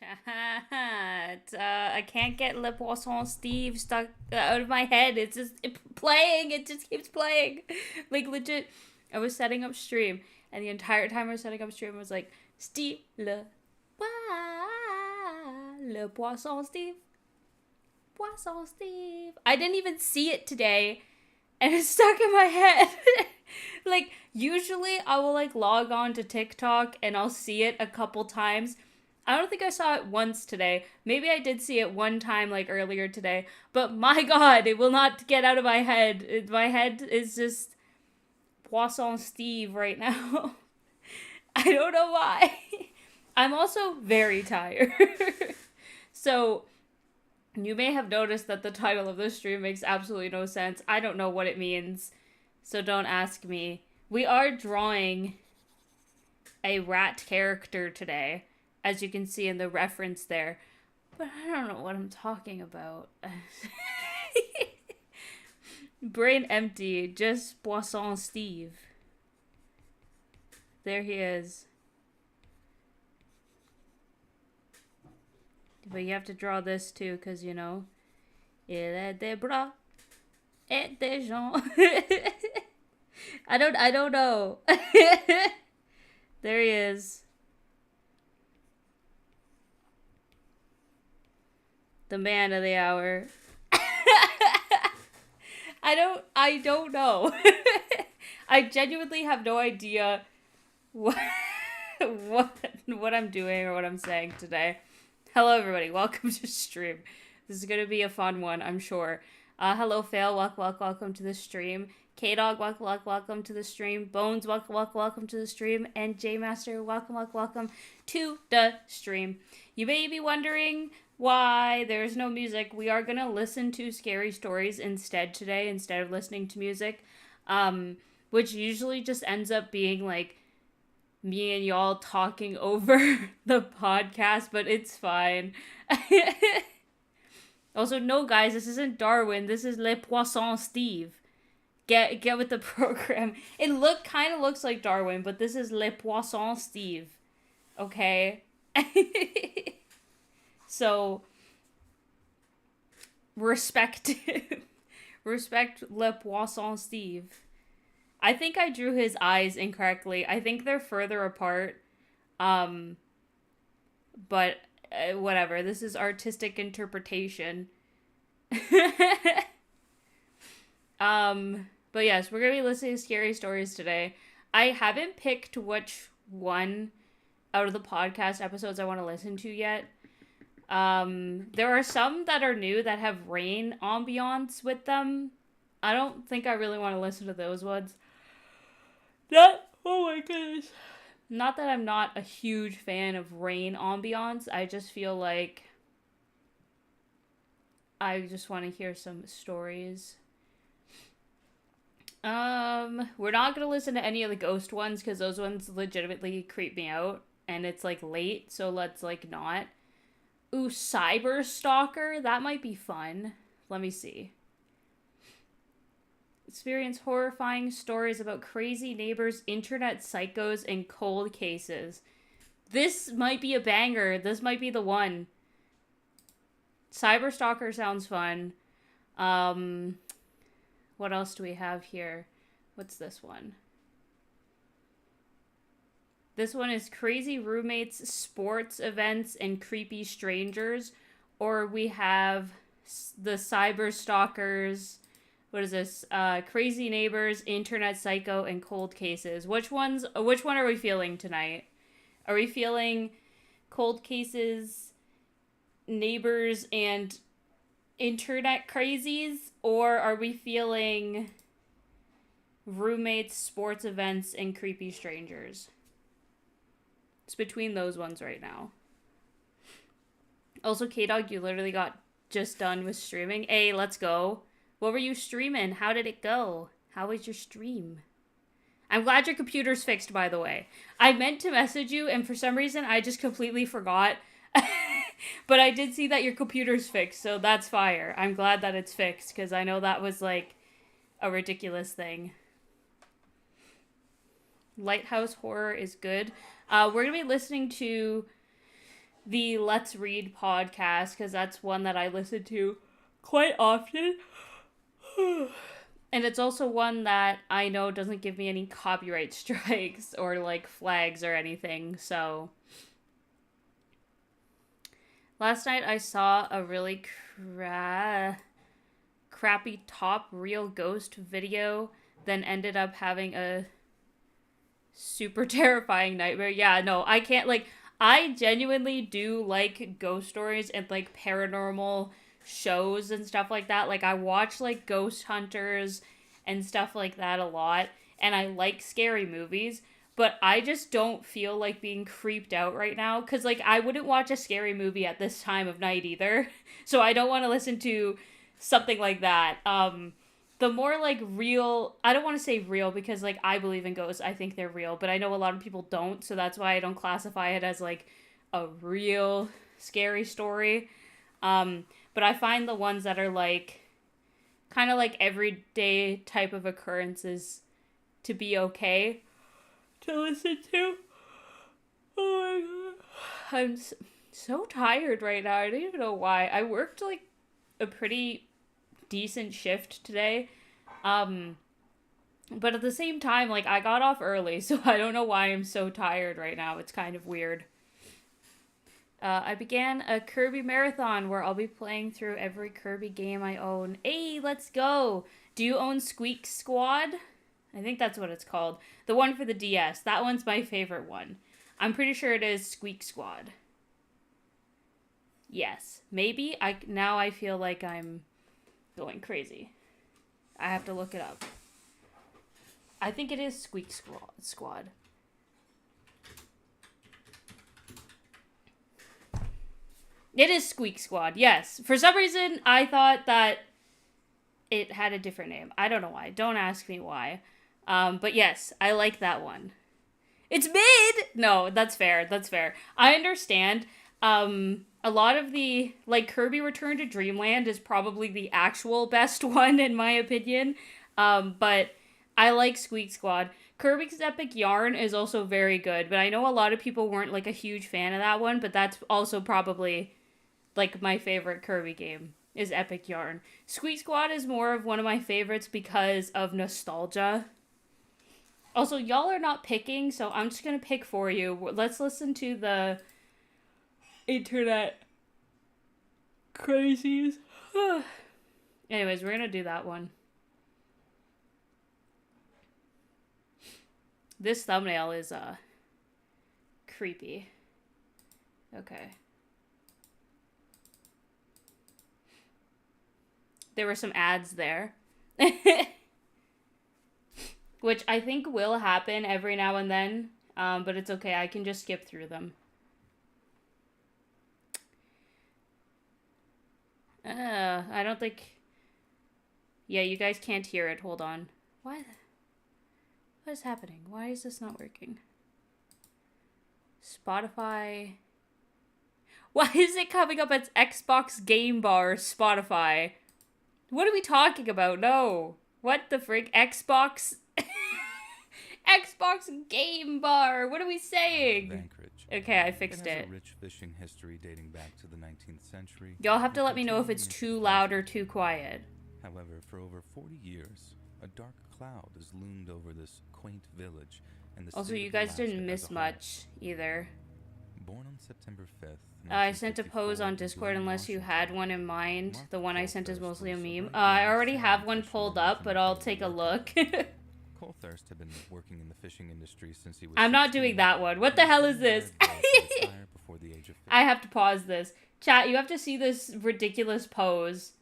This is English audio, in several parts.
Chat. I can't get Le Poisson Steve stuck out of my head. It's just playing. It just keeps playing. Like, legit. I was setting up stream, and the entire time I was setting up stream, I was like, Steve Le Poisson Steve. Poisson Steve. I didn't even see it today, and it's stuck in my head. Like, usually I will, like, log on to TikTok, and I'll see it a couple times. I don't think I saw it once today. Maybe I did see it one time, like, earlier today. But my god, it will not get out of my head. My head is just Poisson Steve right now. I don't know why. I'm also very tired. So, you may have noticed that the title of this stream makes absolutely no sense. I don't know what it means, so don't ask me. We are drawing a rat character today, as you can see in the reference there. But I don't know what I'm talking about. Brain empty, just Poisson Steve. There he is. But you have to draw this too, because, you know, il a des bras et des jambes. I don't know. There he is. The man of the hour. I don't know. I genuinely have no idea what I'm doing or what I'm saying today. Hello everybody, welcome to stream. This is gonna be a fun one, I'm sure. Hello Fail, welcome to the stream. K-Dog, welcome to the stream. Bones, welcome to the stream. And J-Master, welcome to the stream. You may be wondering why there's no music. We are gonna listen to scary stories instead today, instead of listening to music. Which usually just ends up being like me and y'all talking over the podcast, but it's fine. Also, no guys, this isn't Darwin, this is Le Poisson Steve. Get with the program. It kind of looks like Darwin, but this is Le Poisson Steve. Okay? So, respect Le Poisson Steve. I think I drew his eyes incorrectly. I think they're further apart. But whatever. This is artistic interpretation. But yes, we're going to be listening to scary stories today. I haven't picked which one out of the podcast episodes I want to listen to yet. There are some that are new that have rain ambiance with them. I don't think I really want to listen to those ones. Oh my goodness. Not that I'm not a huge fan of rain ambiance. I just feel like I just want to hear some stories. We're not gonna listen to any of the ghost ones because those ones legitimately creep me out. And it's like late, so let's like not. Ooh, Cyber Stalker? That might be fun. Let me see. Experience horrifying stories about crazy neighbors, internet psychos, and cold cases. This might be a banger. This might be the one. Cyber Stalker sounds fun. What else do we have here? What's this one? This one is crazy roommates, sports events, and creepy strangers. Or we have the Cyber Stalkers. What is this? Crazy neighbors, internet psycho, and cold cases. Which one are we feeling tonight? Are we feeling cold cases, neighbors, and internet crazies? Or are we feeling roommates, sports events, and creepy strangers? It's between those ones right now. Also, K-Dog, you literally got just done with streaming. Hey, let's go. What were you streaming? How did it go? How was your stream? I'm glad your computer's fixed, by the way. I meant to message you, and for some reason, I just completely forgot. But I did see that your computer's fixed, so that's fire. I'm glad that it's fixed, because I know that was, like, a ridiculous thing. Lighthouse Horror is good. We're going to be listening to the Let's Read podcast, because that's one that I listen to quite often. And it's also one that I know doesn't give me any copyright strikes or like flags or anything. So last night I saw a really crappy top real ghost video, then ended up having a super terrifying nightmare. Yeah, no, I can't, like, I genuinely do like ghost stories and like paranormal shows and stuff like that. Like, I watch like Ghost Hunters and stuff like that a lot, and I like scary movies, but I just don't feel like being creeped out right now, because like I wouldn't watch a scary movie at this time of night either. So I don't want to listen to something like that. The more like real, I don't want to say real because like I believe in ghosts, I think they're real, but I know a lot of people don't, so that's why I don't classify it as like a real scary story. But I find the ones that are like kind of like everyday type of occurrences to be okay to listen to. Oh my god. I'm so tired right now. I don't even know why. I worked like a pretty decent shift today. But at the same time, like, I got off early, so I don't know why I'm so tired right now. It's kind of weird. I began a Kirby marathon where I'll be playing through every Kirby game I own. Hey, let's go! Do you own Squeak Squad? I think that's what it's called. The one for the DS. That one's my favorite one. I'm pretty sure it is Squeak Squad. Yes. Maybe. Now I feel like I'm going crazy. I have to look it up. I think it is Squeak Squad. It is Squeak Squad, yes. For some reason, I thought that it had a different name. I don't know why. Don't ask me why. But yes, I like that one. It's mid! No, that's fair. That's fair. I understand. A lot of the, like, Kirby Return to Dreamland is probably the actual best one, in my opinion. But I like Squeak Squad. Kirby's Epic Yarn is also very good, but I know a lot of people weren't, like, a huge fan of that one, but that's also probably, like, my favorite Kirby game, is Epic Yarn. Squeak Squad is more of one of my favorites because of nostalgia. Also, y'all are not picking, so I'm just gonna pick for you. Let's listen to the internet crazies. Anyways, we're gonna do that one. This thumbnail is creepy. Okay. There were some ads there. Which I think will happen every now and then. But it's okay, I can just skip through them. I don't think... Yeah, you guys can't hear it. Hold on. What is happening? Why is this not working? Spotify... Why is it coming up as Xbox Game Bar Spotify? What are we talking about? No. What the frick? Xbox... Xbox Game Bar. What are we saying? Anchorage. Okay, I fixed it. It has a rich fishing history dating back to the 19th century. Y'all have to let me know if it's too loud or too quiet. However, for over 40 years, a dark cloud has loomed over this quaint village. And the Also, you guys didn't miss much either. Born on September 5th. I sent a pose on Discord unless you had one in mind. The one I sent is mostly a meme. I already have one pulled up, but I'll take a look. Colthurst had been working in the fishing industry since he was... I'm not doing that one. What the hell is this? I have to pause this. Chat, you have to see this ridiculous pose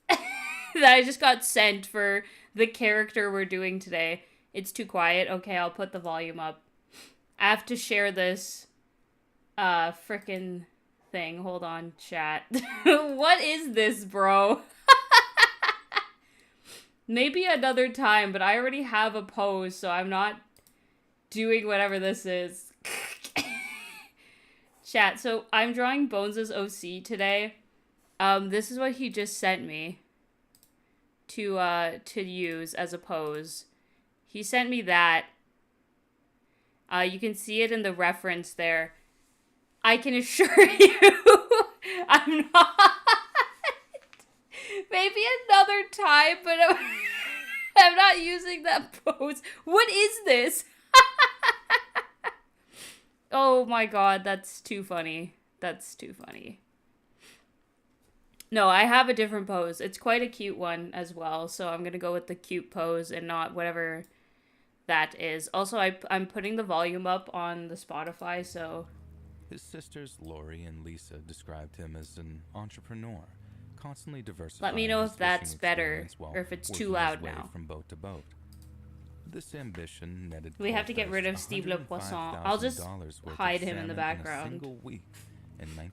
that I just got sent for the character we're doing today. It's too quiet. Okay, I'll put the volume up. I have to share this frickin' thing. Hold on, chat. What is this, bro? Maybe another time, but I already have a pose, so I'm not doing whatever this is. Chat, so I'm drawing Bones' OC today. This is what he just sent me to use as a pose. He sent me that. You can see it in the reference there. I can assure you, I'm not. Maybe another time, but I'm not using that pose. What is this? Oh my god, that's too funny. That's too funny. No, I have a different pose. It's quite a cute one as well, so I'm gonna go with the cute pose and not whatever that is. Also, I'm putting the volume up on the Spotify, so... His sisters Lori and Lisa described him as an entrepreneur, constantly diversifying. Let me know his if that's fishing better, experience while or if it's working too his loud way now. from boat to boat. This ambition netted We have to get rid of Steve Le Poisson. I'll just hide him in the background.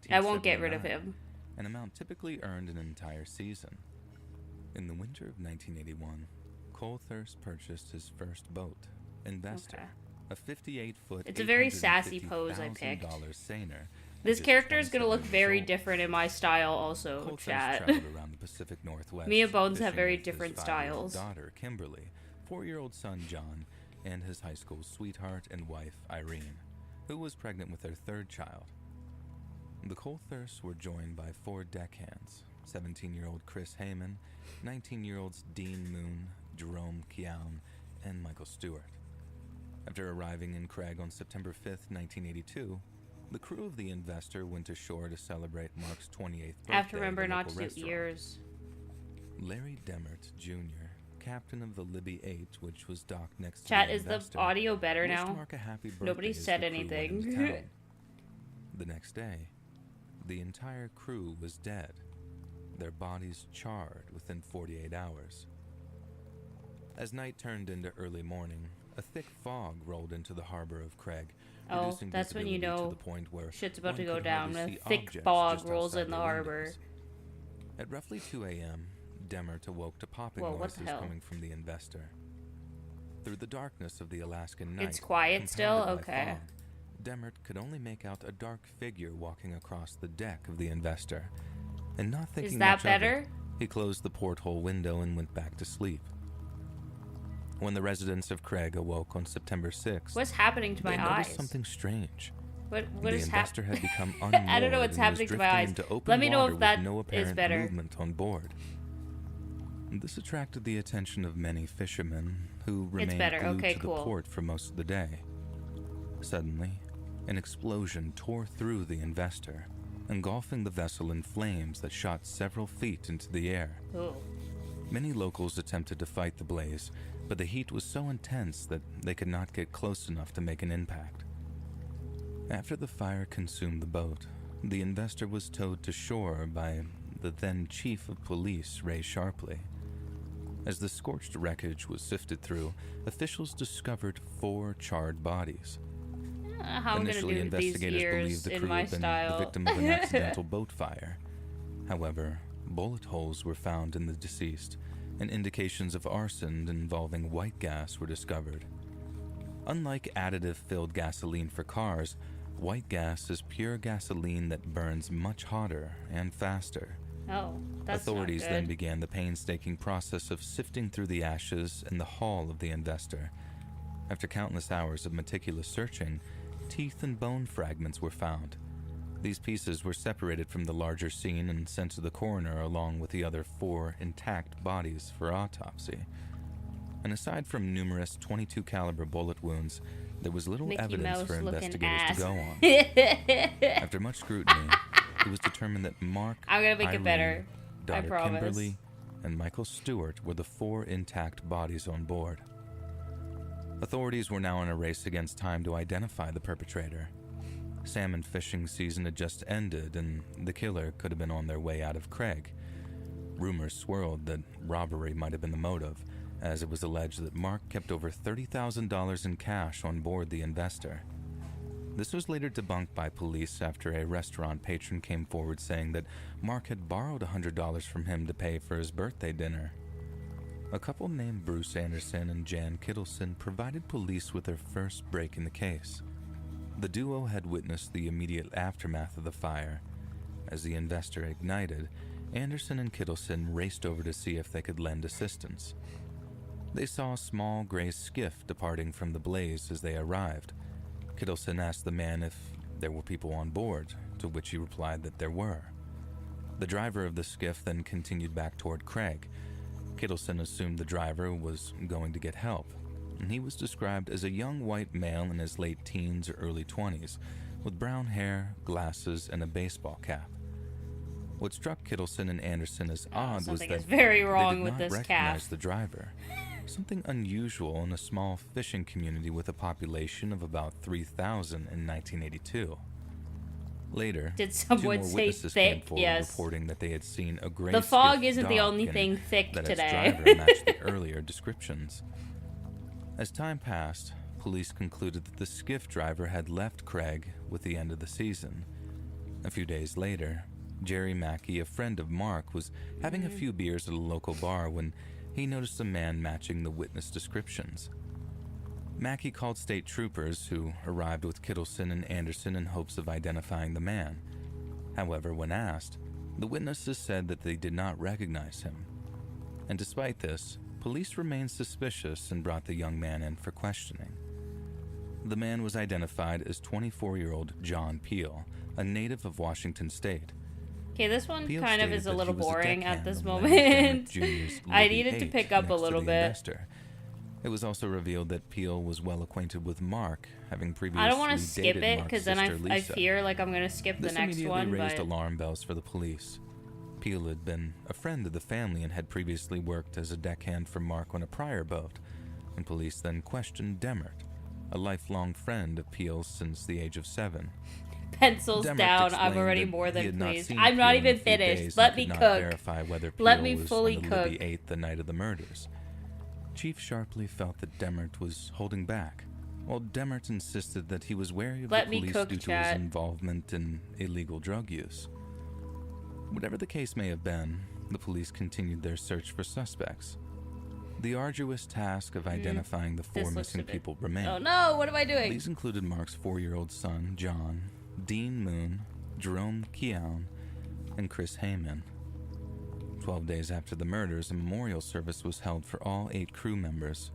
I won't get rid of him. An amount typically earned an entire season. In the winter of 1981, Colthurst purchased his first boat, Investor, a 58-foot. It's a very sassy pose I picked. Seiner. This character is going to look very different in my style also, Colthurst chat. traveled around the Pacific Northwest, Me and Bones have fishing very with his different 5-year-old styles. Daughter Kimberly, 4-year-old son John, and his high school sweetheart and wife Irene, who was pregnant with their third child. The Colthursts were joined by 4 deckhands: 17-year-old Chris Heyman, 19-year-olds Dean Moon, Jerome Keown, and Michael Stewart. After arriving in Craig on September 5th, 1982, the crew of the Investor went ashore to celebrate Mark's 28th birthday. I have to remember at the not local to do restaurant. ears. Larry Demmert Jr., captain of the Libby 8, which was docked next to Chat, the is the Investor, audio better wished now? Mark a happy birthday Nobody as said the crew went anything. into town. The next day, the entire crew was dead, their bodies charred within 48 hours. As night turned into early morning, a thick fog rolled into the harbor of Craig, Oh, reducing that's when you visibility know to the point where shit's about to one go could down. hardly A see thick objects fog just rolls outside in the their harbor. windows. At roughly 2 a.m., Demmert awoke to popping Whoa, what the noises hell? coming from the Investor. Through the darkness of the Alaskan night, It's quiet still? compounded by Okay. fog, Demmert could only make out a dark figure walking across the deck of the Investor. And not thinking Is that much better? of it, he closed the porthole window and went back to sleep. When the residents of Craig awoke on September 6th, What's happening to they my noticed eyes? something strange. What The is Investor happening? had become unmoored I don't know what's and happening was to my drifting eyes. into open Let me know water if that with no is apparent better. movement on board. This attracted the attention of many fishermen who remained better. glued Okay, to cool. the port for most of the day. Suddenly, an explosion tore through the Investor, engulfing the vessel in flames that shot several feet into the air. Ooh. Many locals attempted to fight the blaze, but the heat was so intense that they could not get close enough to make an impact. After the fire consumed the boat, the Investor was towed to shore by the then Chief of Police, Ray Sharpley. As the scorched wreckage was sifted through, officials discovered 4 charred bodies. How I'm gonna Initially, do these investigators ears believed the in crew my had been style. the victim of an accidental boat fire. However, bullet holes were found in the deceased, and indications of arson involving white gas were discovered. Unlike additive-filled gasoline for cars, white gas is pure gasoline that burns much hotter and faster. Oh, that's Authorities not then good. began the painstaking process of sifting through the ashes in the hull of the Investor. After countless hours of meticulous searching, teeth and bone fragments were found. These pieces were separated from the larger scene and sent to the coroner along with the other 4 intact bodies for autopsy. And aside from numerous .22 caliber bullet wounds, there was little Mickey evidence Mouse for looking investigators ass. to go on. After much scrutiny, it was determined that Mark, I'm gonna make it Irene, better. I daughter promise. Kimberly, and Michael Stewart were the 4 intact bodies on board. Authorities were now in a race against time to identify the perpetrator. Salmon fishing season had just ended, and the killer could have been on their way out of Craig. Rumors swirled that robbery might have been the motive, as it was alleged that Mark kept over $30,000 in cash on board the Investor. This was later debunked by police after a restaurant patron came forward saying that Mark had borrowed $100 from him to pay for his birthday dinner. A couple named Bruce Anderson and Jan Kittleson provided police with their first break in the case. The duo had witnessed the immediate aftermath of the fire. As the Investor ignited, Anderson and Kittleson raced over to see if they could lend assistance. They saw a small gray skiff departing from the blaze as they arrived. Kittleson asked the man if there were people on board, to which he replied that there were. The driver of the skiff then continued back toward Craig. Kittleson assumed the driver was going to get help, and he was described as a young white male in his late teens or early 20s, with brown hair, glasses, and a baseball cap. What struck Kittleson and Anderson as odd was that very wrong they with did not this recognize calf. the driver. Something unusual in a small fishing community with a population of about 3,000 in 1982. Later, Did two someone more say witnesses came thick? forward Yes. reporting that they had seen a gray The fog skiff isn't the dog only and thing thick that today. its driver matched the earlier descriptions. As time passed, police concluded that the skiff driver had left Craig with the end of the season. A few days later, Jerry Mackey, a friend of Mark, was having a few beers at a local bar when he noticed a man matching the witness descriptions. Mackey called state troopers, who arrived with Kittleson and Anderson in hopes of identifying the man. However, when asked, the witnesses said that they did not recognize him. And despite this, police remained suspicious and brought the young man in for questioning. The man was identified as 24-year-old John Peel, a native of Washington State. Okay, this one Peel kind of stated is a that little he was boring deckhand at this of Leonard moment. Demmert Jr.'s I Libby needed to 8 pick up a next to little the bit. Investor. It was also revealed that Peel was well acquainted with Mark, having previously I don't want to skip dated it Mark's because then I sister, fear like I'm going to skip the This next immediately one. raised But alarm bells for the police. Peel had been a friend of the family and had previously worked as a deckhand for Mark on a prior boat, and police then questioned Demmert, a lifelong friend of Peel's since the age of 7. pencils Demmert down. I'm explained already that more he than had not pleased. seen I'm not Peel in a even few finished. days Let and me could not cook. verify whether Let Peel me was fully on the cook. Libby 8 the night of the murders. Chief Sharpley felt that Demmert was holding back, while Demmert insisted that he was wary of Let the me police cook, due to chat. his involvement in illegal drug use. Whatever the case may have been, the police continued their search for suspects. The arduous task of identifying the 4 This looks missing a bit- people remained. Oh no, what am I doing? These included Mark's 4-year-old son, John, Dean Moon, Jerome Keown, and Chris Heyman. 12 days after the murders, a memorial service was held for all 8 crew members,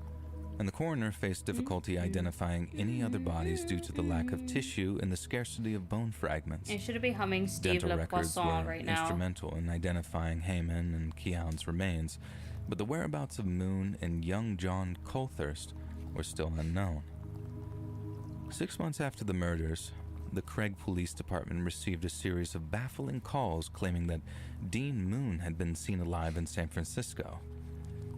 and the coroner faced difficulty identifying any other bodies due to the lack of tissue and the scarcity of bone fragments. I should be humming Steve Dental Le records Poisson were right now. instrumental in identifying Heyman and Keown's remains, but the whereabouts of Moon and young John Colthurst were still unknown. 6 months after the murders, the Craig Police Department received a series of baffling calls claiming that Dean Moon had been seen alive in San Francisco.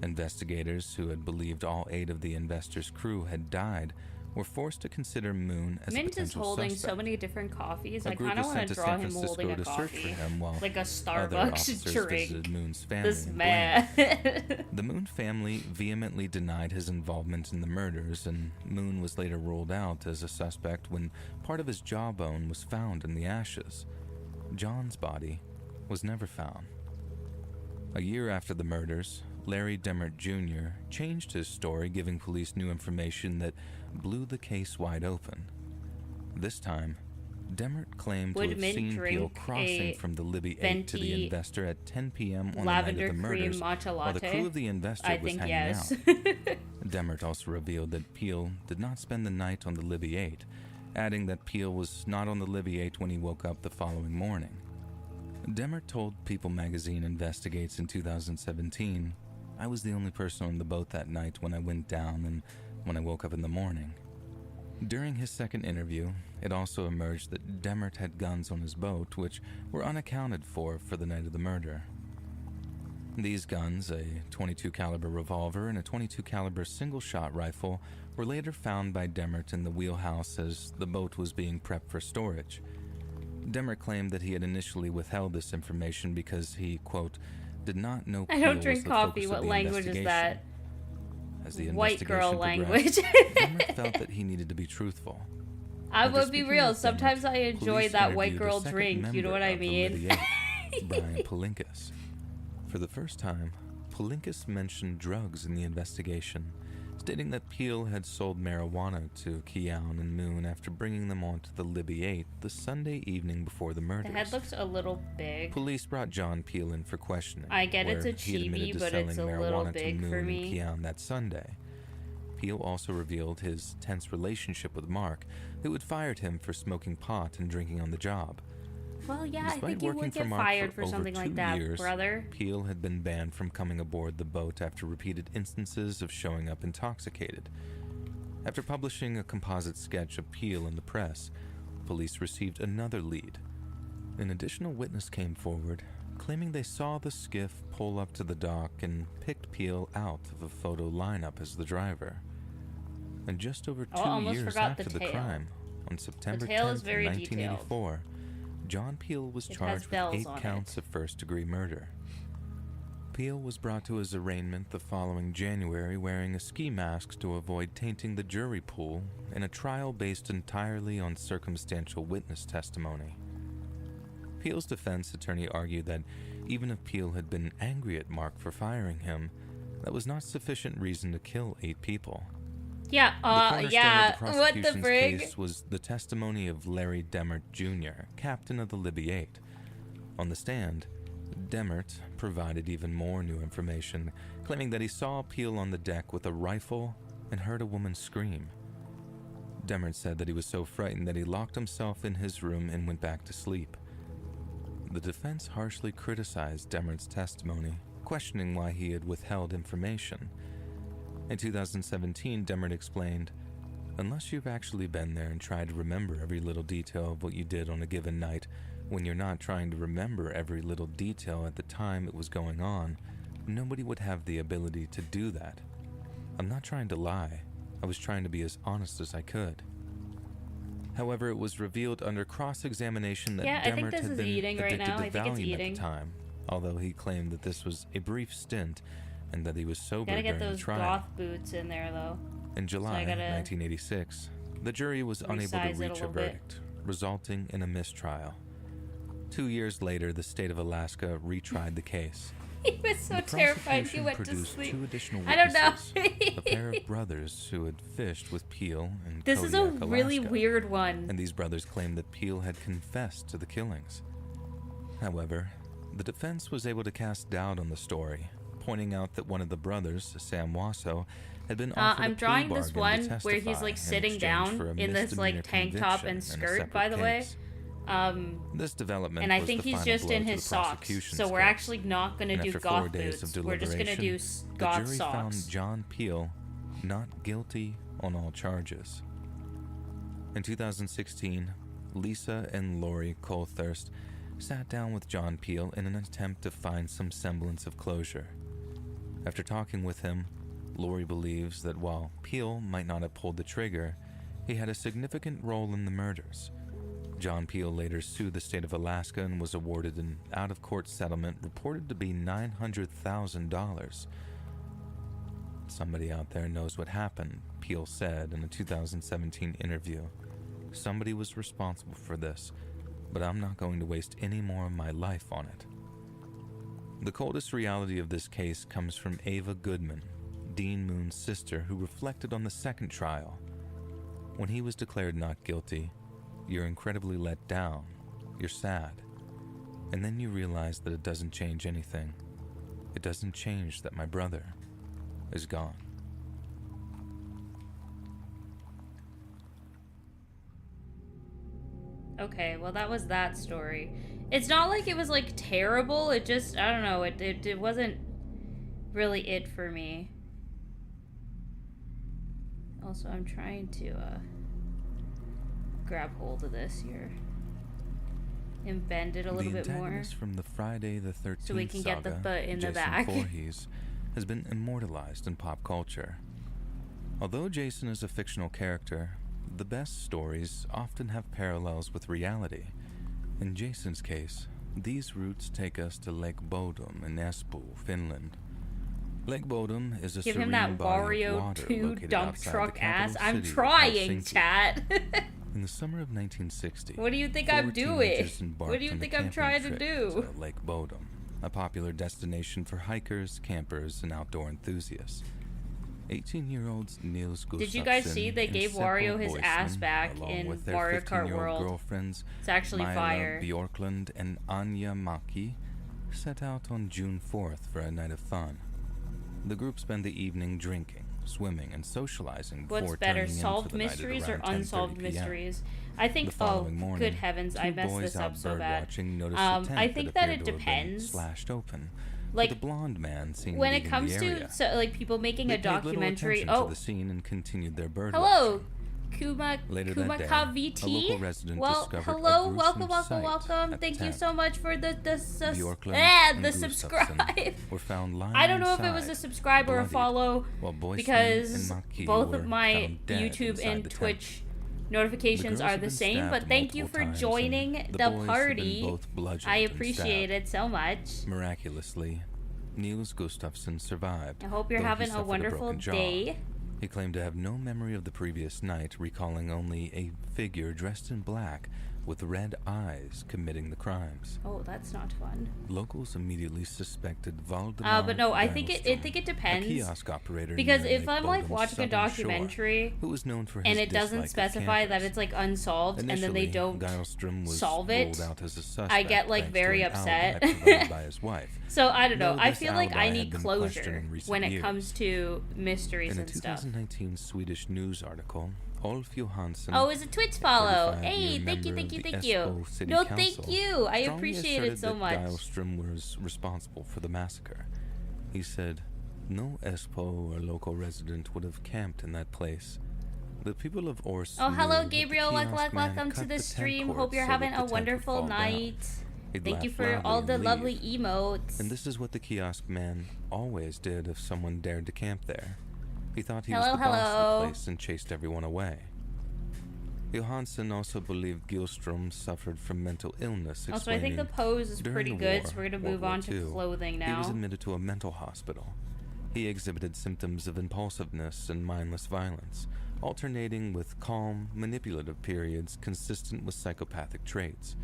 Investigators who had believed all 8 of the Investor's crew had died were forced to consider Moon as a Mint is potential holding suspect. so many different coffees. A I group kind of was want sent to to draw San him Francisco holding a to search for coffee. him, while Like a other Starbucks officers drink. visited Moon's family This in man. Blaine. The Moon family vehemently denied his involvement in the murders, and Moon was later ruled out as a suspect when part of his jawbone was found in the ashes. John's body was never found. A year after the murders, Larry Demmert Jr. changed his story, giving police new information that blew the case wide open. This time, Demmert claimed to Would have Mint seen Peel drink crossing a from the Libby 8 to the venti Investor at 10 p.m. on lavender the night of the cream murders, matcha while the latte? crew of the Investor I was think hanging yes. out. Demmert also revealed that Peel did not spend the night on the Libby 8, adding that Peel was not on the Libby 8 when he woke up the following morning. Demmert told People magazine Investigates in 2017, "I was the only person on the boat that night when I went down and when I woke up in the morning." During his second interview, it also emerged that Demmert had guns on his boat, which were unaccounted for the night of the murder. These guns, a .22 caliber revolver and a .22 caliber single-shot rifle, were later found by Demmert in the wheelhouse as the boat was being prepped for storage. Demmert claimed that he had initially withheld this information because he, quote, did not know I Peel don't was drink the coffee. focus of What the language is that? As the White girl investigation language. progressed, Demmert felt that he needed to be truthful. I After would be speaking real. with Demmert, Sometimes I enjoy police that white interviewed a girl second drink. You know what member I of the mean? Libby 8, Brian Palinkas. For the first time, Palinkas mentioned drugs in the investigation, stating that Peel had sold marijuana to Keown and Moon after bringing them onto the Libby 8 the Sunday evening before the The murders. head looks a little big. Police brought John Peel in for questioning. I get it's where a he admitted chibi, to but it's selling a little marijuana to big Moon for and me. Keown that Sunday. Peel also revealed his tense relationship with Mark, who had fired him for smoking pot and drinking on the job. Well, yeah, Despite I think you working would for get Mark fired for for something over like 2 that, years, brother. Peel had been banned from coming aboard the boat after repeated instances of showing up intoxicated. After publishing a composite sketch of Peel in the press, police received another lead. An additional witness came forward, claiming they saw the skiff pull up to the dock and picked Peel out of a photo lineup as the driver. And just over 2 years after the crime, on September 10th, 1984, John Peel was charged with 8 counts of first-degree murder. Peel was brought to his arraignment the following January wearing a ski mask to avoid tainting the jury pool in a trial based entirely on circumstantial witness testimony. Peel's defense attorney argued that even if Peel had been angry at Mark for firing him, that was not sufficient reason to kill 8 people. Yeah, what the frig? Case was the testimony of Larry Demmert Jr., captain of the Libby 8. On the stand, Demmert provided even more new information, claiming that he saw Peel on the deck with a rifle and heard a woman scream. Demmert said that he was so frightened that he locked himself in his room and went back to sleep. The defense harshly criticized Demmert's testimony, questioning why he had withheld information. In 2017, Demmert explained, "Unless you've actually been there and tried to remember every little detail of what you did on a given night, when you're not trying to remember every little detail at the time it was going on, nobody would have the ability to do that. I'm not trying to lie. I was trying to be as honest as I could." However, it was revealed under cross-examination that Demmert had been addicted to Valium at the time, although he claimed that this was a brief stint and that he was sober during the trial. Gotta get those goth boots in there, though. In July 1986, the jury was unable to reach a verdict, resulting in a mistrial. 2 years later, the state of Alaska retried the case. He was so terrified he went to sleep. 2 additional I don't know. a pair of brothers who had fished with Peel in This Kodiak, is a Alaska. really weird one. And these brothers claimed that Peel had confessed to the killings. However, the defense was able to cast doubt on the story, pointing out that one of the brothers, Sam Wasso, had been offered I'm a plea drawing this bargain one to where he's like testify sitting down in this like tank top and skirt, by the way. This development and I was think the he's final just blow in to his the socks. prosecution's So we're case. actually not going to do After goth 4 days boots. of We're just going to do the goth jury socks. found John Peel not guilty on all charges. In 2016, Lisa and Lori Colthurst sat down with John Peel in an attempt to find some semblance of closure. After talking with him, Lori believes that while Peel might not have pulled the trigger, he had a significant role in the murders. John Peel later sued the state of Alaska and was awarded an out-of-court settlement reported to be $900,000. "Somebody out there knows what happened," Peel said in a 2017 interview. "Somebody was responsible for this, but I'm not going to waste any more of my life on it." The coldest reality of this case comes from Ava Goodman, Dean Moon's sister, who reflected on the second trial. When he was declared not guilty, you're incredibly let down, you're sad, and then you realize that it doesn't change anything. It doesn't change that my brother is gone. Okay, well that was that story. It's not like it was like terrible, it just, I don't know, it wasn't really it for me. Also, I'm trying to grab hold of this here and bend it a little bit more. The antagonist from the Friday the 13th so we can get the foot in the back. Jason Voorhees has been immortalized in pop culture. Although Jason is a fictional character, the best stories often have parallels with reality. In Jason's case, these routes take us to Lake Bodom in Espoo, Finland. Lake Bodom is a Give serene him that body of Wario water 2 located dump outside truck the capital ass. I'm city of trying, Helsinki. chat. In the summer of 1960, What do you think 4 I'm doing? teenagers embarked What do you on a think I'm camping trying to trip do? to Lake Bodom, a popular destination for hikers, campers, and outdoor enthusiasts. 18-year-olds Niels Gustafsson Did you guys see they and gave Seppo Wario his Boisman, ass back along in with their Mario Kart 15-year-old World? girlfriends, It's actually Mila fire. Bjorklund and Anja Maki, set out on June 4th for a night of fun. The group spent the evening drinking, swimming, and socializing What's before better, turning in for solved the night at mysteries or around 10:30 unsolved p.m. mysteries? I think, The following morning, good heavens, I two messed boys this up out so bad. birdwatching noticed a tent I think that appeared it to have been depends. slashed open, Like, with a blonde man seen when it leaving comes the to, area. so, like, people making They a paid little documentary. attention Oh, to the scene and continued their bird hello, watching. Later that day, KVT. a local resident Well, discovered hello, a welcome, gruesome sight welcome. at Thank the you tent. so much for the Bjorklund and the Gustafsson subscribe. were found lying I don't know if it was a inside, subscribe or a bloodied, follow, while Boyson because and Maki both were of my found dead YouTube inside and the tent. Twitch notifications The girls are had the been same. stabbed But thank you multiple for times, joining and the the boys had been party. both bludgeoned I and appreciate stabbed. it so much. Miraculously, Niels Gustafsson survived. I hope you're though he having a suffered wonderful broken jaw. day. He claimed to have no memory of the previous night, recalling only a figure dressed in black with red eyes committing the crimes. Oh, that's not fun. Locals immediately suspected Valdemar But no, I think it Gyllenstrom, depends. a kiosk operator Because near if I'm like Lake watching a Bowden's southern documentary shore, who was known for his and it doesn't dislike of specify that campers. it's like unsolved, and then they Initially, don't Gyllenstrom was solve it, ruled out as a suspect, I get like thanks very to an upset. alibi provided by his wife. So I don't know. Though I this feel like I alibi need had been questioned closure in recent when it years. comes to mysteries In a and stuff. 2019 Swedish news article, Ulf Johansson, Oh, is a Twitch follow? 35-year Hey, thank you, member thank you, of the thank you. Espoo City No, Council, thank you. I strongly appreciate it asserted so that much. Gyllenstrom was responsible for the massacre. He said, "No Espoo or local resident would have camped in that place. The people of Ors Oh, knew hello, that the Gabriel. kiosk man Welcome to cut the tent stream. cord Hope you're so having that the a tent would wonderful fall down. night. He'd Thank you laugh for all loudly the and lovely leave. emotes. And this is what the kiosk man always did if someone dared to camp there. He thought he Hello, was the boss of hello. the place and chased everyone away." Johansson also believed Gyllenstrom suffered from mental illness, Also, I think the pose is "During pretty the good, war, so we're going to World move War on to II, clothing He was now. admitted to a mental hospital. He exhibited symptoms of impulsiveness and mindless violence, alternating with calm, manipulative periods consistent with psychopathic traits.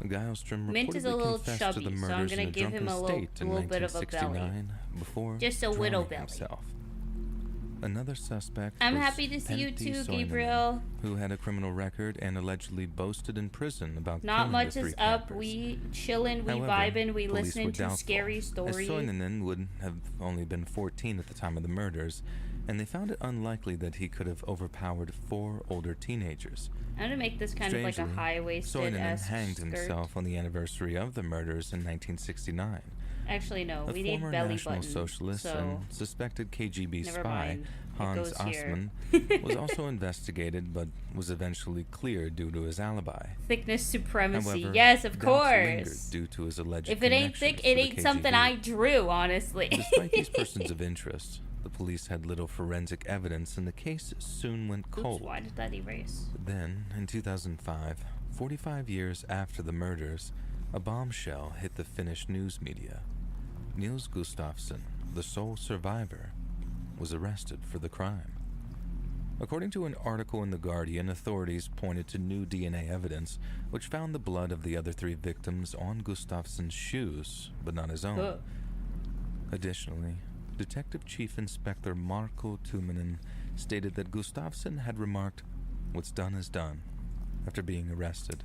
Gyllenstrom Mint is a reportedly little confessed chubby, to the so I'm murders gonna in a give him drunken a little- state in little bit of a belly. 1969 before Just a widow drying belly. himself. Another suspect I'm was happy to see you Pentti too, Soininen, Gabriel. who had a criminal record and allegedly boasted in prison about Not killing much the is three up. campers. We chillin', we However, vibin', we police listening were to doubtful, scary as stories. Soininen would have only been 14 at the time of the murders, and they found it unlikely that he could have overpowered 4 older teenagers. I'm gonna make this kind of like a Strangely, high-waisted Soininen esque hanged skirt. himself on the anniversary of the murders in 1969. Actually, no. A We need former belly National button. Socialist So and suspected KGB never spy, mind. It Hans goes here. Ostman, was also investigated but was eventually cleared due to his alibi. thickness supremacy. However, yes, of doubts lingered course. due to his alleged If it ain't thick, connections it to ain't the something KGB. I drew. Honestly. Despite these persons of interest, the police had little forensic evidence and the case soon went Oops, cold. why did that erase? Then, in 2005, 45 years after the murders, a bombshell hit the Finnish news media. Niels Gustafsson, the sole survivor, was arrested for the crime. According to an article in The Guardian, authorities pointed to new DNA evidence, which found the blood of the other 3 victims on Gustafsson's shoes, but not his own. Ugh. Additionally, Detective Chief Inspector Marko Tuminen stated that Gustafsson had remarked, "What's done is done," after being arrested.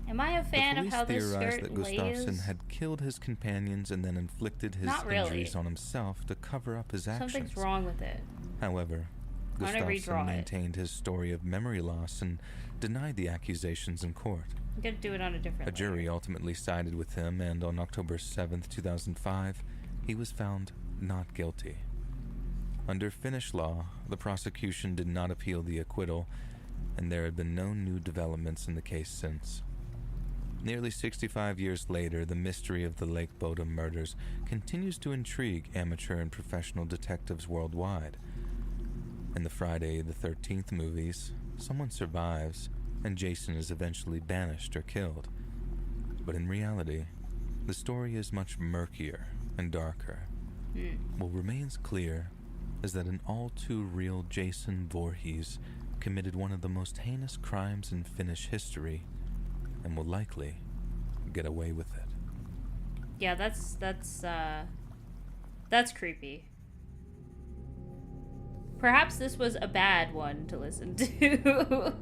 Am I a fan The of police how this theorized skirt that Gustafsson lays? had killed his companions and then inflicted his Not really. injuries on himself to cover up his actions. Something's wrong with it. However, I wanna redraw Gustafsson it. maintained his story of memory loss and denied the accusations in court. I'm gonna do it on a different A jury layer. ultimately sided with him, and on October 7th, 2005, he was found not guilty. Under Finnish law, the prosecution did not appeal the acquittal, and there had been no new developments in the case since. Nearly 65 years later, the mystery of the Lake Bodom murders continues to intrigue amateur and professional detectives worldwide. In the Friday the 13th movies, someone survives, and Jason is eventually banished or killed. But in reality, the story is much murkier and darker. What remains clear is that an all-too-real Jason Voorhees committed one of the most heinous crimes in Finnish history, and will likely get away with it. Yeah, that's creepy. Perhaps this was a bad one to listen to.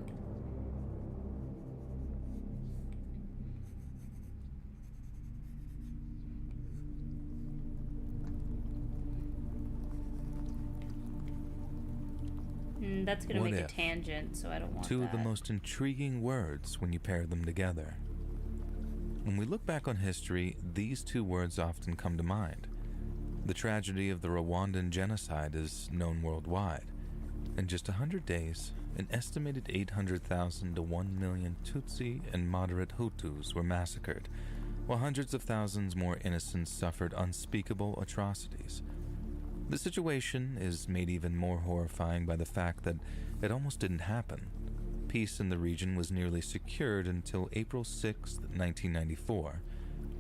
And that's gonna What make a if? tangent, so I don't want Two that. of the most intriguing words when you pair them together. When we look back on history, these two words often come to mind. The tragedy of the Rwandan genocide is known worldwide. In just 100 days, an estimated 800,000 to 1 million Tutsi and moderate Hutus were massacred, while hundreds of thousands more innocents suffered unspeakable atrocities. The situation is made even more horrifying by the fact that it almost didn't happen. Peace in the region was nearly secured until April 6, 1994,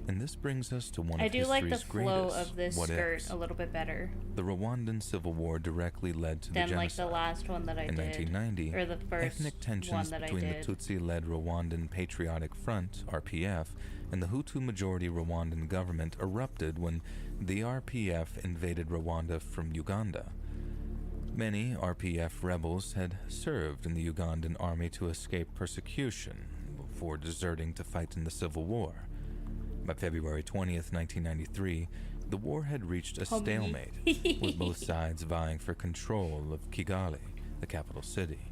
and this brings us to one I of do history's like the flow greatest of this what-ifs. skirt a little bit better The Rwandan Civil War directly led to the than genocide. like the last one that I In did. 1990, Or the first ethnic tensions one that I between the did. Tutsi-led Rwandan Patriotic Front, RPF, and the Hutu-majority Rwandan government erupted when the RPF invaded Rwanda from Uganda. Many RPF rebels had served in the Ugandan army to escape persecution before deserting to fight in the Civil War. By February 20th, 1993, the war had reached a stalemate, with both sides vying for control of Kigali, the capital city.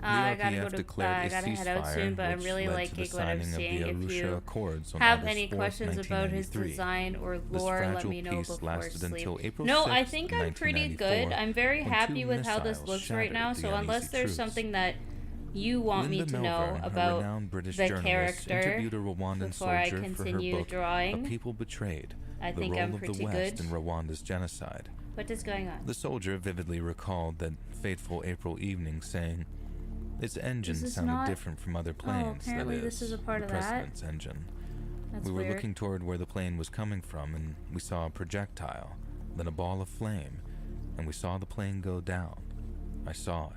I The gotta RPF go to declared I a gotta head out ceasefire, soon, but I'm which really led to the liking what I'm signing of seeing. the If Arusha you Accords on have August any 4th, questions about his 1993. design or This lore, let fragile me know peace before lasted sleep. until April No, 6th, I think I'm pretty good. 1994, I'm very when happy two with how this missiles looks right shattered now. the So uneasy unless there's truce. something that you want me Linda to know Melbourne, a about renowned British the journalist, character interviewed a Rwandan before I soldier for her continue book, drawing, A People Betrayed, I the think role I'm of the pretty West good. in Rwanda's genocide. What is going on? The soldier vividly recalled that fateful April evening, saying, "Its engine this sounded not- different from other planes, apparently that this is a part the of that. president's engine. That's We were weird. looking toward where the plane was coming from, and we saw a projectile, then a ball of flame, and we saw the plane go down. I saw it."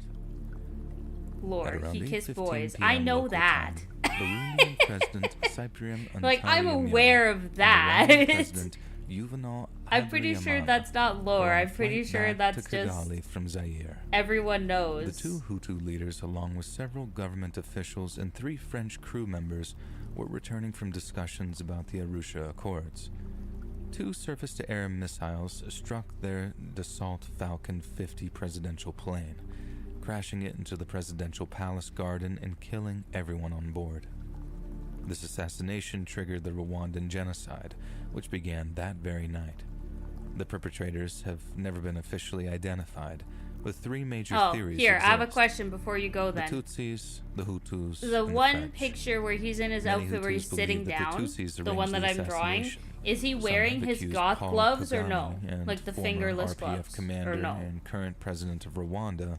At Lord, around he kissed 8:15 boys. p.m. I know local that. time, Burundian President Cyprian Like, I'm Ntaryamira aware of and the that. Rwandan President Juvenal I'm pretty sure Habyarimana that's not lore. were on I'm pretty flight sure back that's to just Kigali from Zaire. everyone knows. The two Hutu leaders, along with several government officials and 3 French crew members, were returning from discussions about the Arusha Accords. 2 surface-to-air missiles struck their Dassault Falcon 50 presidential plane, crashing it into the presidential palace garden and killing everyone on board. This assassination triggered the Rwandan genocide, which began that very night. The perpetrators have never been officially identified, with 3 major theories here, I have a exist. question before you go then. The Tutsis, the Hutus, The and one the French. picture where he's in his Many outfit where Hutus he's believe sitting that down, the Tutsis the one arranged that the I'm drawing, assassination. is he Some wearing have his accused goth Paul gloves or Kagame no? and Like the former fingerless RPF gloves? commander Or no? and current president of Rwanda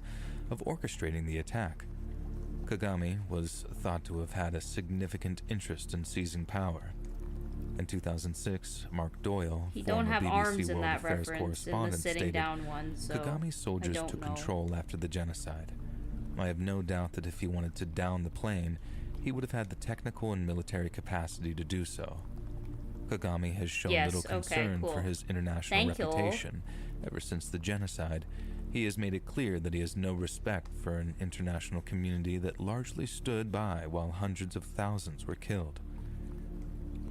of orchestrating the attack. Kagame was thought to have had a significant interest in seizing power. In 2006, Mark Doyle, He former don't have BBC arms in World that Affairs reference in the correspondent, sitting stated, down one, so Kagame's soldiers I don't took know. control after the genocide. I have no doubt that if he wanted to down the plane, he would have had the technical and military capacity to do so. Kagame has shown Yes, little okay, concern cool. for his international Thank you. reputation. Ever since the genocide, he has made it clear that he has no respect for an international community that largely stood by while hundreds of thousands were killed.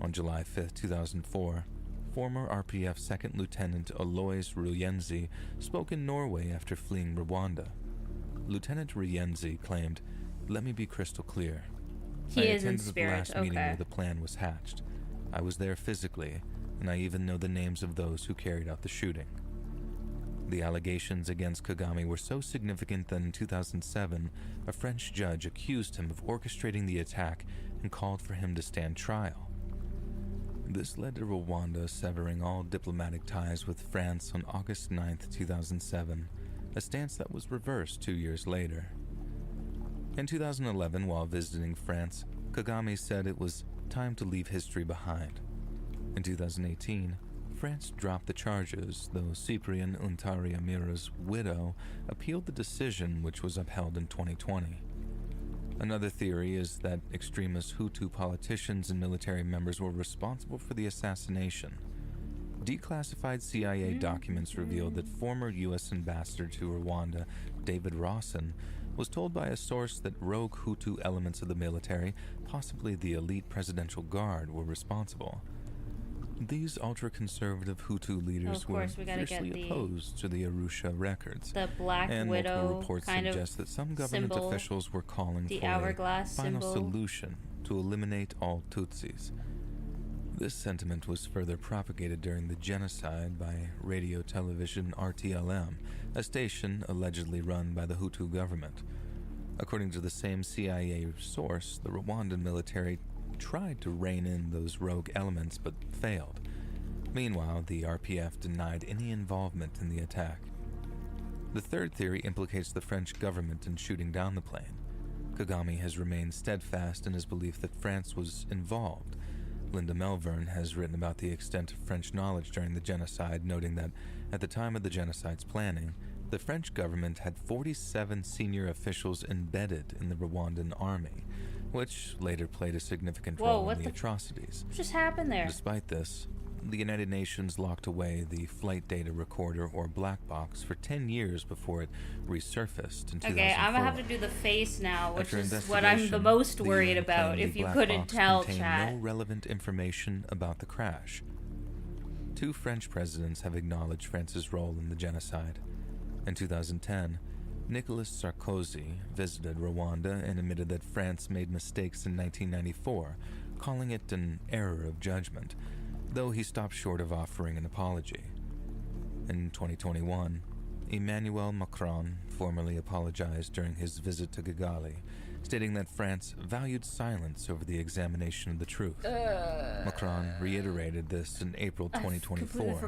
On July 5, 2004, former RPF Second Lieutenant Alois Ruyenzi spoke in Norway after fleeing Rwanda. Lieutenant Ruyenzi claimed, "Let me be crystal clear. He I is in attended the spirit, last meeting okay. where the plan was hatched. I was there physically, and I even know the names of those who carried out the shooting." The allegations against Kagame were so significant that in 2007, a French judge accused him of orchestrating the attack and called for him to stand trial. This led to Rwanda severing all diplomatic ties with France on August 9, 2007, a stance that was reversed 2 years later. In 2011, while visiting France, Kagame said it was time to leave history behind. In 2018, France dropped the charges, though Cyprian Ntaryamira's widow appealed the decision, which was upheld in 2020. Another theory is that extremist Hutu politicians and military members were responsible for the assassination. Declassified CIA documents revealed that former U.S. ambassador to Rwanda, David Rawson, was told by a source that rogue Hutu elements of the military, possibly the elite presidential guard, were responsible. These ultra-conservative Hutu leaders of were course, we gotta fiercely get opposed to the Arusha records, the Black and Widow multiple reports kind suggest of that some government symbol, officials were calling the for hourglass a final symbol. solution to eliminate all Tutsis. This sentiment was further propagated during the genocide by radio television RTLM, a station allegedly run by the Hutu government. According to the same CIA source, the Rwandan military tried to rein in those rogue elements but failed. Meanwhile, the RPF denied any involvement in the attack. The third theory implicates the French government in shooting down the plane. Kagame has remained steadfast in his belief that France was involved. Linda Melvern has written about the extent of French knowledge during the genocide, noting that at the time of the genocide's planning, the French government had 47 senior officials embedded in the Rwandan army, which later played a significant role in the atrocities. What just happened there? Despite this, the United Nations locked away the flight data recorder, or black box, for 10 years before it resurfaced in 2004. Okay, I'm gonna have to do the face now, which After is what I'm the most worried about, if you couldn't tell, chat. No relevant information about the crash. 2 French presidents have acknowledged France's role in the genocide. In 2010, Nicolas Sarkozy visited Rwanda and admitted that France made mistakes in 1994, calling it an error of judgment, though he stopped short of offering an apology. In 2021, Emmanuel Macron formally apologized during his visit to Kigali, stating that France valued silence over the examination of the truth. Macron reiterated this in April 2024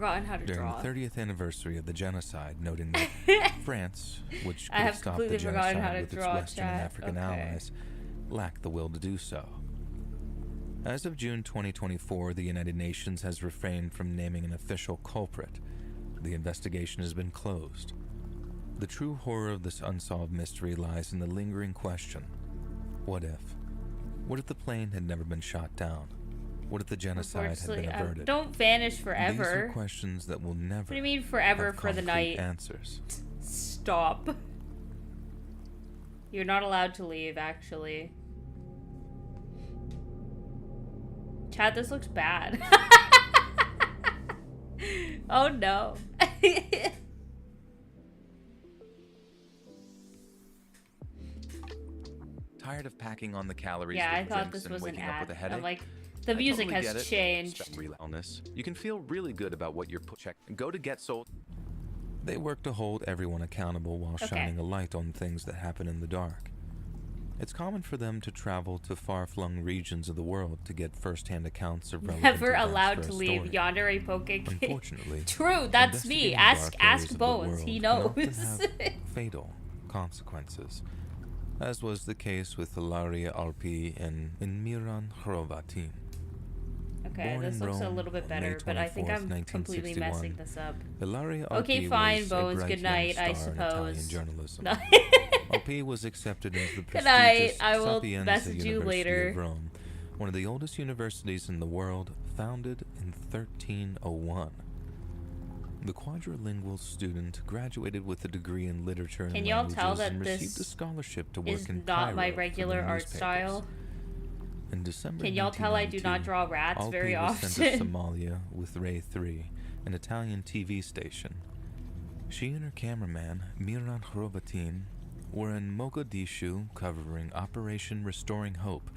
during the 30th anniversary of the genocide, noting that France, which could have stopped the genocide with its Western and African allies, lacked the will to do so. As of June 2024, the United Nations has refrained from naming an official culprit. The investigation has been closed. The true horror of this unsolved mystery lies in the lingering question: what if? What if the plane had never been shot down? What if the genocide had been averted? Don't vanish forever. These are questions that will never. What do you mean forever for the night? Answers. Stop. You're not allowed to leave, actually. Chad, this looks bad. Oh no. Tired of packing on the calories? Yeah, I with thought drinks this and was an waking up ad. with a headache? I'm like, the music has changed. Real illness. You can feel really good about what you're check. Go to Get Sold. They work to hold everyone accountable while shining a light on things that happen in the dark. It's common for them to travel to far-flung regions of the world to get first-hand accounts of relevant Never events allowed for to a leave. story. Yandere Poke. Unfortunately, True, that's me. Ask Bones. He knows. Can often have fatal consequences, as was the case with Ilaria Alpi and Miran Hrovatin. Okay, Born this in looks a Rome little bit on better, May but I think 24th, I'm completely 1961, messing this up. Ilaria Okay, Alpi fine, was Bones. a bright Good night, young I star in Italian suppose. journalism. No. Alpi was accepted into the Good night. prestigious I will Sapienza message you University later. of Rome, one of the oldest universities in the world, founded in 1301. The quadrilingual student graduated with a degree in literature and Can y'all languages tell that and this received a scholarship to work is in not Cairo my for the regular art newspapers. style? In December Can y'all tell I do not 1992, draw rats Alpi very was often? sent to Somalia with Ray 3, an Italian TV station. She and her cameraman, Miran Hrovatin, were in Mogadishu covering Operation Restoring Hope,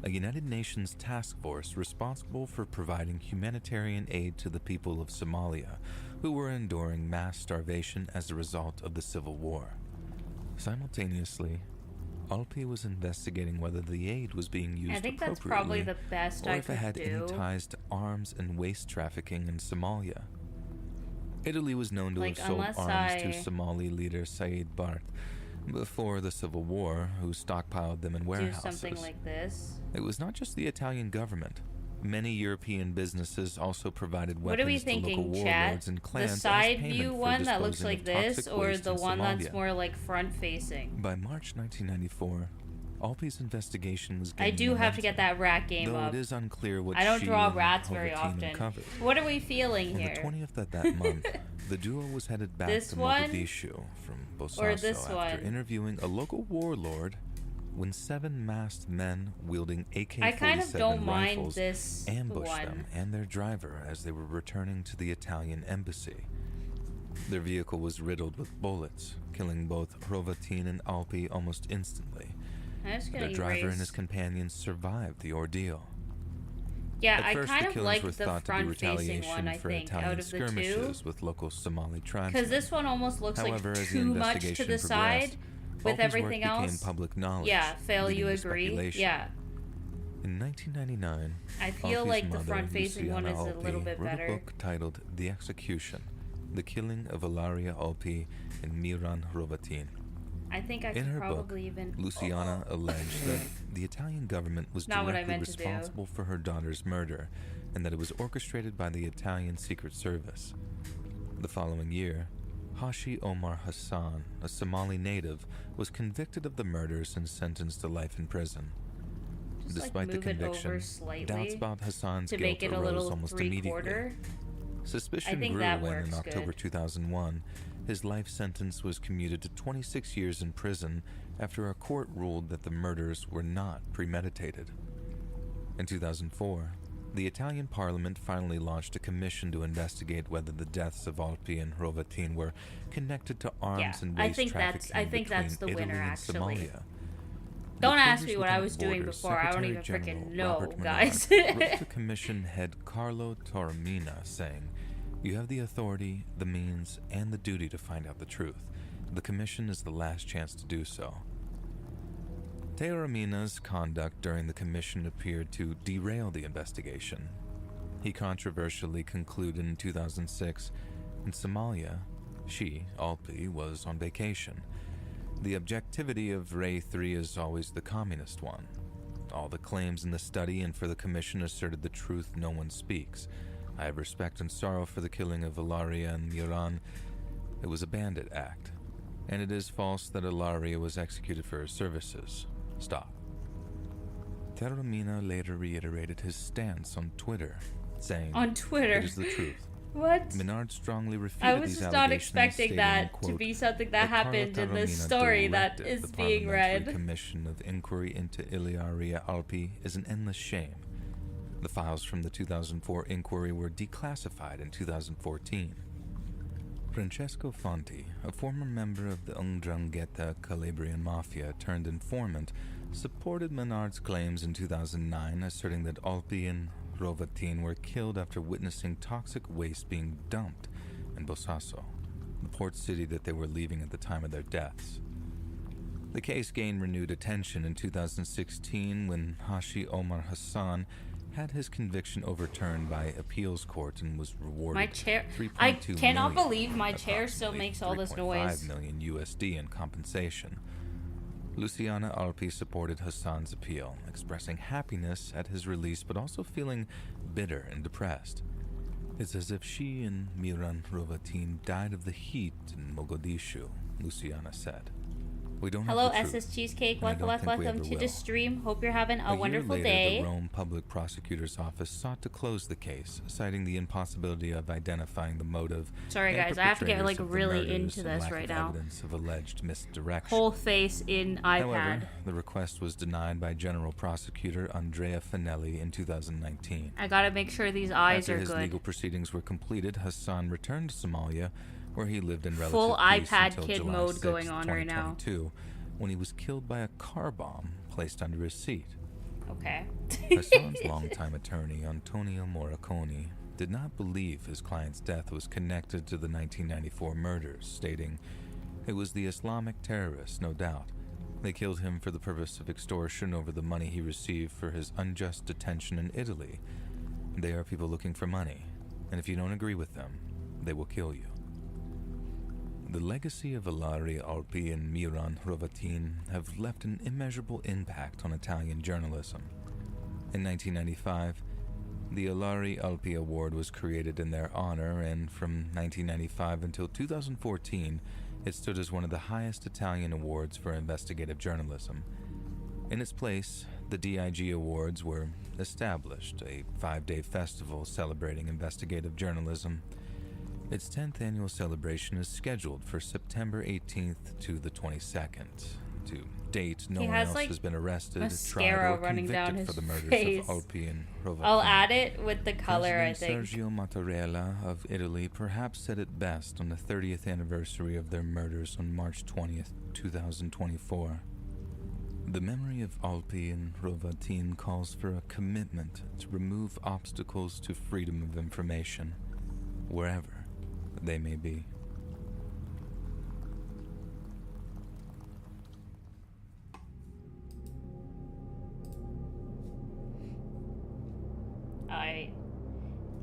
a United Nations task force responsible for providing humanitarian aid to the people of Somalia, who were enduring mass starvation as a result of the civil war. Simultaneously, Alpi was investigating whether the aid was being used I think appropriately, that's probably the best or I if it could had do. any ties to arms and waste trafficking in Somalia. Italy was known to Like, have sold unless arms to I Somali leader Said Barth before the Civil War, who stockpiled them in Do warehouses. something like this. It was not just the Italian government. Many European businesses also provided What are we weapons to local thinking, warlords chat? and The clans as side payment view for one that looks disposing like of this, toxic or waste the in one that's Somalia. more like front facing? By March 1994, Alpi's investigation was I gaining do have to get momentum, that rat game though up. it is unclear what I don't she draw and rats very Hrovatin often. uncovered. What are we feeling On here? the 20th of that month, the duo was headed back This to one? Mogadishu from Or Bosaso this after one? interviewing a local warlord when 7 masked men wielding I kind of don't AK-47 mind rifles this ambushed one. them and their driver as they were returning to the Italian embassy. Their vehicle was riddled with bullets, killing both Hrovatin and Alpi almost instantly. Their driver and his companions survived the ordeal. Yeah, At first, I kind the of killings like were the thought to be front-facing one, retaliation I for think, Italian out of the two. skirmishes with local Somali tribesmen. Because this one almost looks However, like as the too much to investigation the side progressed, with Alpi's everything work became else. public knowledge, Yeah, Phil, leading you to agree? speculation. Yeah. In 1999, I feel Alpi's like the mother, front-facing one Luciana is a little Alpi, bit wrote better. a book titled The Execution, The Killing of Ilaria Alpi and Miran Hrovatin. I think I In could her probably book, even... Luciana alleged that the Italian government was Not what I directly meant to do. responsible for her daughter's murder and that it was orchestrated by the Italian Secret Service. The following year, Hashi Omar Hassan, a Somali native, was convicted of the murders and sentenced to life in prison. Just, Despite the move it over conviction, slightly doubts about Hassan's to guilt make it a arose little almost three-quarter. immediately. Suspicion I think grew that when, works in October good. 2001, his life sentence was commuted to 26 years in prison after a court ruled that the murders were not premeditated. In 2004, the Italian parliament finally launched a commission to investigate whether the deaths of Alpi and Hrovatin were connected to arms and waste trafficking I think that's between the winner, Italy and actually. Somalia. Don't ask Reporters me what I Without was doing Borders before. I don't even Secretary freaking General know, Robert guys. Menard wrote to commission head Carlo Taormina saying, "You have the authority, the means, and the duty to find out the truth. The commission is the last chance to do so." Taormina's conduct during the commission appeared to derail the investigation. He controversially concluded in 2006, in Somalia, she, Alpi, was on vacation. The objectivity of Ray 3 is always the communist one. All the claims in the study and for the commission asserted the truth no one speaks. I have respect and sorrow for the killing of Ilaria and Miran. It was a bandit act. And it is false that Ilaria was executed for her services. Stop. Taormina later reiterated his stance on Twitter, saying, On Twitter. "It is the truth." What? Menard strongly refuted I was these just not allegations, expecting stating, that quote, to be something that Carlo happened in this Taormina story that directed is the being Parliamentary read. Commission of Inquiry into Ilaria Alpi is an endless shame. The files from the 2004 inquiry were declassified in 2014. Francesco Fonti, a former member of the 'Ndrangheta Calabrian Mafia turned informant, supported Menard's claims in 2009, asserting that Alpi and Hrovatin were killed after witnessing toxic waste being dumped in Bosaso, the port city that they were leaving at the time of their deaths. The case gained renewed attention in 2016 when Hashi Omar Hassan had his conviction overturned by appeals court and was rewarded My chair. 3.2 I cannot million, believe my chair still approximately makes all this 3.5 noise. million USD in compensation. Luciana Alpi supported Hassan's appeal, expressing happiness at his release but also feeling bitter and depressed. It's as if she and Miran Hrovatin died of the heat in Mogadishu, Luciana said. We don't Hello, have the truth, SS Cheesecake. and I don't think we Welcome ever to the will. stream. Hope you're having a year wonderful later, day. The Rome Public Prosecutor's Office sought to close the case, citing the impossibility of identifying the motive. Sorry, and guys. I have to get perpetrators like of the really murders into and this lack right of now. Evidence of alleged misdirection. Whole face in iPad. However, the request was denied by General Prosecutor Andrea Finelli in 2019. I gotta make sure these eyes After are his good. legal proceedings were completed, Hassan returned to Somalia, where he lived in relative Full peace iPad until kid July mode 6, going on right now. 2022, when he was killed by a car bomb placed under his seat. Okay. Hassan's longtime attorney, Antonio Morricone, did not believe his client's death was connected to the 1994 murders, stating, "It was the Islamic terrorists, no doubt. They killed him for the purpose of extortion over the money he received for his unjust detention in Italy. They are people looking for money, and if you don't agree with them, they will kill you." The legacy of Ilaria Alpi and Miran Hrovatin have left an immeasurable impact on Italian journalism. In 1995, the Ilaria Alpi Award was created in their honor, and from 1995 until 2014, it stood as one of the highest Italian awards for investigative journalism. In its place, the DIG Awards were established, a 5-day festival celebrating investigative journalism. Its 10th annual celebration is scheduled for September 18th to the 22nd. To date, no He one has, else like, has been arrested, tried, mascara or running down convicted his for the murders face. of Olpi and Rovatin. I'll add it with the color, I President think. Sergio Mattarella of Italy perhaps said it best on the 30th anniversary of their murders on March 20th, 2024. The memory of Olpi and Rovatin calls for a commitment to remove obstacles to freedom of information, wherever they may be.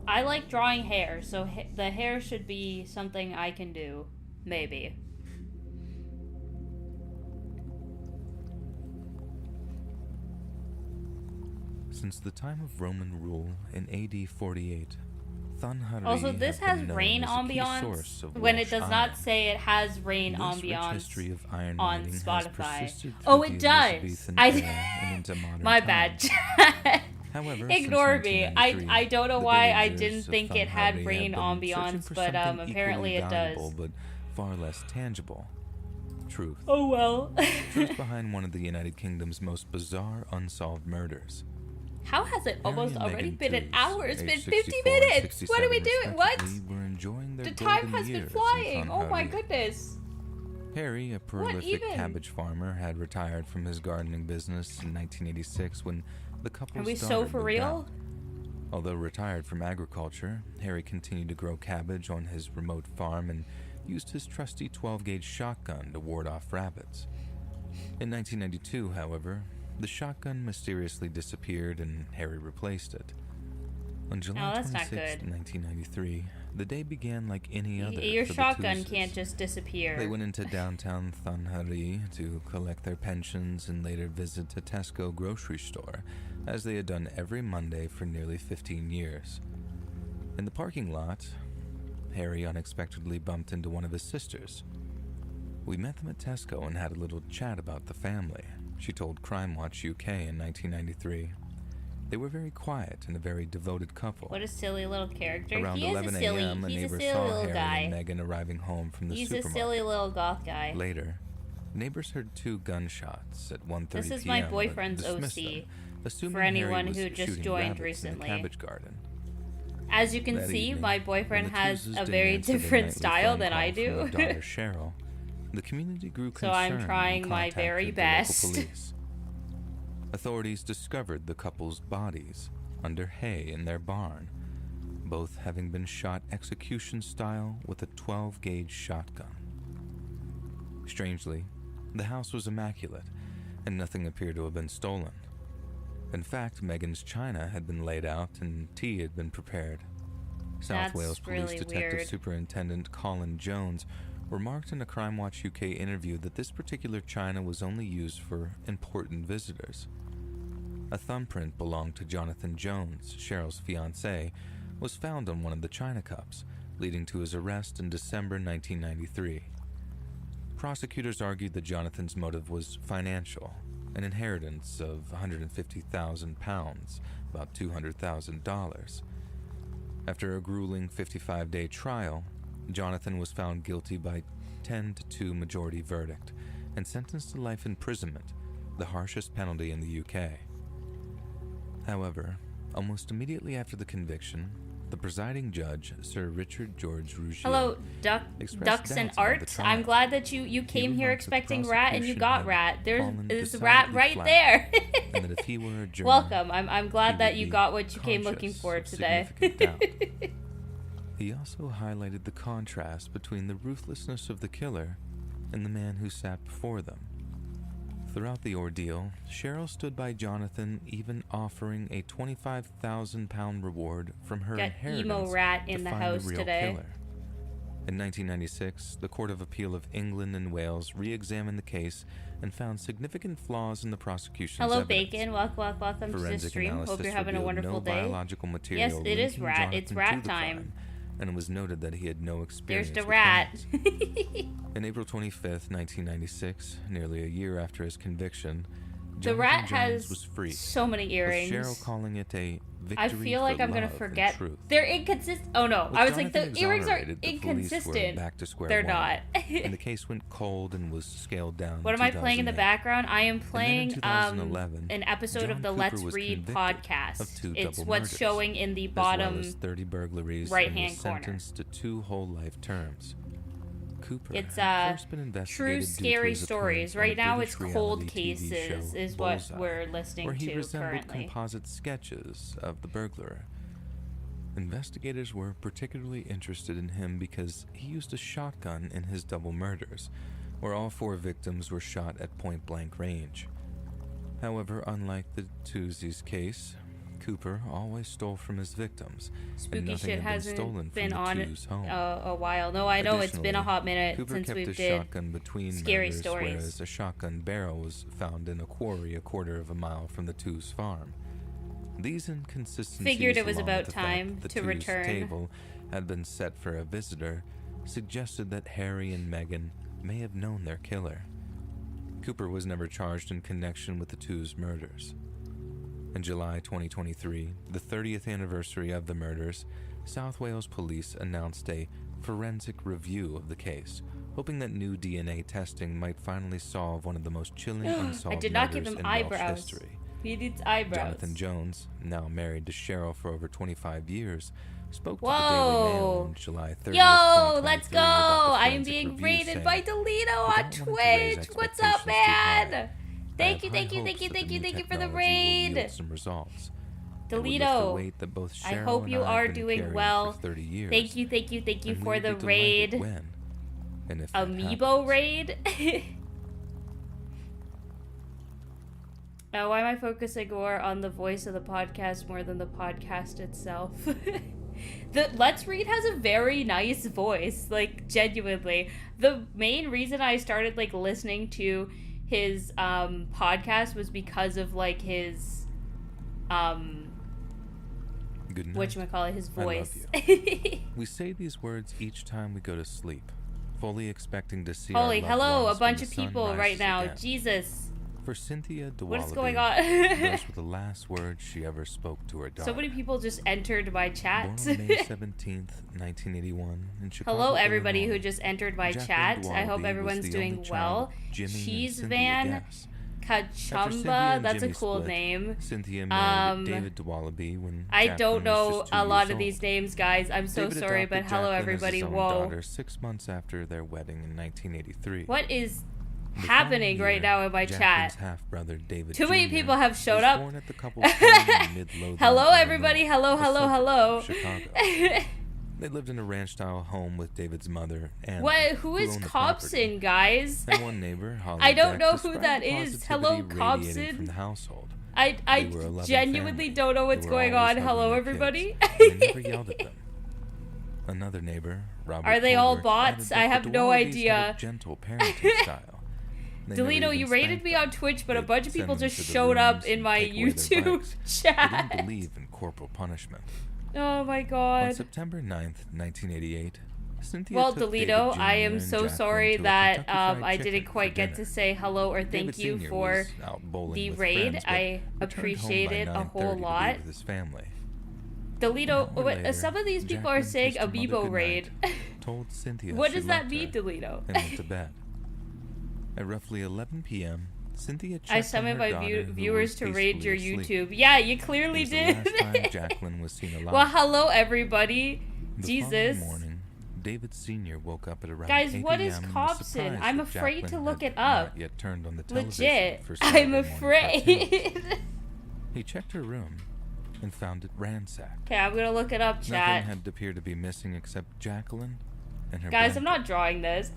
I like drawing hair, so the hair should be something I can do. Maybe. Since the time of Roman rule in AD 48, Thanhari Also, this have has been known rain as a key source ambiance of when it Welsh does iron. not say it has rain This ambiance rich history of iron on mining has Spotify. persisted Oh, through it the does. Elizabethan I era and into modern my times. bad. However, Ignore since me. 1993, I don't know the why I villagers didn't of think it had Thanhari rain have been searching ambiance, for but something apparently equally it valuable, does. but far less tangible. Truth. Oh well. Truth behind one of the United Kingdom's most bizarre unsolved murders. How has it almost Harry and already Meghan been an Toos, hour? It's been aged 50 64 and minutes. What are we 67 doing? What? respectively, were enjoying their The time golden has been years in flying. Oh my Thanhari. goodness. Harry, a prolific even? cabbage farmer, had retired from his gardening business in 1986 when the couple's Are we daughter so for moved real? out. Although retired from agriculture, Harry continued to grow cabbage on his remote farm and used his trusty 12-gauge shotgun to ward off rabbits. In 1992, however, the shotgun mysteriously disappeared and Harry replaced it. On July that's not 26, good. 1993, the day began like any other Your for the shotgun Tooses. can't just disappear. They went into downtown Thanhari to collect their pensions and later visit a Tesco grocery store, as they had done every Monday for nearly 15 years. In the parking lot, Harry unexpectedly bumped into one of his sisters. "We met them at Tesco and had a little chat about the family," she told Crime Watch UK in 1993. They were very quiet and a very devoted couple. What a silly little character. Around He is 11 a silly, a.m., a he's a neighbor silly saw little Harry guy. and Meghan arriving home from the He's a supermarket. silly little goth guy. Later, neighbors heard 2 gunshots at 1:30 This is p.m. my boyfriend's but dismissed OC, them, assuming for anyone Harry was who just shooting joined rabbits recently. in a cabbage garden. As you can That see, evening, my when boyfriend the has Tooses a didn't very answer their different nightly style phone than call I from their do. daughter Cheryl, the community grew So concerned I'm and trying my contacted very the local best. police. Authorities discovered the couple's bodies under hay in their barn, both having been shot execution style with a 12-gauge shotgun. Strangely, the house was immaculate, and nothing appeared to have been stolen. In fact, Meghan's china had been laid out and tea had been prepared. South That's Wales Police really Detective weird. Superintendent Colin Jones remarked in a Crime Watch UK interview that this particular china was only used for important visitors. A thumbprint belonged to Jonathan Jones, Cheryl's fiancé, was found on one of the china cups, leading to his arrest in December 1993. Prosecutors argued that Jonathan's motive was financial, an inheritance of £150,000, about $200,000. After a grueling 55-day trial, Jonathan was found guilty by 10-2 majority verdict and sentenced to life imprisonment, the harshest penalty in the UK. However, almost immediately after the conviction, the presiding judge, Sir Richard George Rougier, Hello, expressed ducks and doubts about the art. trial. I'm glad that you came here remarked that the expecting rat and you prosecution got had rat. There's fallen is rat decidedly right flat, there. and that if he were a juror, Welcome. I'm he glad that would you be got what you came looking conscious for of today. significant doubt. He also highlighted the contrast between the ruthlessness of the killer and the man who sat before them. Throughout the ordeal, Cheryl stood by Jonathan, even offering a £25,000 reward from her Got inheritance emo rat in to the find house the real today. killer. In 1996, the Court of Appeal of England and Wales re-examined the case and found significant flaws in the prosecution's Hello, evidence. Bacon. Welcome to the Forensic stream. Hope analysis you're having a revealed wonderful no day. biological material Yes, it is linking rat. It's Jonathan rat to the time. crime, and it was noted that he had no experience There's the with rat. crimes. On April 25th, 1996, nearly a year after his conviction, The Jonathan rat Jones has was free, so many with earrings. Cheryl calling it a victory I feel like for I'm gonna love and forget. truth. They're inconsistent. Oh no, With I was like, Jonathan the earrings are exonerated, the police were inconsistent. back to square They're one, not. and the case went cold and was scaled down. What am I playing in the 2008. background? I am And then in playing 2011, an episode John of the Cooper Let's was Read convicted podcast. of 2 It's double what's murders, showing in the as well bottom. as 30 burglaries, right-hand and was corner. sentenced to 2 whole life terms. Cooper It's had first been true investigated due to scary his stories. appearance on Right a now, British it's cold reality TV cases show, is what Bullseye, we're listening where he to resembled currently. composite sketches of the burglar. Investigators were particularly interested in him because he used a shotgun in his double murders, where all 4 victims were shot at point-blank range. However, unlike the Tuesday's case, Cooper always stole from his victims, and Spooky nothing shit had been hasn't stolen been from on the Two's home. a while. No, I know it's been a hot minute Cooper since kept we've his did shotgun between scary murders, stories. whereas a shotgun barrel was found in a quarry a quarter of a mile from the Two's farm. These inconsistencies, Figured it was along about with the fact time that the to Two's return. table had been set for a visitor, suggested that Harry and Meghan may have known their killer. Cooper was never charged in connection with the Two's murders. In July 2023, the 30th anniversary of the murders, South Wales police announced a forensic review of the case, hoping that new DNA testing might finally solve one of the most chilling unsolved I did not give murders him in eyebrows. Welsh history. He needs eyebrows. Jonathan Jones, now married to Cheryl for over 25 years, spoke to Whoa. the Daily Mail on July 30th, Yo, let's go! 2023 about the I am forensic being review, rated saying, by Delito "We on don't want it to raise Twitch. What's expectations up, too high. man? I Thank have you, high thank you, hopes thank you, that thank the you, new thank you for the technology will raid. yield some results. It would lift the Delito, weight that both I Cheryl hope and you I have are been doing carrying well. for 30 years, Thank you, thank you, thank you and for we the would be delighted raid. when and if that Amiibo happens. raid? Why am I focusing more on the voice of the podcast more than the podcast itself? The Let's Read has a very nice voice, like, genuinely. The main reason I started, like, listening to his podcast was because of, like, his Good night. whatchamacallit, his I love voice. We say these words each time we go to sleep, fully expecting to see Holy, our loved hello, ones a bunch when of the sun people right rises now. again. Jesus. For Cynthia DeWallaby, What is going on? those were the last words she ever spoke to her daughter. So many people just entered my Born chat. on May 17th, 1981, in Chicago, Hello, everybody who Illinois, just entered my Jacqueline chat. I hope DeWallaby everyone's was the doing only well. child of Jimmy and Cheese Cynthia Van Gass. After Cynthia Kachumba, and that's a Jimmy cool split, name. Cynthia married Um, David DeWallaby when I Jacqueline don't know was just 2 a lot years of these old. names, guys. I'm so David sorry, but adopted hello, Jacqueline everybody. as his own Whoa. daughter 6 months after their wedding in 1983. What is The happening following right year, now in my Jacqueline's chat? half-brother David Too many Jr. people have showed was up. born at the couple's home in Midlothian, Hello, Illinois, everybody. Hello, a hello, suburb hello. of Chicago. They lived in a ranch-style home with David's mother, Anna, What? Who is owned the property. Cobson, guys? And one neighbor, Holly I don't Beck, know who described that the is. positivity Hello, radiating Cobson. from the household. I They were a loving genuinely family. don't know what's They were going always on. hugging Hello, their everybody. kids, and they never yelled at them. Another neighbor, Robert Are they all Colbert, bots? added I that have the no DeWallabys had idea. a gentle parenting style. They never Delito, even you rated spanked me them. on Twitch, but a They'd bunch of send people them just to the showed up rooms in and my take away their YouTube bikes. They chat. didn't believe in corporal punishment. Oh my On god. September 9th, 1988, Cynthia Well, took David Delito, Jr. I am and so Jacqueline sorry to a that Kentucky Fried I Chicken didn't for quite get to dinner. say hello or thank David you Sr. for was out bowling the with raid. friends, but I returned home appreciate by it a 9:30 whole to be lot. with his family. Delito, An hour later, some of these people are Jacqueline saying kissed her mother Amiibo goodnight, raid. told Cynthia What she does that loved mean, her, Delito? and went to bed. At roughly 11 p.m., Cynthia checked I on summoned her my daughter, who viewers was to raid your peacefully asleep. YouTube. Yeah, you It clearly was the did. last time Jacqueline was seen alive. Well, hello, everybody. The Jesus. following morning, David Sr. woke up at around Guys, 8 what is a.m. and was Cobson? surprised I'm that afraid to Jacqueline look had it up. Not yet turned on the television Legit. for I'm Saturday morning afraid. cartoons. He checked her room and found it ransacked. Okay, I'm gonna look it up, Nothing chat. had appeared to be missing except Jacqueline and her Guys, I'm blanket. not drawing this.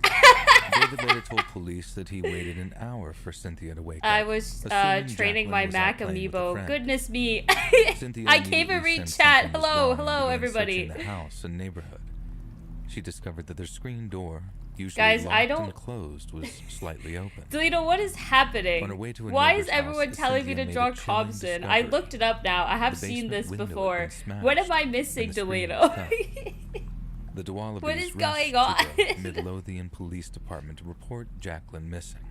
David later told police that he waited an hour for Cynthia to wake I up. was assuming training Jacqueline my was out Mac playing with a amiibo. friend. Goodness me. Cynthia I can't even immediately read sensed chat. something was Hello, wrong and hello, began everybody. searching the house and neighborhood. She discovered that their screen door, usually Guys, locked I don't- and closed, was slightly open. Delito, what is happening? On her way to a Why neighbor's is everyone house, telling me Cynthia to made draw a chilling Cobson? I discovery. looked it up now. I have The seen basement this window had before. been smashed, What am I and missing, the screen Delito? was cut. The DeWallabys What is rushed going to on? the Midlothian Police Department to report Jacqueline missing.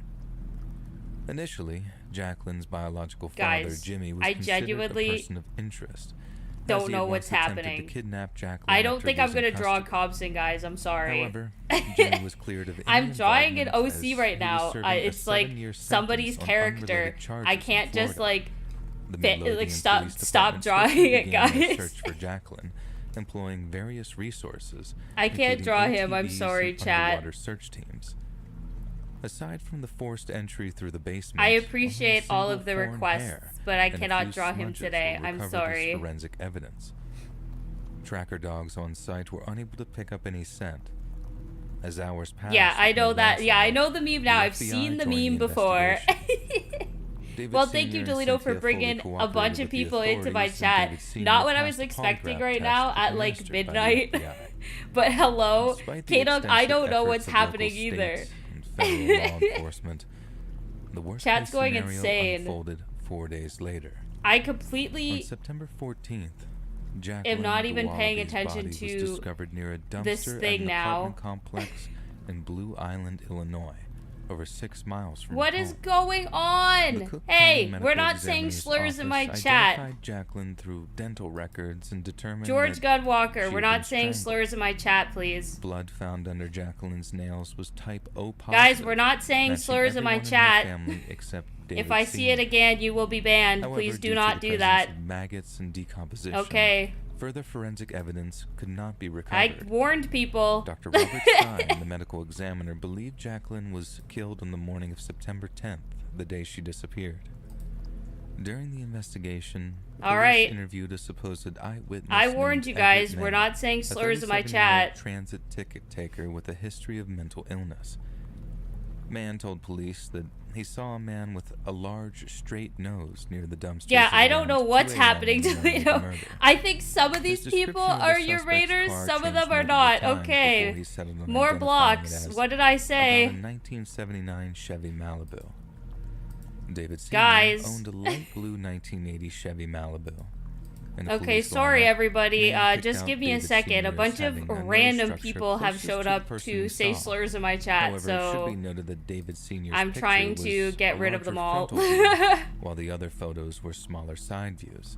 Initially, Jacqueline's biological father, Guys, Jimmy, was I considered a genuinely person of interest. don't know what's happening. To kidnap Jacqueline I don't after think I'm losing gonna draw custody. Cobson, guys. I'm sorry. However, Jimmy was cleared of any I'm drawing an involvement OC as right he was now. serving a It's like 7-year somebody's sentence on character. unrelated charges I in can't just Florida. like The fit, Midlothian like stop Police Department drawing swiftly it, began their guys. search for Jacqueline, employing various resources. I can't including draw him. I'm ATVs sorry, and chat. underwater search teams. Aside from the forced entry through the basement, I only a appreciate all of the single foreign requests, hair but I and a cannot few draw him smudges today. were I'm recovered sorry. as forensic evidence. Tracker dogs on site were unable to pick up any scent. As hours passed, Yeah, I with no know that. ransom Yeah, I note, know the meme now. the I've FBI seen the joined meme before. investigation. David Well, thank you, Sr. and Delito, for Cynthia bringing fully a bunch cooperated of with the people into my authorities, and chat. David Sr. Not what I passed was a expecting polygraph right test now at like administered by the midnight. FBI. But hello, Despite the K-Dog, I extensive don't know efforts what's of local happening either. states and federal law enforcement, the worst Chat's case going scenario insane. unfolded 4 days later. I On completely September 14th, Jacqueline not even paying Gwabi's attention body to was discovered near a dumpster this at thing an now. apartment complex in Blue Island, Illinois, over 6 miles from What her is home. going The on? Cook Hey, County we're Medical not saying Examiner's slurs in my office chat. identified Jacqueline through dental records and determined George that Gunwalker, she we're had not been saying strangled. slurs in my chat, please. Blood found under Jacqueline's nails was type O positive. Guys, we're not saying matching slurs in my everyone her chat. family except David If I see it Sr. again, you will be banned. However, Please due do to not the do presence that. of maggots and decomposition, Okay. further forensic evidence could not be I recovered. warned people. Dr. Robert Stein, the medical examiner, believed Jacqueline was killed on the morning of September 10th, the day she disappeared. During the investigation, All police right. interviewed a supposed eyewitness. I warned named you guys. Everett We're Mann, not saying a slurs in my 37-year-old chat. transit ticket taker with a history of mental illness. Mann told police that he saw a man with a large, straight nose near the dumpster. Yeah, I don't know what's happening, Toledo. Murder. I think some of His these people description of the are your suspect's raiders, car some of changed them are multiple not. times Okay. before he settled on More identifying it blocks. as What did I about say? a 1979 Chevy Malibu. David Sr. Guys. owned a light blue 1980 Chevy Malibu. In a Okay, police sorry lineup, everybody. Mann picked Just out give me a David second. A Sr. bunch as of having a nose random structure people have closest showed the up person to he say saw. slurs in my chat, However, it should so be noted that David Sr.'s I'm picture trying to was get a rid of them larger all. frontal view, while the other photos were smaller side views.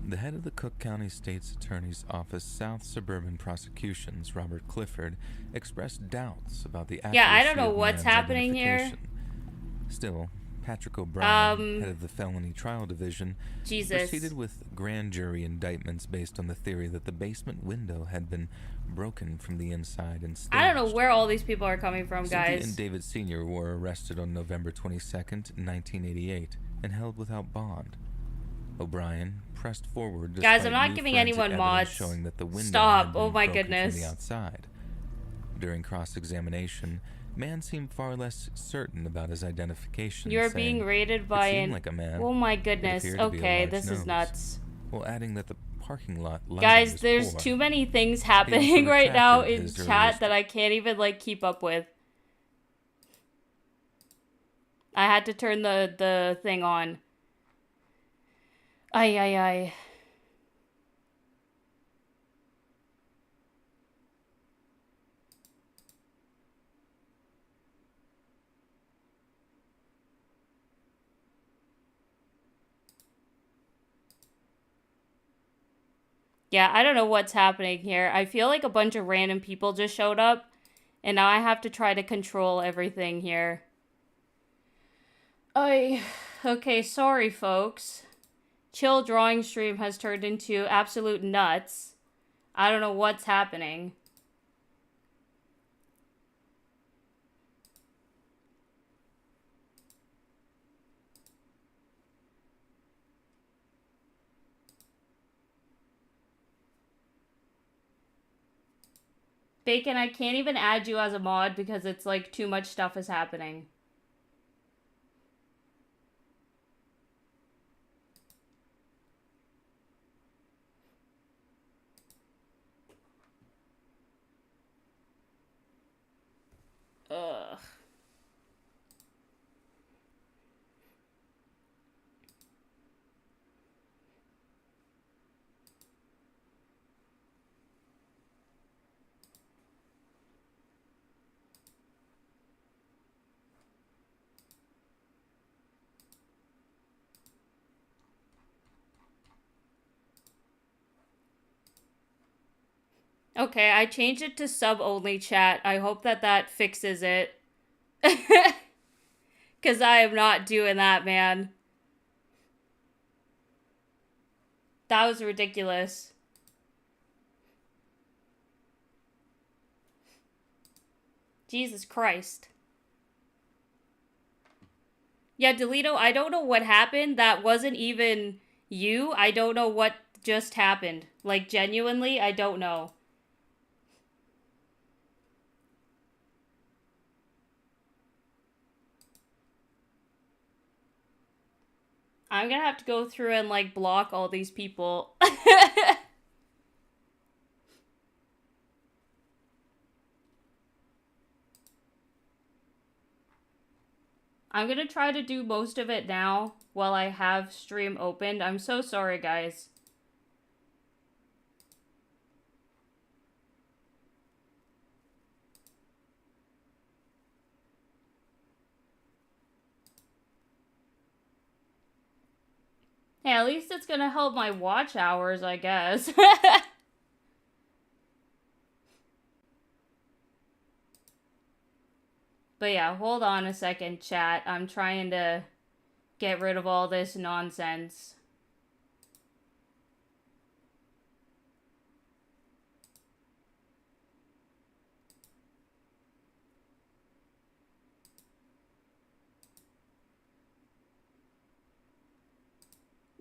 The head of the Cook County State's Attorney's Office South Suburban Prosecutions, Robert Clifford, expressed doubts about the accuracy Yeah, I don't know of what's Mann's happening here. identification. Still, Patrick O'Brien, head of the Felony Trial Division, Jesus. proceeded with grand jury indictments based on the theory that the basement window had been broken from the inside and staged. I don't know where all these people are coming from, Cynthia guys. and David Sr. were arrested on November 22nd, 1988, and held without bond. O'Brien pressed forward Guys, despite I'm not new giving forensic anyone evidence mods. showing that the window Stop. had been Oh my broken goodness. from the outside. During cross-examination, Mann seemed far less certain about his identification. You're saying, being raided by "It seemed an... like a man. Oh my It goodness. appeared to be a Okay, large this is nose," nuts. while adding that the parking lot lighting Guys, was there's poor. too many things He happening also right now retracted in his chat earlier that I can't even, like, keep up with. I had to turn the thing on. Ay, ay, ay. Yeah, I don't know what's happening here. I feel like a bunch of random people just showed up, and now I have to try to control everything here. Okay, sorry, folks. Chill drawing stream has turned into absolute nuts. I don't know what's happening. Bacon, I can't even add you as a mod because it's like too much stuff is happening. Ugh. Okay, I changed it to sub-only chat. I hope that that fixes it. Because I am not doing that, man. That was ridiculous. Jesus Christ. Yeah, Delito, I don't know what happened. That wasn't even you. I don't know what just happened. Like, genuinely, I don't know. I'm gonna have to go through and, like, block all these people. I'm gonna try to do most of it now while I have stream opened. I'm so sorry, guys. Hey, at least it's gonna help my watch hours, I guess. But yeah, hold on a second, chat. I'm trying to get rid of all this nonsense.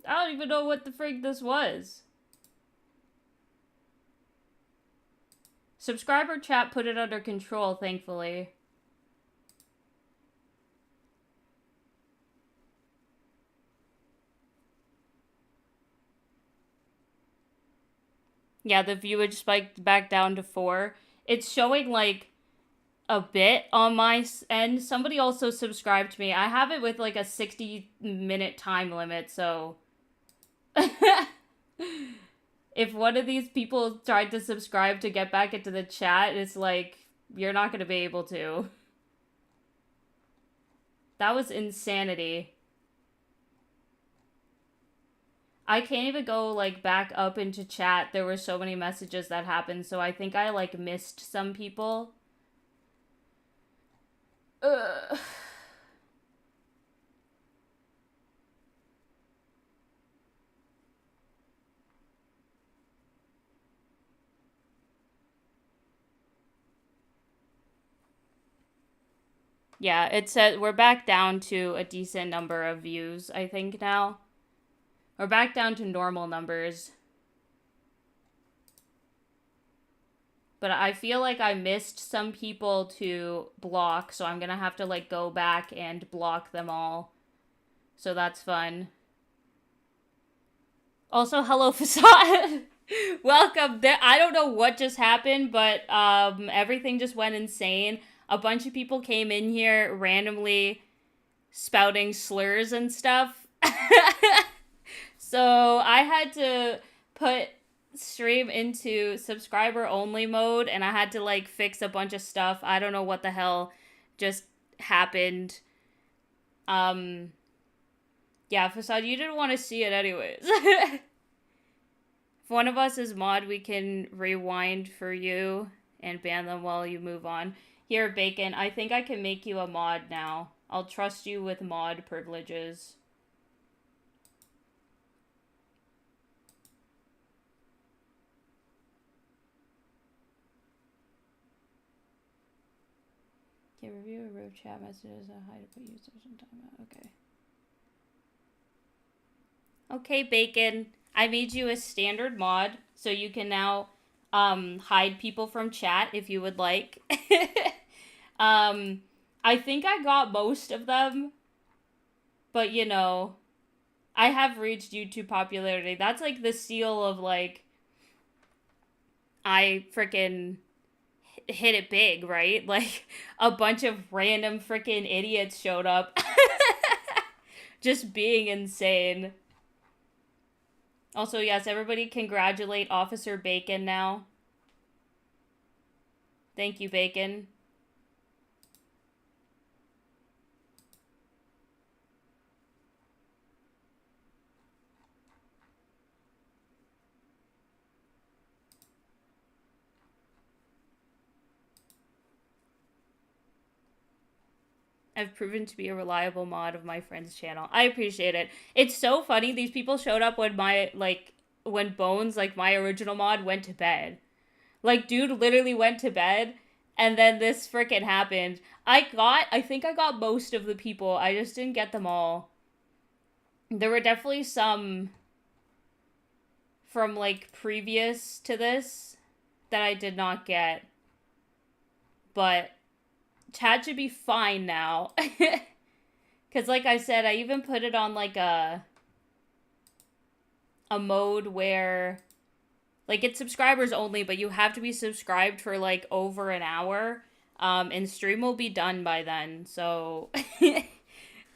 I don't even know what the frig this was. Subscriber chat put it under control, thankfully. Yeah, the viewage spiked back down to 4. It's showing, like, a bit on my end. Somebody also subscribed to me. I have it with, like, a 60-minute time limit, so... If one of these people tried to subscribe to get back into the chat, it's like, you're not going to be able to. That was insanity. I can't even go, like, back up into chat. There were so many messages that happened, so I think I, like, missed some people. Ugh. Yeah, it said we're back down to a decent number of views, I think, now. We're back down to normal numbers. But I feel like I missed some people to block, so I'm gonna have to, like, go back and block them all. So that's fun. Also, hello, Facade. Welcome. I don't know what just happened, but everything just went insane. A bunch of people came in here randomly spouting slurs and stuff. So I had to put stream into subscriber only mode, and I had to, like, fix a bunch of stuff. I don't know what the hell just happened. Yeah, Facade, you didn't want to see it anyways. If one of us is mod, we can rewind for you and ban them while you move on. Here, Bacon, I think I can make you a mod now. I'll trust you with mod privileges. Okay, review a road chat messages. Hi to put users in timeout. Okay. Okay, Bacon. I made you a standard mod, so you can now hide people from chat if you would like. I think I got most of them, but you know, I have reached YouTube popularity. That's like the seal of, like, I freaking hit it big, right? Like, a bunch of random freaking idiots showed up. Just being insane. Also, yes, everybody congratulate Officer Bacon now. Thank you, Bacon. I've proven to be a reliable mod of my friend's channel. I appreciate it. It's so funny. These people showed up when when Bones, like my original mod, went to bed. Like, dude literally went to bed, and then this frickin' happened. I think I got most of the people. I just didn't get them all. There were definitely some from, like, previous to this that I did not get. But chat should be fine now. Because, like I said, I even put it on, like, a mode where, like, it's subscribers only, but you have to be subscribed for, like, over an hour. And stream will be done by then. So,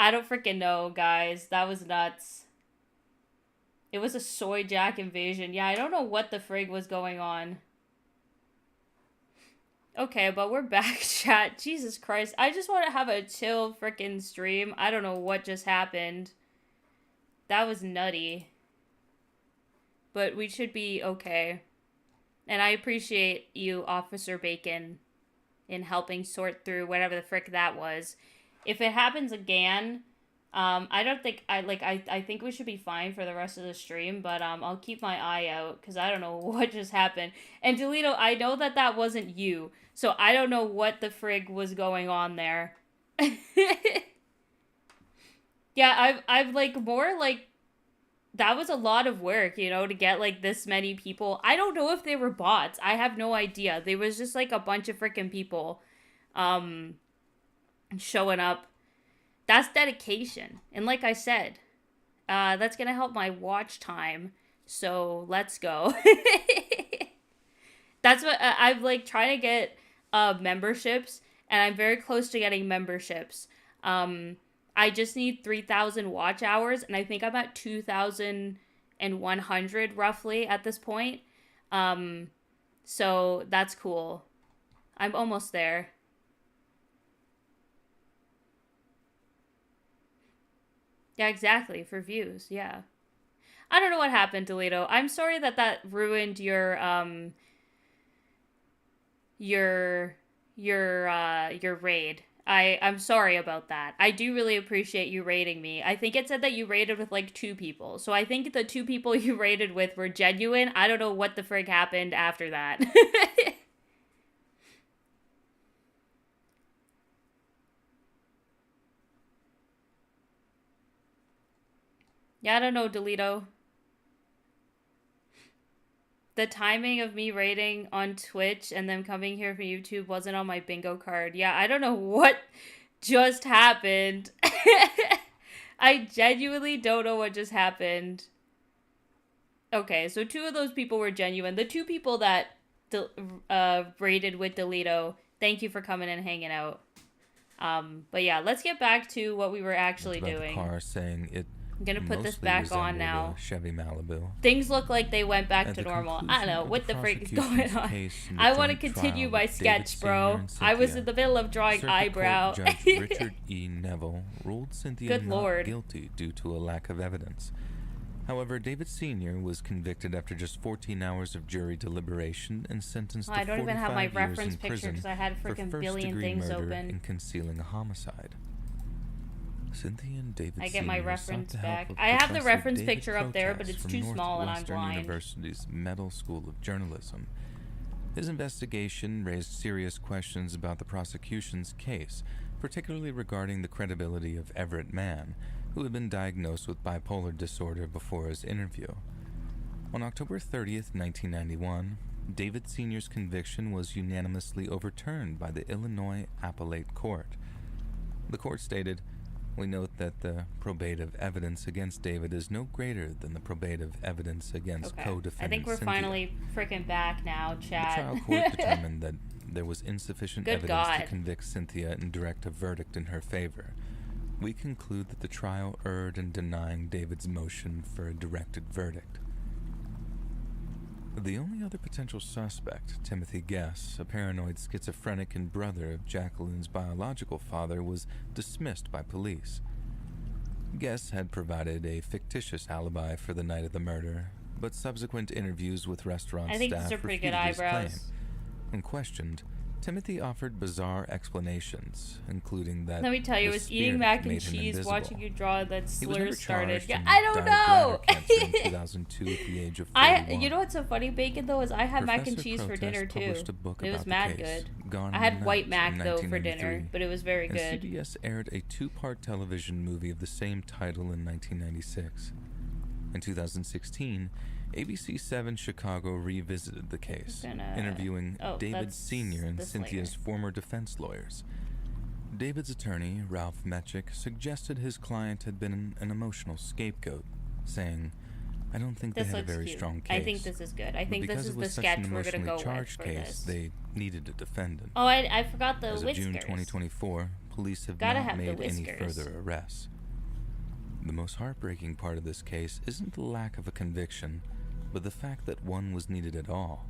I don't freaking know, guys. That was nuts. It was a soy jack invasion. Yeah, I don't know what the frig was going on. Okay, but we're back, chat. Jesus Christ. I just want to have a chill frickin' stream. I don't know what just happened. That was nutty. But we should be okay. And I appreciate you, Officer Bacon, in helping sort through whatever the frick that was. If it happens again, I don't think, I think we should be fine for the rest of the stream, but, I'll keep my eye out, because I don't know what just happened. And Delito, I know that that wasn't you, so I don't know what the frig was going on there. Yeah, I've, like, more, like, that was a lot of work, you know, to get, like, this many people. I don't know if they were bots. I have no idea. There was just, like, a bunch of freaking people, showing up. That's dedication. And like I said, that's gonna help my watch time. So, let's go. That's what, I've, like, trying to get, memberships, and I'm very close to getting memberships. I just need 3,000 watch hours, and I think I'm at 2,100 roughly at this point. So that's cool. I'm almost there. Yeah, exactly, for views, yeah. I don't know what happened, Delito. I'm sorry that that ruined your raid. I'm sorry about that. I do really appreciate you raiding me. I think it said that you raided with, like, 2 people. So I think the 2 people you raided with were genuine. I don't know what the frig happened after that. Yeah, I don't know, Delito. The timing of me raiding on Twitch and then coming here from YouTube wasn't on my bingo card. Yeah, I don't know what just happened. I genuinely don't know what just happened. Okay, so 2 of those people were genuine. The 2 people that raided with Delito, thank you for coming and hanging out. But yeah, let's get back to what we were actually doing. The car saying it I'm gonna put this back on now. Chevy Malibu. Things look like they went back to normal. I don't know what the freak is going on. I want to continue my sketch, bro. I was in the middle of drawing eyebrow. Judge Richard E. Neville ruled Cynthia Good not Lord. guilty due to a lack of evidence. However, David Sr. was convicted after just 14 hours of jury deliberation and sentenced to 45 I don't even have my years reference in picture prison because I had a for freaking first billion degree things murder open. and concealing a homicide. Cynthia and David I get my Sr. reference sought the help back. of I have the Professor reference David picture up there, but Protas it's from too small and I'm Northwestern blind. University's Medill School of Journalism. His investigation raised serious questions about the prosecution's case, particularly regarding the credibility of Everett Mann, who had been diagnosed with bipolar disorder before his interview. On October 30th, 1991, David Sr.'s conviction was unanimously overturned by the Illinois Appellate Court. The court stated, "We note that the probative evidence against David is no greater than the probative evidence against co-defendant I think we're Cynthia. Finally freaking back now, Chad. The trial court determined that there was insufficient Good evidence God. to convict Cynthia and direct a verdict in her favor. We conclude that the trial erred in denying David's motion for a directed verdict." The only other potential suspect, Timothy Guess, a paranoid schizophrenic and brother of Jacqueline's biological father, was dismissed by police. Guess had provided a fictitious alibi for the night of the murder, but subsequent interviews with restaurant I think staff these are pretty good refuted his eyebrows. claim. When questioned, Timothy offered bizarre explanations, including that Let me tell you, the I was eating spirit mac and made him cheese invisible. watching you draw that He was never slurs started. charged Yeah, and I don't died of know. bladder cancer in 2002 at the age of 41. You know what's so funny, Bacon, though, is I had mac and Professor cheese for Protest dinner, too. published a book It was about the mad case, good. Gone I had in the white Night, mac, though, for 1993, dinner, but it was very and good. CBS aired a two-part television movie of the same title in 1996. In 2016, ABC 7 Chicago revisited the case, interviewing David Sr. and Cynthia's former defense lawyers. David's attorney, Ralph Metchick, suggested his client had been an emotional scapegoat, saying, "I don't think they had a very strong case. I think this is good. I think this is the such sketch an we're going to go with charged for case, this. they needed a defendant." Oh, I forgot the As whiskers. of June 2024, police have Gotta not have the made any whiskers. further arrests. The most heartbreaking part of this case isn't the lack of a conviction, but the fact that one was needed at all.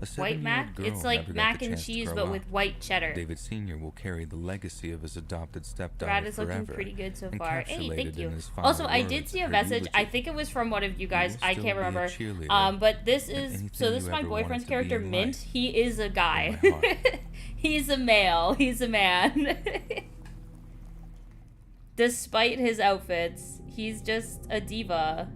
A White 7-year-old mac? girl It's like never got mac the and chance to cheese, grow but up. with white cheddar. David Sr. will carry the legacy of his adopted stepdaughter Brad is forever, looking pretty good so far. Hey, encapsulated thank in you. his final Also, I did words, see a her message. I eulogy. think it was from one of you guys. You will I still can't be a remember. cheerleader, But this and is anything so. This you is my ever wanted boyfriend's to be character, in Mint. life. He is a guy. In my heart. He's a male. He's a man. Despite his outfits, he's just a diva.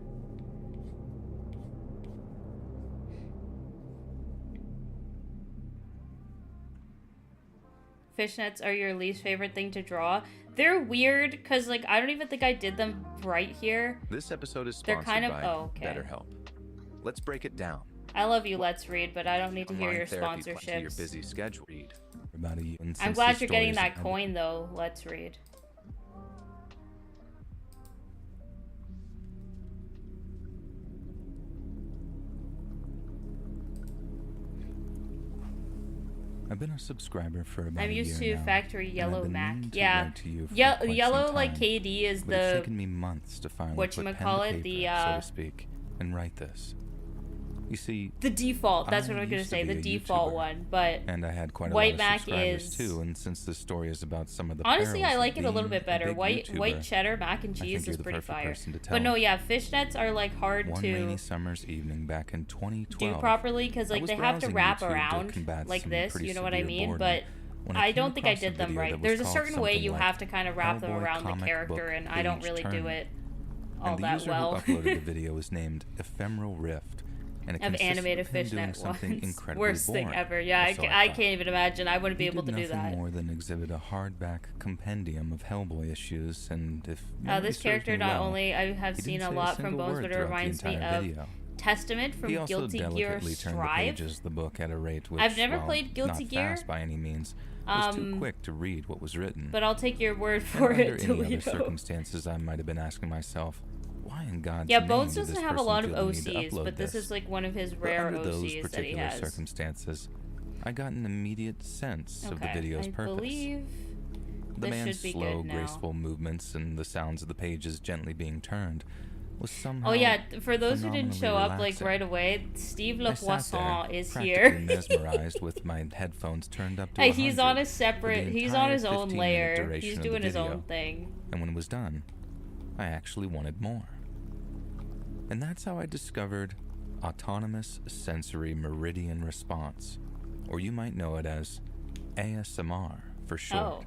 Fishnets are your least favorite thing to draw. They're weird because, like, I don't even think I did them right here. This episode is They're sponsored kind of by BetterHelp. Let's break it down. I love you, Let's Read, but I don't need to hear Online your therapy to your sponsorships. busy schedule. Read. About a year, and I'm since glad the you're getting stories that ended- coin, though. Let's Read. I've been a subscriber for about I'm a used year to now, Factory and I've Yellow been Mac. meaning to Yeah, write to you for quite some Yellow like time, KD is but it's the taken me months to finally put pen to whatchamacallit, paper, the, so to speak, and write this. You see, default. That's what I I'm gonna used to say, the be a default YouTuber, one. But and I had quite a White lot of Mac subscribers is too. And since this story is about some of the honestly, I perils like of it a little being bit better. big White YouTuber, cheddar mac and I think cheese you're is the pretty perfect fire. person to tell. But no, yeah, fishnets are like hard One to rainy summer's evening back in 2012, do properly because I like was they have to browsing wrap YouTube to around combat like some this. pretty You know what I severe mean? boredom But when I came don't think I across a did them video right. that was There's a called certain way something you like have to kind of wrap them Hellboy around the Comic character, Book and I don't Page really do Turner. it all And the that user well. who uploaded the video was named Ephemeral Rift, and it Of consisted animated of him doing fishnet something ones. incredibly Worst thing boring, ever. Yeah, or so I thought. can't even imagine. I wouldn't be He able to did do nothing that. more than exhibit a hardback compendium of Hellboy issues, and if memory This serves character, me not well, only I have he seen didn't a say lot from single Bones, word but it throughout the reminds me entire of video. Testament from He also Guilty Gear delicately turned the Strive. pages of the book at a rate which, I've never while played Guilty not Gear, fast by any means, was too quick to read what was written. But I'll take your word And for under it, any other Toledo. circumstances, I might have been asking myself, why in God's Yeah, name Bones did doesn't this have a person lot of feel the need to OCs, upload but this is like one of his But rare under those OCs that he particular has. circumstances, I got an immediate sense of the Okay, video's I purpose. believe The this man's should be slow, good now. graceful movements and the sounds of the pages gently being turned was somehow Oh yeah, for those who didn't show phenomenally up like relaxing. right away, Steve Le I sat there, Poisson is practically here. mesmerized with my headphones turned up to Hey, he's on 100 a separate. for the He's on his entire own 15-minute layer. duration He's of the doing his video. own thing. And when it was done, I actually wanted more. And that's how I discovered Autonomous Sensory Meridian Response, or you might know it as ASMR for short. Oh,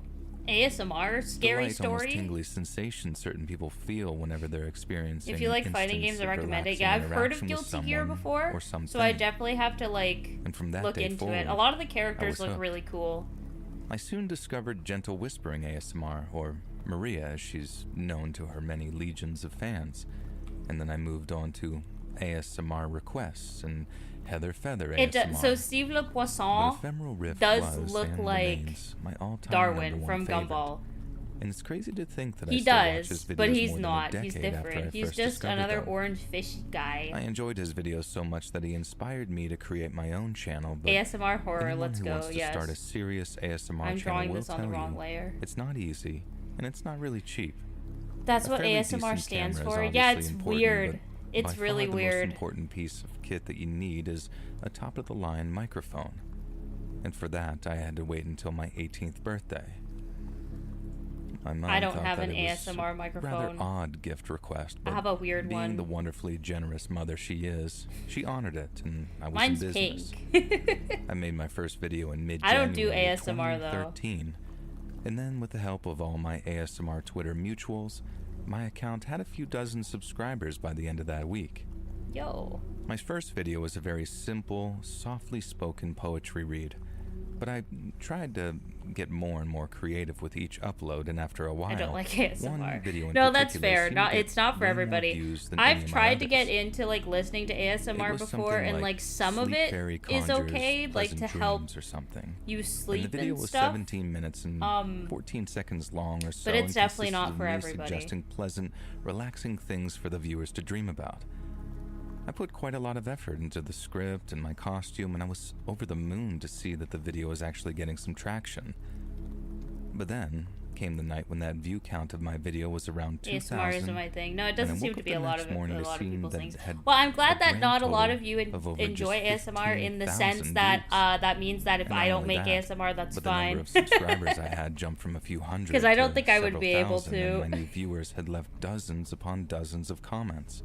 ASMR, scary The light, almost story. tingly sensation certain people feel whenever they're experiencing. If you like an fighting instance games, I of recommend it. relaxing Yeah, I've heard of interaction with Guilty Gear someone before, or something. so I definitely have to And from that look day into forward, it. A lot of the characters was look hooked. really cool. I soon discovered gentle whispering ASMR, or Maria as she's known to her many legions of fans. And then I moved on to ASMR requests and Heather Feather It ASMR. so Steve Le But Poisson Ephemeral Rift does was look and like remains my all-time Darwin number from one favorite. Gumball. And it's crazy to think that He I still watch does, his videos but he's more than a not. He's decade after I different. He's first just discovered another them. orange fish guy. I enjoyed his videos so much that he inspired me to create my own channel. But ASMR horror, anyone let's who go. wants to Yes. start a serious ASMR I'm channel drawing will this on the tell wrong you layer. it's not easy, and it's not really cheap. That's A what fairly ASMR decent stands camera is for. Yeah, obviously it's important, weird. but It's by really far the weird. most important piece of kit that you need is a top-of-the-line microphone. And for that, I had to wait until my 18th birthday. My mom I don't thought have that an it was ASMR a microphone. rather odd gift request, I but have a weird being one. the wonderfully generous mother she is, she honored it, and I was Mine's in business. pink. I made my first video in I don't do mid-January ASMR though. 2013, and then with the help of all my ASMR Twitter mutuals, my account had a few dozen subscribers by the end of that week. Yo. My first video was a very simple, softly spoken poetry read, but I tried to get more and more creative with each upload, and after a while, I don't like ASMR. one video in No, that's particular fair. seemed Not to get it's not for way more everybody. views than any I've of my tried to get others. into like listening to ASMR It was before, something and like some of Sleep it Fairy is Conjures okay, like to Pleasant help Dreams or something. you And sleep the video and was stuff. 17 minutes and 14 seconds long or so. But it's and definitely consisted not of for me everybody. Suggesting pleasant, relaxing things for the viewers to dream about. I put quite a lot of effort into the script and my costume, and I was over the moon to see that the video was actually getting some traction. But then came the night when that view count of my video was around 2,000. ASMR isn't my thing. No, it doesn't seem to be a lot of people's things. Had Well, I'm glad a that grand not a lot total of you of over enjoy just ASMR in the 15,000 sense that views. that means that if And I not don't only make that, ASMR, that's but the fine. number of subscribers I had jumped from a few hundred 'Cause I don't to think I would several be able thousand, to. and my new viewers had left dozens upon dozens of comments.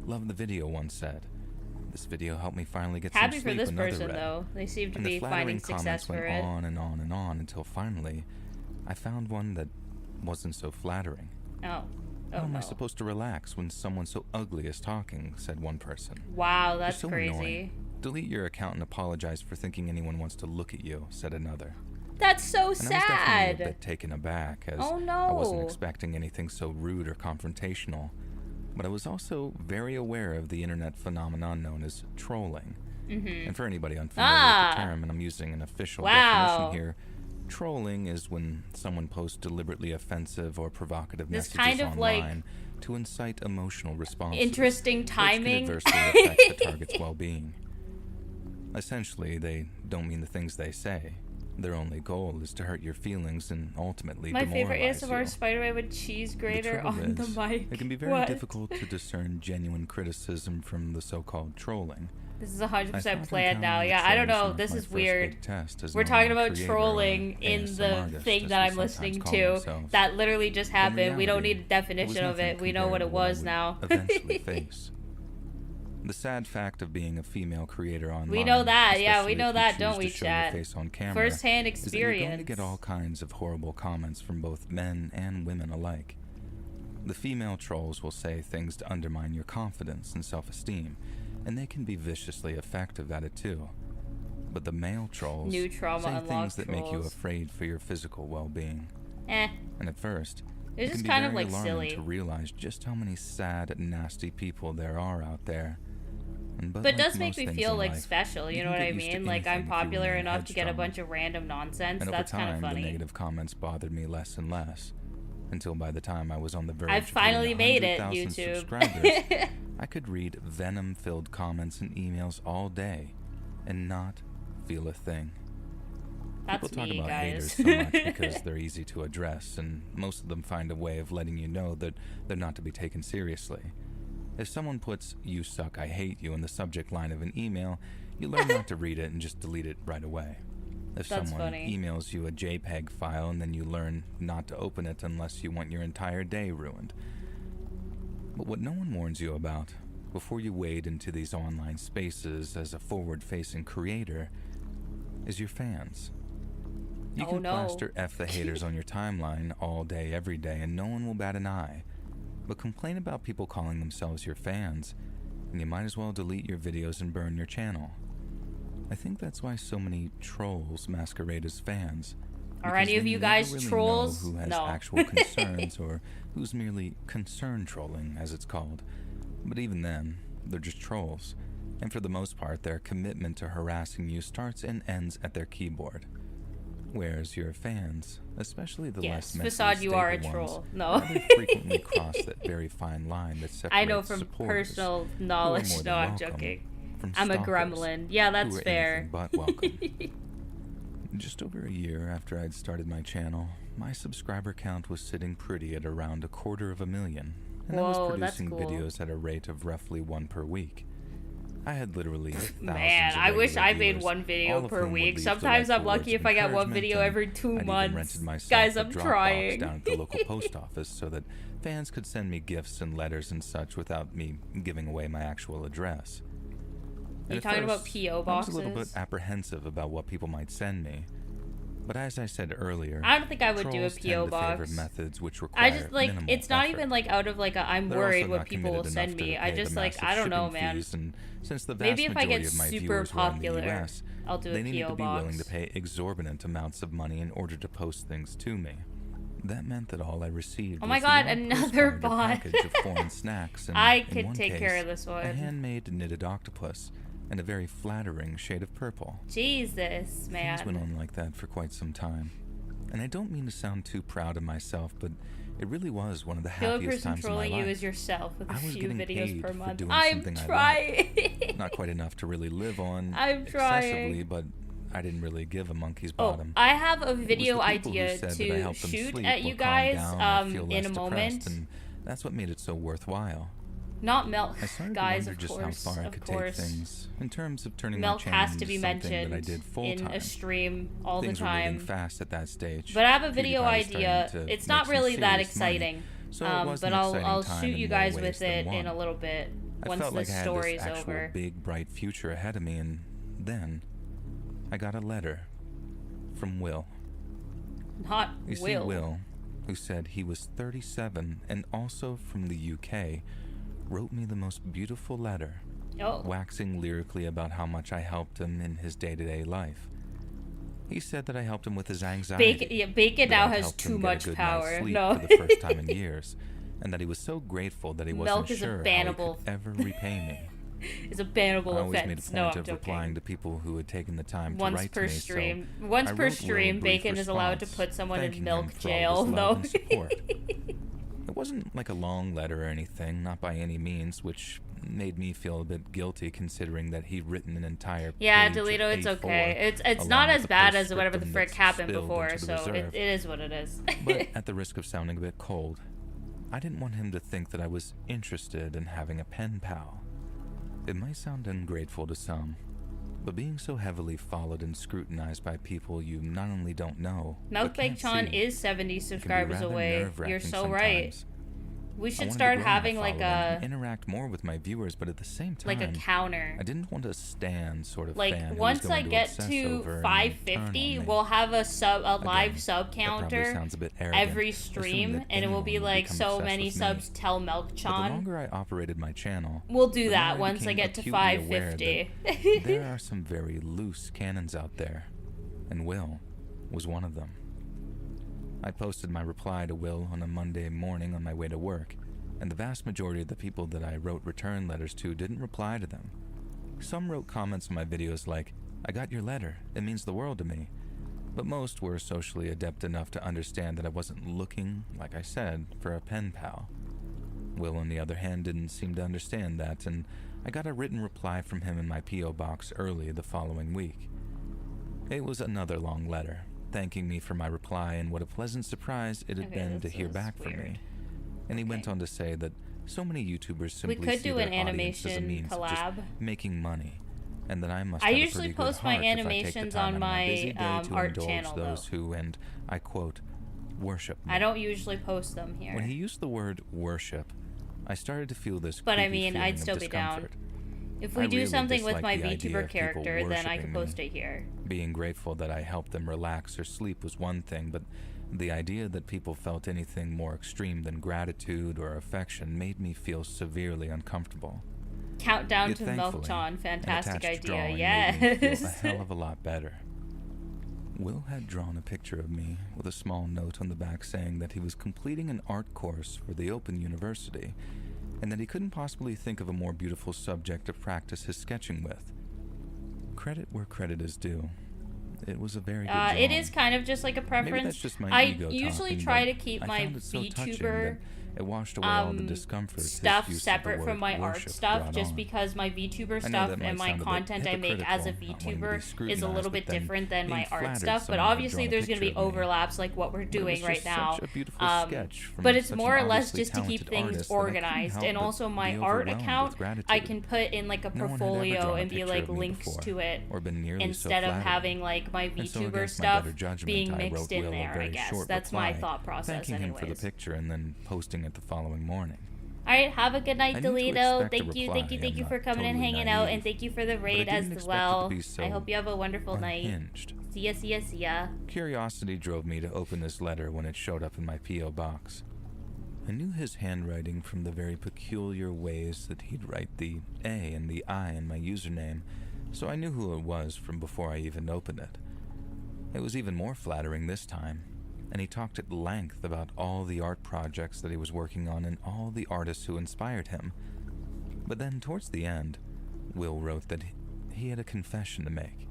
Love the video, one said. This video helped me finally get Happy some for sleep, this another person read. though. They seem to And be the finding flattering success comments for went it. on and on and on until finally I found one that wasn't so flattering. Oh. How Oh am I no. supposed to relax when someone so ugly is talking, said one person. Wow, You're that's so crazy. annoying. Delete your account and apologize for thinking anyone wants to look at you, said another. That's so And I was definitely a sad. bit taken aback, as Oh, I wasn't no. expecting anything so rude or confrontational. But I was also very aware of the internet phenomenon known as trolling. And for anybody unfamiliar with the term, and I'm using an official Wow. definition here, trolling is when someone posts deliberately offensive or provocative This messages kind of, like, online to incite emotional responses. Interesting timing. Which can adversely affect the target's well-being. Essentially, they don't mean the things they say. Their only goal is to hurt your feelings and ultimately My favorite demoralize ASMR you. Spiderman with cheese The grater trouble on the is, mic. It can be very What? difficult to discern genuine criticism from the so-called trolling. This is I 100% often planned now. count Yeah, I don't trolls know. as This my is first weird. big test as We're an talking online about creator or trolling in ASMR the artist, thing as that we I'm sometimes listening call to. themselves. That literally just In happened. We don't reality, need a definition of nothing it. We know what compared it to what I was would now. Eventually face. The sad fact of being a female creator online. We know that. Yeah, we especially know if you that, choose don't to we, show your chat? face on camera, First-hand is that you're going to experience. get all kinds of horrible comments from both men and women alike. The female trolls will say things to undermine your confidence and self-esteem, and they can be viciously effective at it too. But the male trolls New trauma say unlocked things that make you trolls. afraid for your physical well-being. Eh. And at first, It's it can just be kind of very like alarming silly. to realize just how many sad, nasty people there are out there. But it does make me feel like special, you know what I mean? Like I'm popular enough to get a bunch of random nonsense. And That's over kind time, of the funny. negative comments bothered me less and less, until by the time I was on the verge I've of finally hitting made it, 100,000 YouTube. subscribers, I could read venom-filled comments and emails all day and not feel a thing. That's People talk me, about guys. haters so much because they're easy to address, and most of them find a way of letting you know that they're not to be taken seriously. If someone puts "you suck, I hate you" in the subject line of an email, you learn not to read it and just delete it right away. If That's someone funny. emails you a JPEG file, and then you learn not to open it unless you want your entire day ruined. But what no one warns you about, before you wade into these online spaces as a forward-facing creator, is your fans. You Oh, can no. plaster F the haters on your timeline all day, every day, and no one will bat an eye. But complain about people calling themselves your fans, and you might as well delete your videos and burn your channel. I think that's why so many trolls masquerade as fans. Are because any of then you never guys really know trolls? who has No. actual concerns or who's merely concern trolling, as it's called. But even then, they're just trolls. And for the most part, their commitment to harassing you starts and ends at their keyboard. Whereas your fans, especially the Yes, less mentally Facade, you are a stable troll. ones, No. rather frequently cross that very fine line that separates I know from supporters, personal who are knowledge. more No, than I'm welcome, joking. from I'm a stalkers, gremlin. Yeah, that's who are fair. anything but welcome. Just over a year after I'd started my channel, my subscriber count was sitting pretty at around 250,000, and I Whoa, was that's producing cool. videos at a rate of roughly one per week. I had literally thousands Man, of I wish regular I made viewers, one video all of per whom would week. leave Sometimes I'm delightful lucky words if of I get one encouragement, video and every 2 I'd even months. rented myself Guys, a I'm drop trying. box down at the local post office so that fans could send me gifts and letters and such without me giving away my actual address. And You at talking about first, P.O. I was a little bit boxes? apprehensive about what people might send me. But as I said earlier, I don't think I would do a trolls P.O. tend to favor box. methods which require I just like minimal it's not effort. even like out of like a I'm They're worried also what not people will committed enough send to me. I pay just the like massive I don't know, shipping man. fees, and since the vast Maybe if I majority get of my super viewers were in popular, the US, I'll do a they needed P.O. to be box. willing to pay exorbitant amounts of money in order to post things to me. That meant that all I received Oh my was the God, odd another postcard or bot. package of foreign snacks, and I in could one take case, care of this a one. handmade knitted octopus and a very flattering shade of purple. Jesus, man. Things went on like that for quite some time. And I don't mean to sound too proud of myself, but it really was one of the The only happiest person times of my trolling you life. is yourself with a I was few getting videos paid per for month. doing I'm something I trying. Not quite enough to really live on I'm excessively, trying. but I didn't really give a monkey's Oh, bottom. I have a It was video the people who idea said that I to helped them shoot sleep at or you calm guys down or feel in less a depressed, moment. and that's what made it so worthwhile. Not milk, I started guys, to of wonder just course, how far I of could take course. things in terms of turning Milk my channel has to into be something mentioned that I did full in time. a stream all Things the were moving time. fast at that stage. But I have a video PewDiePie was idea. starting to It's make not some really that serious money, exciting. so it was But an I'll exciting time shoot in you more guys ways with than it one. in a little bit I once felt the like I had story's this actual over. big bright future ahead of me, and then I got a letter from Will. Not You see, Will, who said he was 37 and also from the UK, wrote me the most beautiful letter, Oh, waxing lyrically about how much I helped him in his day-to-day life. He said that I helped him with his anxiety. Bacon that now I'd has helped too him get a much good night's power. sleep No. for the first time in years, and that he was so grateful that he Milk wasn't is a sure how he bannable- could ever repay me. It's a I bannable always made a offense. point No, I'm of joking. replying to people who had taken the time to Once write per to me, stream. so Once I per wrote Will a stream, brief Bacon is allowed to response, put someone in thanking milk him for all jail. his love No. and support. It wasn't like a long letter or anything, not by any means, which made me feel a bit guilty considering that he'd written an entire Yeah, page of Delito, it's A4 okay. It's along not with as a bad as whatever the postscriptum frick that's happened spilled before, into the so it reserve. is what it is. But at the risk of sounding a bit cold, I didn't want him to think that I was interested in having a pen pal. It might sound ungrateful to some, but being so heavily followed and scrutinized by people you not only don't know, Milk but can't Bake-chan see, is 70 it can be subscribers rather away. nerve-wracking You're so right. sometimes. We I should wanted to start grow my having like following and a interact more with my viewers, but at the same time, like a counter. I didn't want to stand sort of Like fan who was once going I to get obsess to over and 550, turn on me. we'll have a live Again, sub that probably counter sounds a bit arrogant, every assuming stream, that and it will anyone be would like become so obsessed many with me. subs tell But the Milk-chan. longer I operated my channel, We'll do the that more I once I became get to acutely aware 550. that there are some very loose cannons out there, and Will was one of them. I posted my reply to Will on a Monday morning on my way to work, and the vast majority of the people that I wrote return letters to didn't reply to them. Some wrote comments on my videos like, "I got your letter, it means the world to me," but most were socially adept enough to understand that I wasn't looking, like I said, for a pen pal. Will, on the other hand, didn't seem to understand that, and I got a written reply from him in my P.O. box early the following week. It was another long letter, thanking me for my reply, and what a pleasant surprise it had Okay, been to this hear is back from weird. me. And he went on to say that so many YouTubers simply could see do their an audience as a animation means of just collab. making money, and that I must I have a usually pretty good post my heart if I take the animations time on out of my, busy day to art indulge channel, those though. who, and I quote, worship me. I don't usually post them here. When he used the word worship, I started to feel this But I creepy mean, feeling I'd still of be down. discomfort. If we I do really something with dislike my the idea VTuber of people character, then I worshiping can me. post it here. Being grateful that I helped them relax or sleep was one thing, but the idea that people felt anything more extreme than gratitude or affection made me feel severely uncomfortable. Countdown Yet to thankfully, Milk-chan, an fantastic attached idea, drawing made me feel a yes. hell of a lot better. Will had drawn a picture of me with a small note on the back saying that he was completing an art course for the Open University, and that he couldn't possibly think of a more beautiful subject to practice his sketching with. Credit where credit is due. It was a very good It drawing. is kind of just like a Maybe preference. that's just my I ego usually talking, try but to keep I my found it so touching VTuber that It washed away all the discomfort his stuff use of the separate word from my art worship stuff, brought just on. because my VTuber I know stuff that might and my sound a bit content I make as a hypocritical, not wanting to be VTuber is a scrutinized, little bit but then different than being my art flattered stuff. But someone had obviously drawn a there's going to be picture of me. overlaps like what we're But it doing was right just now. such a beautiful sketch from But it's such more an or less obviously just to keep talented things artist that I couldn't organized. help And but also my be art overwhelmed account, with gratitude. I can put in like a No one had ever portfolio drawn a and be picture like of me links before, to it or been nearly so instead of flattering. having like my And so VTuber against my stuff better judgment, being I mixed wrote in Will a there, I very guess. short That's my reply, thought process thanking him for the anyways. picture and then posting it the following morning. Alright, have a good night, I knew to Toledo. expect a Thank you, reply. thank you, I'm thank you not for coming and totally hanging out, naive, and thank you for the but I raid didn't as expect it to well. be so I hope you have a wonderful night. unhinged. See ya, see ya, see ya. Curiosity drove me to open this letter when it showed up in my P.O. box. I knew his handwriting from the very peculiar ways that he'd write the A and the I in my username, so I knew who it was from before I even opened it. It was even more flattering this time, and he talked at length about all the art projects that he was working on and all the artists who inspired him. But then, towards the end, Will wrote that he had a confession to make.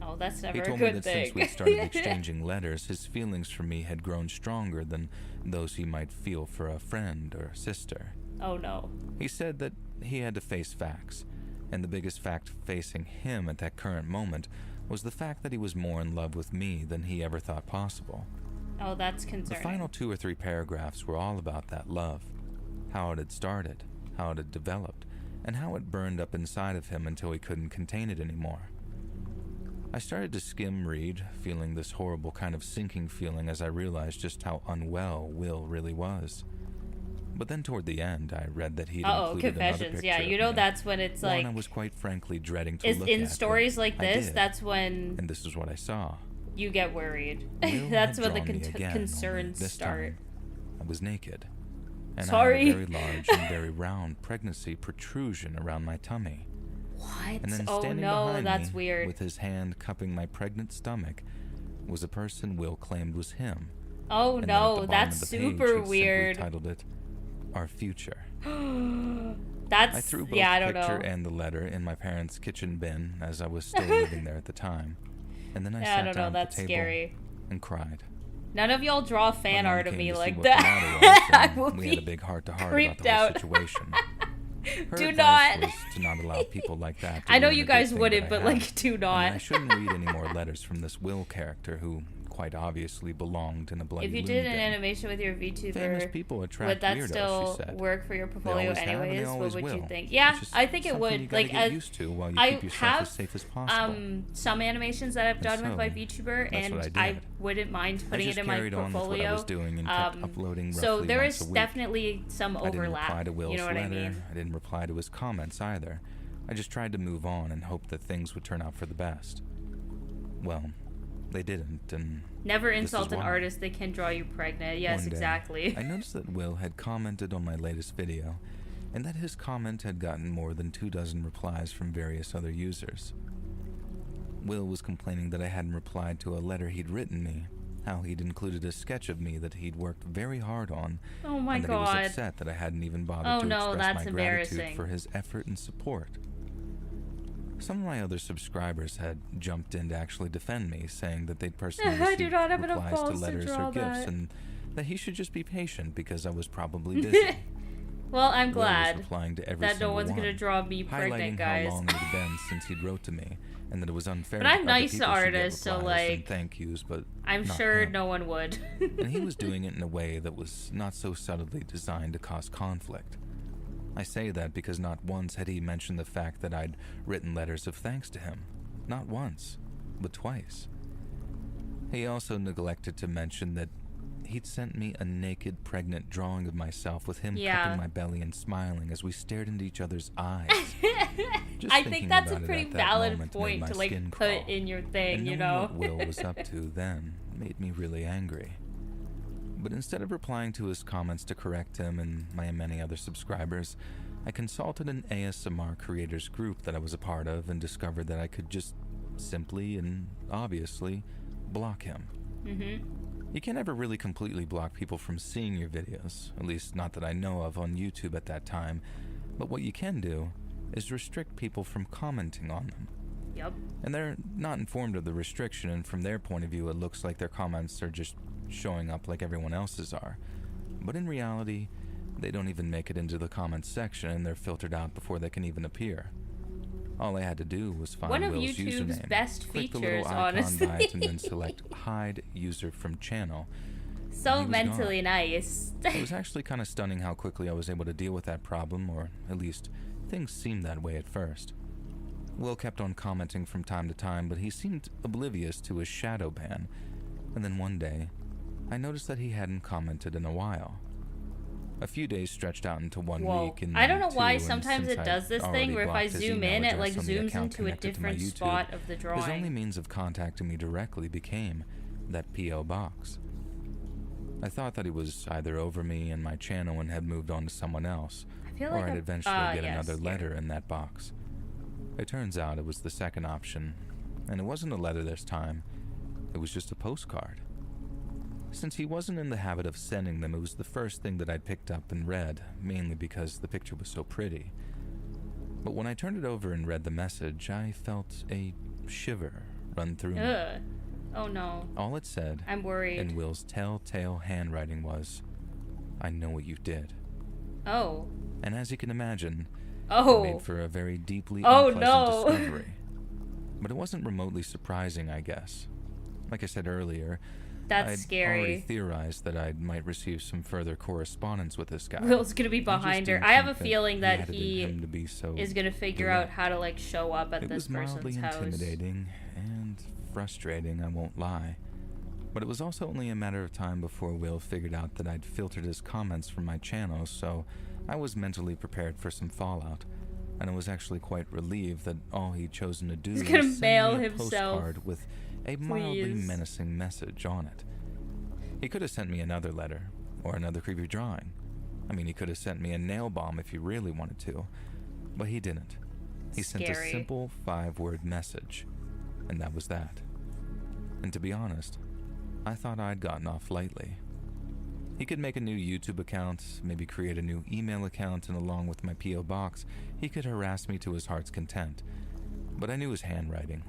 Oh, that's never He a told me good that thing. since we'd started exchanging letters, his feelings for me had grown stronger than those he might feel for a friend or sister. Oh no. He said that he had to face facts, and the biggest fact facing him at that current moment was the fact that he was more in love with me than he ever thought possible. Oh, that's The concerning. final 2 or 3 paragraphs were all about that love, how it had started, how it had developed, and how it burned up inside of him until he couldn't contain it anymore. I started to skim read, feeling this horrible kind of sinking feeling as I realized just how unwell Will really was. But then toward the end, I read that he'd included another confessions. picture Yeah, of you know me, that's when it's one like I was quite frankly dreading to is look in at, but stories like I this. did, That's when and this is what I saw. you get worried. Will That's had when the drawn me again, only concerns this start. time I was naked, and Sorry. I had a very large and very round pregnancy protrusion around my tummy. What? And then Oh standing no, behind that's me, weird. with his hand cupping my pregnant stomach, was a person Will claimed was him. Oh And then at no, the bottom that's of the page, super he'd weird. simply titled it, "Our Future." That's I threw both yeah, I the don't picture know. and the letter in my parents' kitchen bin as I was still living there at the time. And then I Yeah, I sat don't know. down at That's the table scary. and cried. None of y'all draw fan My mom art of came me to see like what the that. matter was, I and will we had a be big heart-to-heart about creeped the whole out. situation. Her Do advice not. was to not allow people like that to I know ruin you a good guys thing wouldn't, that I but had. like, do And I not. shouldn't read any more letters from this Will character who quite obviously belonged in a bloody If you loony did an bin. animation with your Famous VTuber, people attract would that weirdos, still she said. work for your portfolio always have and they anyways? What always would you will. think? Yeah, It's just I think it something you would. gotta Like, get used to while you I keep yourself have as safe as possible. some animations that I've And done with my so, VTuber, that's and what I did. wouldn't mind I putting just it in my carried on with what I portfolio. was doing and kept uploading So roughly there once is a week. definitely some I didn't overlap. reply to Will's You know what letter. I mean? I didn't reply to his comments either. I just tried to move on and hope that things would turn out for the best. Well, they didn't, and Never this is insult an why. artist that can draw you pregnant. Yes, One day, exactly. I noticed that Will had commented on my latest video, and that his comment had gotten more than 24 replies from various other users. Will was complaining that I hadn't replied to a letter he'd written me, how he'd included a sketch of me that he'd worked very hard on, Oh my and that he god. was upset that I hadn't even bothered Oh to no, express that's my gratitude embarrassing. for his effort and support. Some of my other subscribers had jumped in to actually defend me, saying that they'd personally I do received not have enough replies to balls to letters draw or gifts, that. and that he should just be patient because I was probably busy. Well, I'm Will was glad replying to every that no single one's gonna one, draw me highlighting pregnant, guys. how long it had been since he'd wrote to me, and that it was unfair. But that I'm other nice to people should get artists, so, replies and like, thank yous, but I'm not sure him. no one would. And he was doing it in a way that was not so subtly designed to cause conflict. I say that because not once had he mentioned the fact that I'd written letters of thanks to him. Not once, but twice. He also neglected to mention that he'd sent me a naked, pregnant drawing of myself with him Yeah. cupping my belly and smiling as we stared into each other's eyes. Just I thinking think that's a about it pretty at that valid moment made point my to like skin put crawl. in your thing, And you knowing know. what Will was up to then made me really angry. But instead of replying to his comments to correct him and my many other subscribers, I consulted an ASMR creators group that I was a part of and discovered that I could just simply and obviously block him. You can't ever really completely block people from seeing your videos, at least not that I know of on YouTube at that time, but what you can do is restrict people from commenting on them. Yep. And they're not informed of the restriction, and from their point of view it looks like their comments are just showing up like everyone else's are. But in reality, They don't even make it into the comments section, and they're filtered out before they can even appear. All I had to do was find One of Will's YouTube's username, best click the features, little icon honestly. by it, and then select Hide User from Channel. So He was mentally nice. It was actually kind of stunning how quickly I was able to deal with that problem, or at least things seemed that way at first. Will kept on commenting from time to time, but he seemed oblivious to his shadow ban, and then one day, I noticed that he hadn't commented in a while. A few days stretched out into 1 week, and I don't know then why two, and sometimes since it does I'd this already thing where if I blocked his zoom email in, it like address on the zooms account into a connected to my different YouTube, spot of the his only drawing. means of contacting me directly became that P.O. box. I thought that he was either over me and my channel and had moved on to someone else, I feel or like I'd eventually get another yes, letter in that box. It turns out it was the second option, and it wasn't a letter this time, it was just a postcard. Since he wasn't in the habit of sending them, it was the first thing that I'd picked up and read, mainly because the picture was so pretty. But when I turned it over and read the message, I felt a shiver run through me. Ugh. Oh no. All it said, I'm worried. in Will's telltale handwriting, was, "I know what you did." Oh. And as you can imagine, it Oh. made for a very deeply Oh, unpleasant no. discovery. But it wasn't remotely surprising, I guess. Like I said earlier, That's I'd scary. already theorized that I might receive some further correspondence with this guy. Will's gonna be I just behind her. didn't I have a think that feeling that had it in he him to be so is gonna figure out direct. how to like show up at It this was mildly person's house. intimidating and frustrating, I won't lie. But it was also only a matter of time before Will figured out that I'd filtered his comments from my channel, so I was mentally prepared for some fallout. And I was actually quite relieved that all he'd chosen to do He's was gonna send mail me a himself. postcard with a mildly Please. menacing message on it. He could have sent me another letter, or another creepy drawing. I mean, he could have sent me a nail bomb if he really wanted to, but he didn't. He sent a Scary. simple 5-word message, and that was that. And to be honest, I thought I'd gotten off lightly. He could make a new YouTube account, maybe create a new email account, and along with my P.O. box, he could harass me to his heart's content. But I knew his handwriting.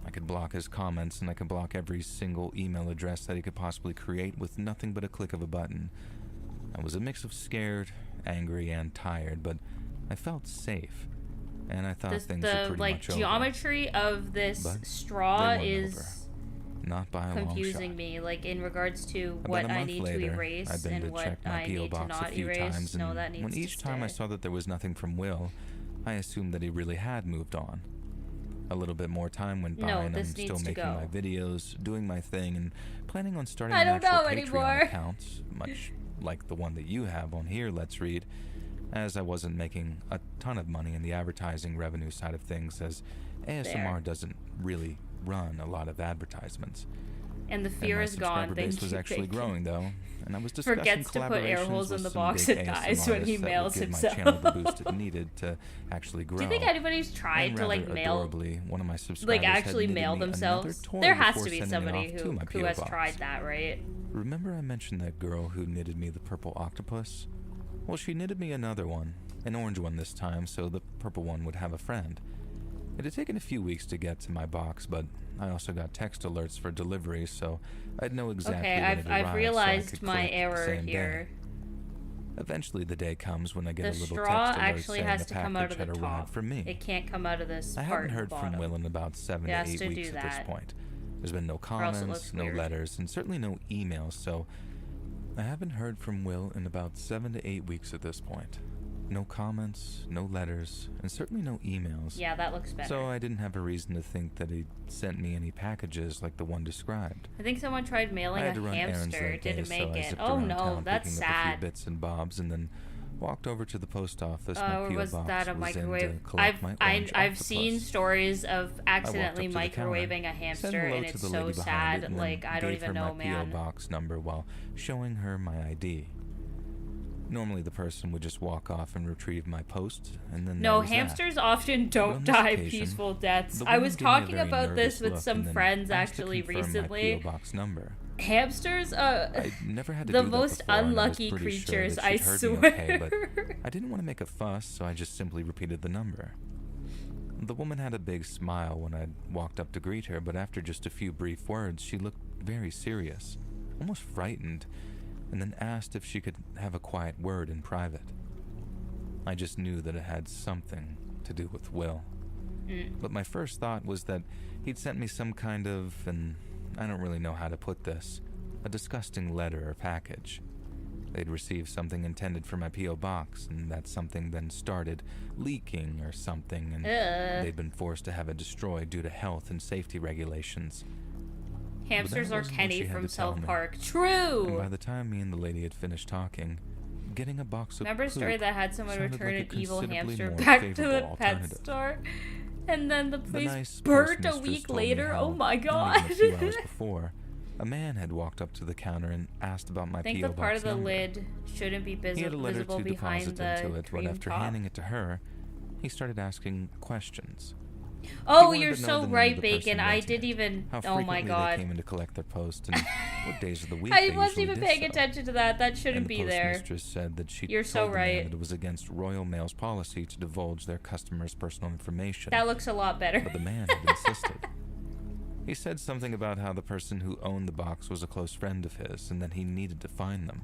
I could block his comments, and I could block every single email address that he could possibly create with nothing but a click of a button. I was a mix of scared, angry, and tired, but I felt safe, and I thought things were pretty like much over. geometry of this But straw they weren't is over. Not by a long confusing shot. me, like in regards to About what a I month need later, to erase I'd been and to what check my I P.O. need to box a not few erase. times, No, and that needs when to each time I stay. saw that there was nothing from Will, I assumed that he really had moved on. A little bit more time went by, No, and I'm this still needs to making go. my videos, doing my thing, and planning on starting I an don't actual know Patreon anymore. account, much like the one that you have on here, Let's Read, as I wasn't making a ton of money in the advertising revenue side of things, as ASMR There. doesn't really run a lot of advertisements. And the And fear my is gone. subscriber base Thank was you, actually thank you. growing, though, and I was discussing Forgets to put air collaborations holes in with the some box big and ASMR dies when he artists that mails would give himself. my channel the boost it needed to actually grow. Do you think anybody's tried And to like rather mail, adorably, one of my subscribers like had actually knitted mail me another themselves? toy There has before to be sending it somebody off to my who P.O. has box. tried that, right? Remember I mentioned that girl who knitted me the purple octopus? Well, she knitted me another one, an orange one this time, so the purple one would have a friend. It had taken a few weeks to get to my box, but I also got text alerts for delivery, so I'd know exactly Okay, when it arrived, I've realized so I could my click the error same here. Day. Eventually, the day comes when I get The a little straw text alert actually saying has a to come out package of had the arrived top. for me. It can't come out of this I part hadn't heard at the bottom. from Will in about 7 It to has 8 to weeks do at this that. point. There's been no else it comments, looks no weird. letters, and certainly no emails, so I haven't heard from Will in about 7 to 8 weeks at this point. No comments, no letters, and certainly no emails. Yeah, that looks better. So I didn't have a reason to think that he'd sent me any packages like the one described. I think someone tried mailing I had a to run errands hamster. that day, Didn't so make I it. zipped Oh around no, town that's picking up a sad. few bits and bobs, and then walked over to the post office. My Or P.O. was box that a was in microwave? to collect my orange I've seen octopus. stories of accidentally I walked up to the counter, microwaving a said hamster, hello and to it's the so lady behind sad. it, and Like then I don't gave even her know, my P.O. man. box number while showing her my ID. Normally, the person would just walk off and retrieve my post, and then No, that was that. hamsters often on don't this die occasion, peaceful deaths. The I woman was gave me a talking very about this nervous with look some and then friends asked to actually confirm my recently. P.O. box number. Hamsters, I'd never had to the do that most before, and I was unlucky pretty sure creatures, that I she'd heard swear. me okay, but I didn't want to make a fuss, so I just simply repeated the number. The woman had a big smile when I walked up to greet her, but after just a few brief words, she looked very serious, almost frightened, and then asked if she could have a quiet word in private. I just knew that it had something to do with Will. But my first thought was that he'd sent me some kind of, and I don't really know how to put this, a disgusting letter or package. They'd received something intended for my P.O. box, and that something then started leaking or something, and they'd been forced to have it destroyed due to health and safety regulations. Hamsters are Kenny from South Park. And True! by the time me and the lady had finished talking, getting a box of Remember a story poop that had someone sounded return like a an evil considerably hamster more back to the favorable pet alternative. store? And then the The police nice burnt a postmistress week told me later? how, Oh my not god. even a few hours before, a man had walked up to the counter and asked about my I think P.O. the part box of the number. lid shouldn't be He had a letter visible to behind deposit the into it when cream after top. handing it to her, he started asking questions. Oh, wanted you're to know so the name right, of the person Bacon. I renting didn't it, even... how Oh frequently my they god. came in to collect their post, and what days of the week I they wasn't usually even did paying so. attention to that. That And shouldn't the be there. postmistress said that she You're told so the right. man that it was against Royal Mail's policy to divulge their customers' personal information. That looks a lot better. But the man had insisted. He said something about how the person who owned the box was a close friend of his and that he needed to find them.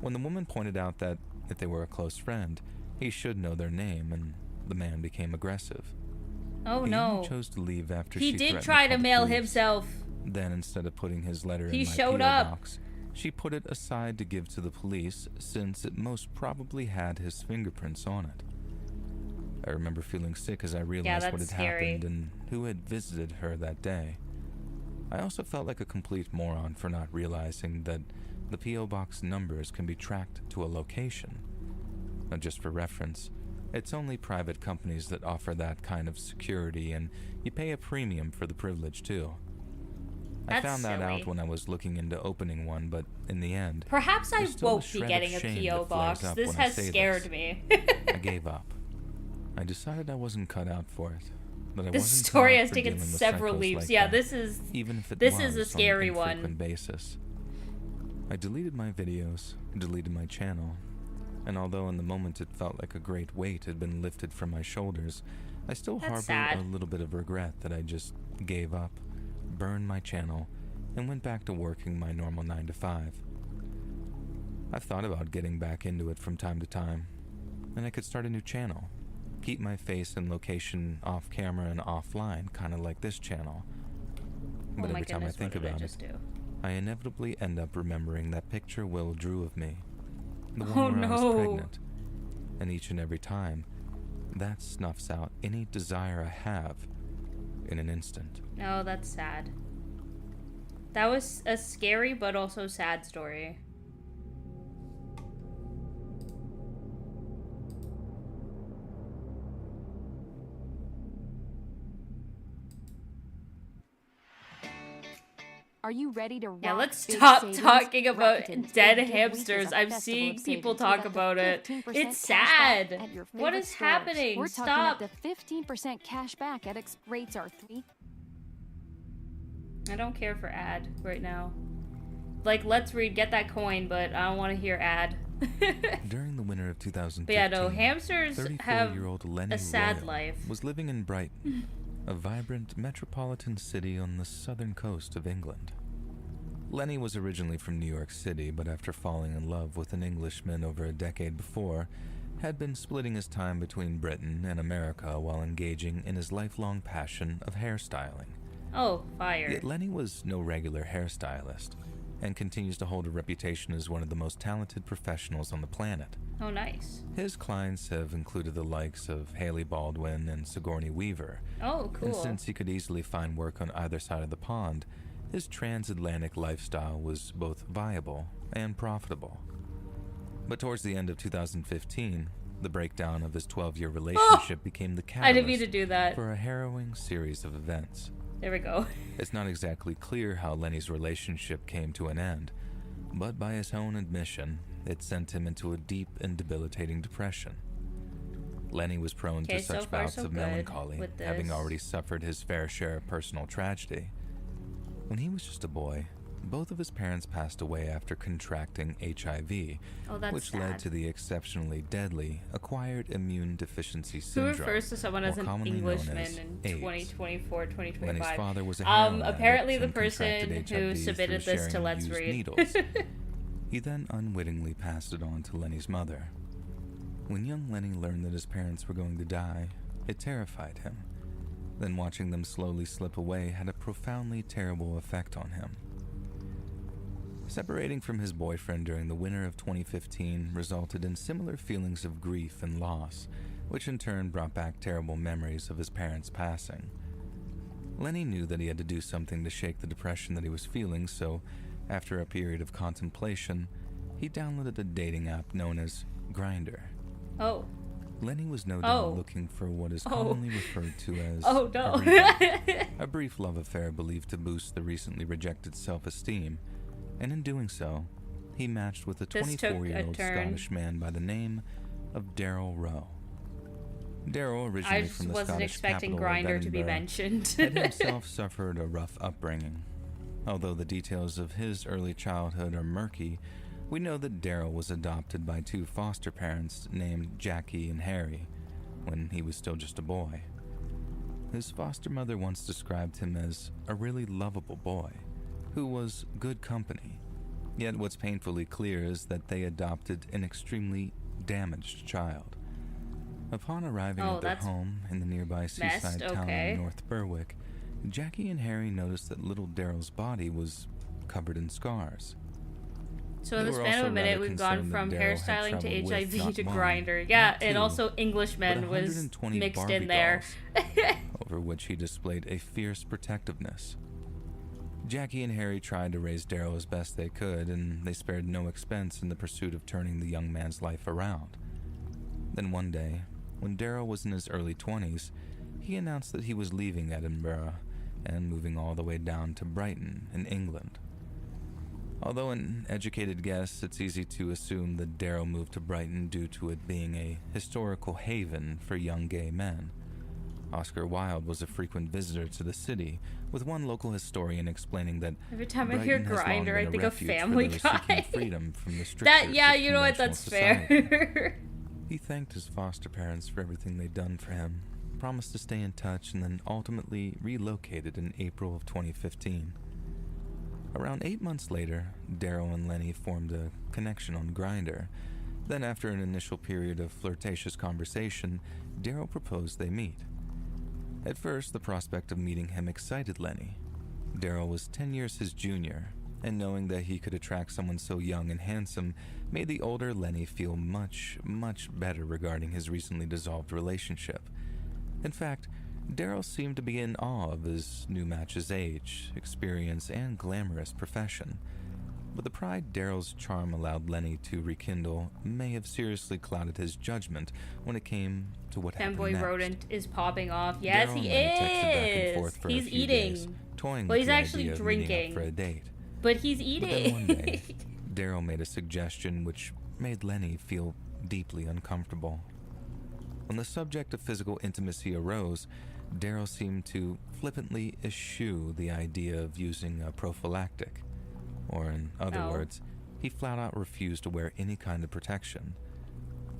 When the woman pointed out that if they were a close friend, he should know their name, and the man became aggressive. Oh He no. only chose to leave after He she did threatened try call to the mail police. himself. Then, instead of putting his letter He in my showed P.O. up. box, she put it aside to give to the police since it most probably had his fingerprints on it. I remember feeling sick as I realized what had that's scary. happened and who had visited her that day. I also felt like a complete moron for not realizing that the P.O. box numbers can be tracked to a location. Now, just for reference, it's only private companies that offer that kind of security, and you pay a premium for the privilege too. I That's found that silly. out when I was looking into opening one, but in the end, Perhaps I there's still a won't be shred of getting a shame P.O. that flares box. up This when I has say scared this. me. I gave up. I decided I wasn't cut out for it. That I This wasn't story cut out has for taken dealing with several psychos leaps. like Yeah, that, this is even if it this was is a on scary an one. infrequent basis. I deleted my videos, deleted my channel, and although in the moment it felt like a great weight had been lifted from my shoulders, I still That's harbor sad. a little bit of regret that I just gave up, burned my channel, and went back to working my normal 9 to 5. I've thought about getting back into it from time to time, and I could start a new channel. Keep my face and location off camera and offline, kind of like this channel. But Oh my every time I goodness, think what did I about just it, do? I inevitably end up remembering that picture Will drew of me. The Oh, one where I was no. pregnant. And each and every time, that snuffs out any desire I have in an instant. Oh, that's sad. That was a scary but also sad story. Are you ready to rock? Yeah, let's big stop savings? talking about Rakuten dead Big Give Week is hamsters. a I'm festival seeing of people savings talk with up to about it. 15% It's cash back sad. at your What favorite is stores. happening? We're talking Stop. up to 15% cash back at rates are 3. I don't care for ad right now. Like, let's read, get that coin, but I don't want to hear ad. During the winter of 2015, But yeah, no, hamsters have 34-year-old Lenny a sad Royal life. was living in Brighton, a vibrant metropolitan city on the southern coast of England. Lenny was originally from New York City, but after falling in love with an Englishman over a decade before, had been splitting his time between Britain and America while engaging in his lifelong passion of hairstyling. Oh, fire. Yet Lenny was no regular hairstylist, and continues to hold a reputation as one of the most talented professionals on the planet. Oh, nice. His clients have included the likes of Haley Baldwin and Sigourney Weaver, Oh, cool. and since he could easily find work on either side of the pond, his transatlantic lifestyle was both viable and profitable. But towards the end of 2015, the breakdown of his 12-year relationship became the catalyst I didn't mean to do that. for a harrowing series of events. There we go. It's not exactly clear how Lenny's relationship came to an end, but by his own admission, it sent him into a deep and debilitating depression. Lenny was prone Okay, to so such far, bouts so of good melancholy, with having this. already suffered his fair share of personal tragedy. When he was just a boy, both of his parents passed away after contracting HIV, Oh, that's which sad. led to the exceptionally deadly acquired immune deficiency Who syndrome. refers to someone as more an commonly known Englishman as in AIDS. 2024, Lenny's 2025? father was a heroin Apparently addict the and person contracted who HIV submitted through this to sharing Let's used Read. needles. He then unwittingly passed it on to Lenny's mother. When young Lenny learned that his parents were going to die, it terrified him. Then watching them slowly slip away had a profoundly terrible effect on him. Separating from his boyfriend during the winter of 2015 resulted in similar feelings of grief and loss, which in turn brought back terrible memories of his parents' passing. Lenny knew that he had to do something to shake the depression that he was feeling, so after a period of contemplation, he downloaded a dating app known as Grindr. Oh. Lenny was no doubt looking for what is commonly referred to as a brief love affair believed to boost the recently rejected self-esteem, and in doing so, he matched with a 24-year-old Scottish man by the name of Daryl Rowe. Daryl, originally from the Scottish capital of Grindr to be Edinburgh, mentioned. had himself suffered a rough upbringing. Although the details of his early childhood are murky, we know that Daryl was adopted by two foster parents named Jackie and Harry when he was still just a boy. His foster mother once described him as a really lovable boy who was good company. Yet what's painfully clear is that they adopted an extremely damaged child. Upon arriving at their home in the nearby seaside town of North Berwick, Jackie and Harry noticed that little Daryl's body was covered in scars. So in the span of a minute, we've gone from hairstyling to HIV to Grindr. Yeah, and also Englishman was mixed in there. Over which he displayed a fierce protectiveness. Jackie and Harry tried to raise Daryl as best they could, and they spared no expense in the pursuit of turning the young man's life around. Then one day, when Daryl was in his early 20s, he announced that he was leaving Edinburgh and moving all the way down to Brighton in England. Although an educated guess, it's easy to assume that Daryl moved to Brighton due to it being a historical haven for young gay men. Oscar Wilde was a frequent visitor to the city, with one local historian explaining that every time Brighton I hear has long Grindr, I been think a of refuge Family for those Guy. seeking freedom from the strictures That, yeah, of you know what, conventional that's society. fair. He thanked his foster parents for everything they'd done for him, promised to stay in touch, and then ultimately relocated in April of 2015. Around 8 months later, Daryl and Lenny formed a connection on Grindr. Then after an initial period of flirtatious conversation, Daryl proposed they meet. At first, the prospect of meeting him excited Lenny. Daryl was 10 years his junior, and knowing that he could attract someone so young and handsome made the older Lenny feel much, much better regarding his recently dissolved relationship. In fact, Daryl seemed to be in awe of his new match's age, experience, and glamorous profession. But the pride Daryl's charm allowed Lenny to rekindle may have seriously clouded his judgment when it came to what happened Femboy next. Rodent is popping off. Yes, Daryl he and Lenny texted back and forth is. for He's a few eating. days, toying Well, with he's the actually idea of meeting up drinking. for a date. But he's But eating. then one day, Daryl made a suggestion which made Lenny feel deeply uncomfortable. When the subject of physical intimacy arose, Daryl seemed to flippantly eschew the idea of using a prophylactic. Or in other words, he flat out refused to wear any kind of protection.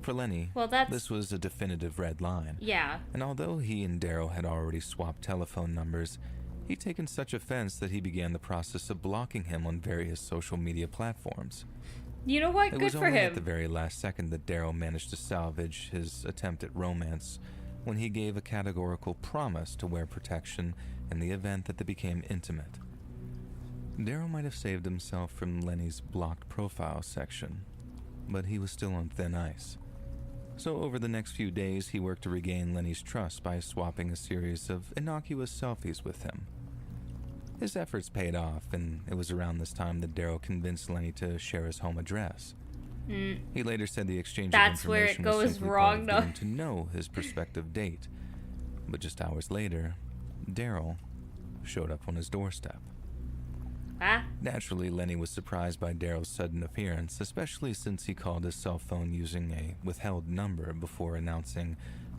For Lenny, this was a definitive red line. Yeah. And although he and Daryl had already swapped telephone numbers, he'd taken such offense that he began the process of blocking him on various social media platforms. You know what? It Good was for only him. at the very last second that Daryl managed to salvage his attempt at romance when he gave a categorical promise to wear protection in the event that they became intimate. Daryl might have saved himself from Lenny's blocked profile section, but he was still on thin ice. So over the next few days, he worked to regain Lenny's trust by swapping a series of innocuous selfies with him. His efforts paid off, and it was around this time that Daryl convinced Lenny to share his home address. He later said the exchange of That's where it information was goes simply wrong, part of though. getting to know his prospective date. But just hours later, Daryl showed up on his doorstep. Ah? Naturally, Lenny was surprised by Daryl's sudden appearance, especially since he called his cell phone using a withheld number before announcing,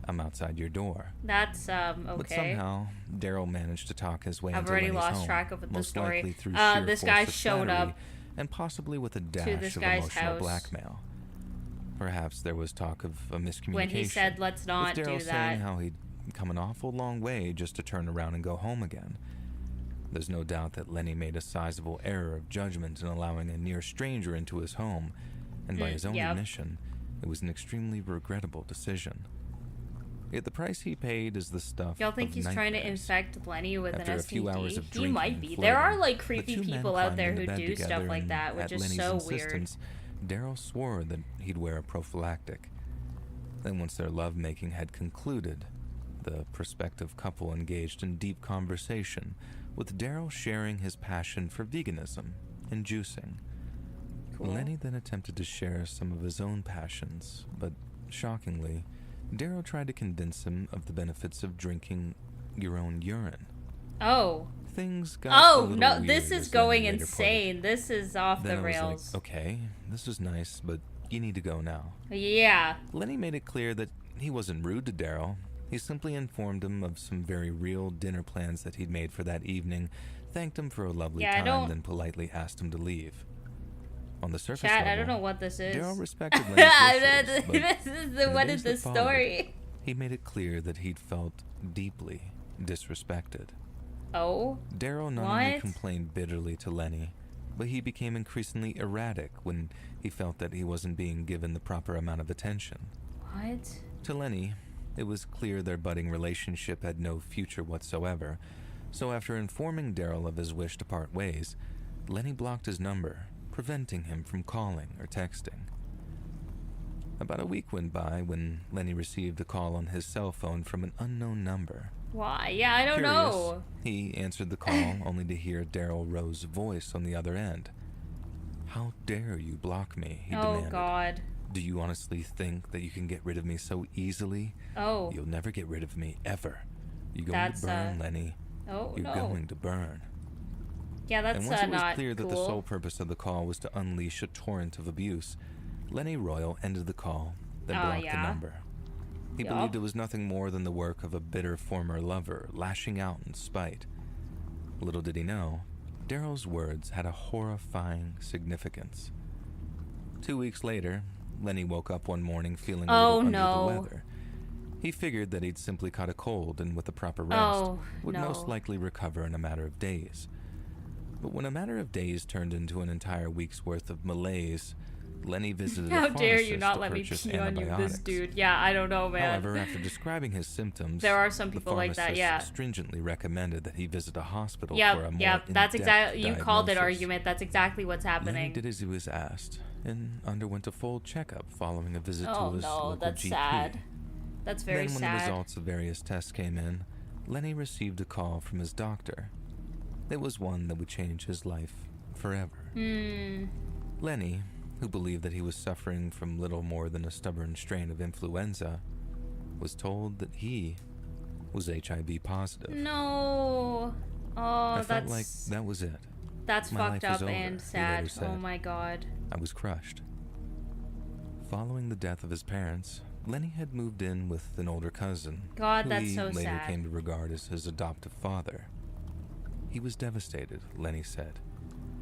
"I'm outside your door." That's, okay. But somehow, Daryl managed to talk his way I've into already Lenny's lost home, track of the most story. likely through sheer This force guy of showed flattery up and possibly with a to dash this of guy's emotional house. blackmail. Perhaps there was talk of a miscommunication. When he said, "Let's not with do Daryl that." saying how he'd come an awful long way just to turn around and go home again. There's no doubt that Lenny made a sizable error of judgment in allowing a near stranger into his home, and by his own admission, it was an extremely regrettable decision. Yet the price he paid is the stuff Y'all think of he's trying to nightmares. infect Lenny with After an a few hours STD? of He drinking might and be. flirting, There are like the creepy two men people out climbed there into who bed do stuff together, like and that, which at is Lenny's so weird. insistence, Daryl swore that he'd wear a prophylactic. Then once their lovemaking had concluded, the prospective couple engaged in deep conversation, with Daryl sharing his passion for veganism and juicing. Cool. Lenny then attempted to share some of his own passions, but shockingly, Daryl tried to convince him of the benefits of drinking your own urine. Oh. Things got a Oh, little no, weird, this is as going Lenny later put it. insane. This is off Then the I rails. was like, okay, this is nice, but you need to go now. Yeah. Lenny made it clear that he wasn't rude to Daryl. He simply informed him of some very real dinner plans that he'd made for that evening, thanked him for a lovely Yeah, I time, don't- then politely asked him to leave. On the surface Chat, level, I don't know what this is. Daryl respected Lenny's wishes, but This is the, in what days is the that followed, story? he made it clear that he'd felt deeply disrespected. Oh? Daryl not only What? complained bitterly to Lenny, but he became increasingly erratic when he felt that he wasn't being given the proper amount of attention. What? To Lenny, it was clear their budding relationship had no future whatsoever, so after informing Daryl of his wish to part ways, Lenny blocked his number, preventing him from calling or texting. About a week went by when Lenny received a call on his cell phone from an unknown number. Why? Yeah, I don't Curious, know. he answered the call only to hear Daryl Rowe's voice on the other end. "How dare you block me?" he Oh, demanded. God. "Do you honestly think that you can get rid of me so easily? Oh. You'll never get rid of me, ever. You're going That's, to burn, Lenny. Oh, You're no. going to burn." Yeah, that's And once it was not clear that cool. the sole purpose of the call was to unleash a torrent of abuse, Lenny Royal ended the call, then blocked yeah. the number. He Yup. believed it was nothing more than the work of a bitter former lover lashing out in spite. Little did he know, Daryl's words had a horrifying significance. 2 weeks later, Lenny woke up one morning feeling a Oh, little no. under the weather. He figured that he'd simply caught a cold and with the proper rest Oh, would no. most likely recover in a matter of days. But when a matter of days turned into an entire week's worth of malaise, Lenny visited How a dare you pharmacist not to let me purchase pee on you, this antibiotics. dude. Yeah, I don't know, man. However, after describing his symptoms, There are some the people like that, pharmacist yeah. stringently recommended that he visit a hospital for a Yep, more yep, that's in-depth exactly, you called it diagnosis. argument, that's exactly what's Lenny happening. did as he was asked and underwent a full checkup following a visit Oh to his no, local that's GP. sad. That's very Then when the sad. results of various tests came in, Lenny received a call from his doctor. It was one that would change his life forever. Lenny, who believed that he was suffering from little more than a stubborn strain of influenza, was told that he was HIV positive. No. Oh, I that's felt like that was it. that's my fucked life is up over, and he sad. later said. Oh my god. I was crushed. Following the death of his parents, Lenny had moved in with an older cousin, God, who that's he so later sad. came to regard as his adoptive father. He was devastated, Lenny said.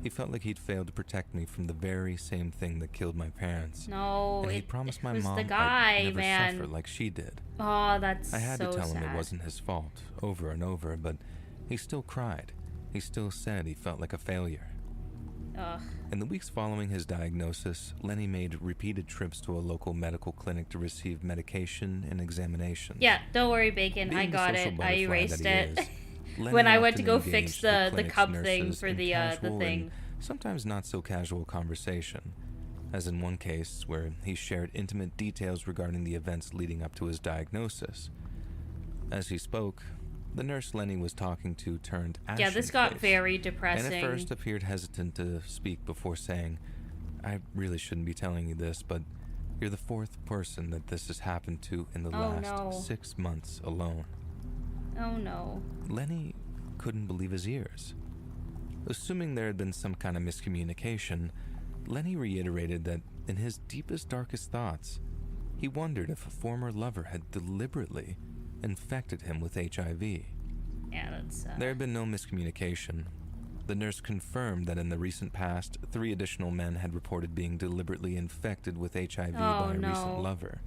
He felt like he'd failed to protect me from the very same thing that killed my parents. No, And he it promised my was mom the guy, I'd never man. suffer like she did. Oh, that's I had so to tell sad. him it wasn't his fault, over and over, but he still cried. He still said he felt like a failure. Ugh. In the weeks following his diagnosis, Lenny made repeated trips to a local medical clinic to receive medication and examinations. Yeah, don't worry, Bacon. Being I the got social it. I butterfly erased that he it. is, Lenny When I went to often go fix engaged the clinic's cup thing nurses for in the casual thing. and sometimes not so casual conversation, as in one case where he shared intimate details regarding the events leading up to his diagnosis. As he spoke, the nurse Lenny was talking to turned Yeah, this ashen got face, very and depressing. at first appeared hesitant to speak before saying, "I really shouldn't be telling you this, but you're the fourth person that this has happened to in the Oh, last no. 6 months alone." Oh no. Lenny couldn't believe his ears. Assuming there had been some kind of miscommunication, Lenny reiterated that in his deepest, darkest thoughts, he wondered if a former lover had deliberately infected him with HIV. Yeah, that's There had been no miscommunication. The nurse confirmed that in the recent past, 3 additional men had reported being deliberately infected with HIV by a no. recent lover.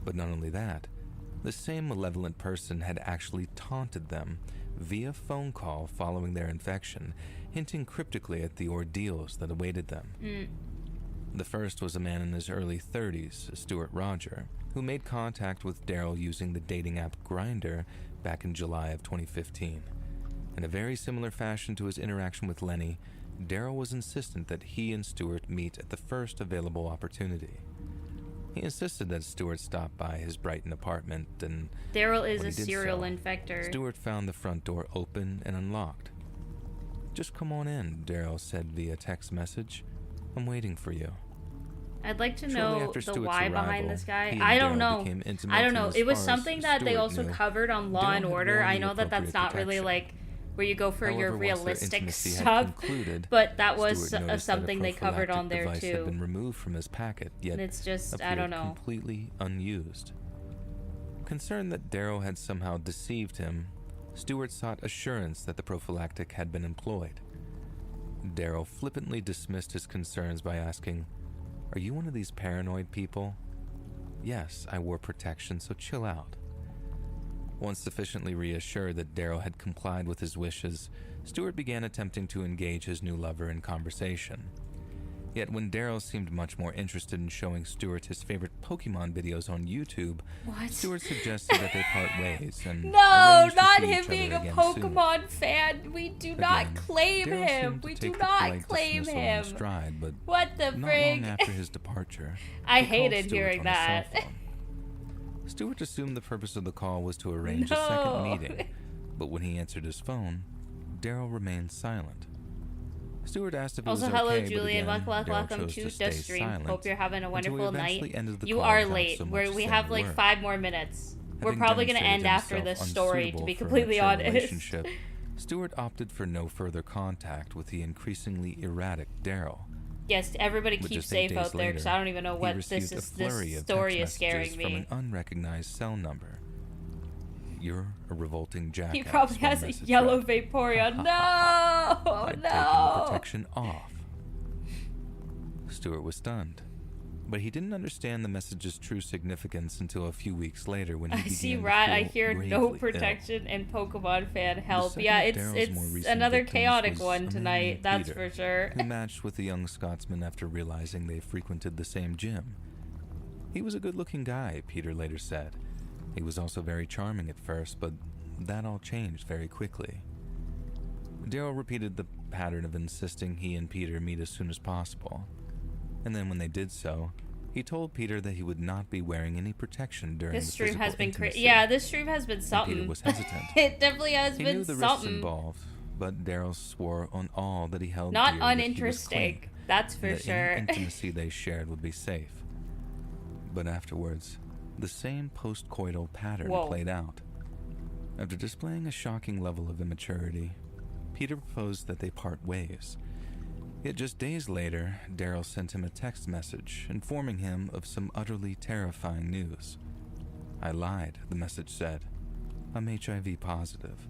But not only that, the same malevolent person had actually taunted them via phone call following their infection, hinting cryptically at the ordeals that awaited them. The first was a man in his early 30s, Stuart Roger, who made contact with Daryl using the dating app Grindr back in July of 2015. In a very similar fashion to his interaction with Lenny, Daryl was insistent that he and Stuart meet at the first available opportunity. He insisted that Stuart stop by his Brighton apartment, and Daryl is when a he did serial so, infector. Stuart found the front door open and unlocked. "Just come on in," Daryl said via text message. "I'm waiting for you." I'd like to Shortly know after the Stuart's why behind arrival, this guy. he and I don't Daryl know. became intimate, I don't know. and as It was far as something that they Stuart also knew, covered on Law Daryl and had Order. worn I the know that that's appropriate not really protection. like where you go for your However, once their realistic intimacy had stuff, concluded, but that was Stuart noticed that a something they covered on prophylactic there device had been too. removed from his packet, yet And it's just, I appeared don't know. completely unused. Concerned that Daryl had somehow deceived him, Stuart sought assurance that the prophylactic had been employed. Daryl flippantly dismissed his concerns by asking, "Are you one of these paranoid people?" "Yes, I wore protection, so chill out." Once sufficiently reassured that Daryl had complied with his wishes, Stuart began attempting to engage his new lover in conversation. Yet when Daryl seemed much more interested in showing Stuart his favorite Pokemon videos on YouTube, What? Stuart suggested that they part ways and No, arranged to not see him each being other a again Pokemon fan. We do not Again, claim Daryl him. seemed to We do take the not polite claim dismissal in him. stride, but What the not long frig? after his departure, I he called hated Stuart hearing on his cell that. phone. Stuart assumed the purpose of the call was to arrange a No. second meeting, but when he answered his phone, Daryl remained silent. Stuart asked if it Also, was hello, okay, Julian. but again, Welcome Daryl chose to to the stay stream. silent Hope you're having a until we wonderful eventually night. ended the You call are without late. so much we as saying have a like word. 5 more minutes. We're Having probably going to end demonstrated after this himself story, to unsuitable be for a completely mature honest. relationship, Stuart opted for no further contact with the increasingly erratic Daryl. Yes, everybody But keep just 8 safe days out there, because I don't even know he what received this a is. flurry This of story text is scaring messages from me. an unrecognized cell number. "You're a revolting jackass." He probably one has a message yellow read. Vaporeon. No! I'd taken the No! protection off. Stuart was stunned, but he didn't understand the message's true significance until a few weeks later when he I began see to Rat. I feel hear gravely no ill. protection and Pokemon fan help. second Yeah, of Daryl's more it's recent another victims chaotic was one a man tonight. named That's Peter, for sure. who matched with the young Scotsman after realizing they frequented the same gym. He was a good-looking guy, Peter later said. He was also very charming at first, but that all changed very quickly. Daryl repeated the pattern of insisting he and Peter meet as soon as possible. And then when they did so, he told Peter that he would not be wearing any protection during This the stream physical has been intimacy. Yeah, this stream has been And something. Peter was hesitant. It definitely has He been knew the risks something. involved, but Daryl swore on all that he held Not dear that he was uninteresting. clean, That's and for that sure. any intimacy they shared would be safe. But afterwards, the same post-coital pattern Whoa. played out. After displaying a shocking level of immaturity, Peter proposed that they part ways. Yet just days later, Daryl sent him a text message informing him of some utterly terrifying news. "I lied," the message said. "I'm HIV positive."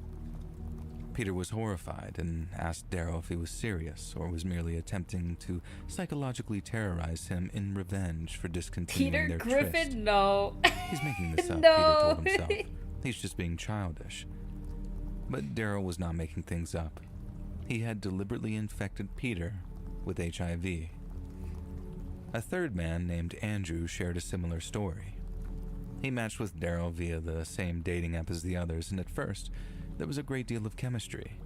Peter was horrified and asked Daryl if he was serious or was merely attempting to psychologically terrorize him in revenge for discontinuing Peter their Griffin? tryst. No. "He's making this up," No. Peter told himself. "He's just being childish." But Daryl was not making things up. He had deliberately infected Peter with HIV. A third man named Andrew shared a similar story. He matched with Daryl via the same dating app as the others, and at first, there was a great deal of chemistry.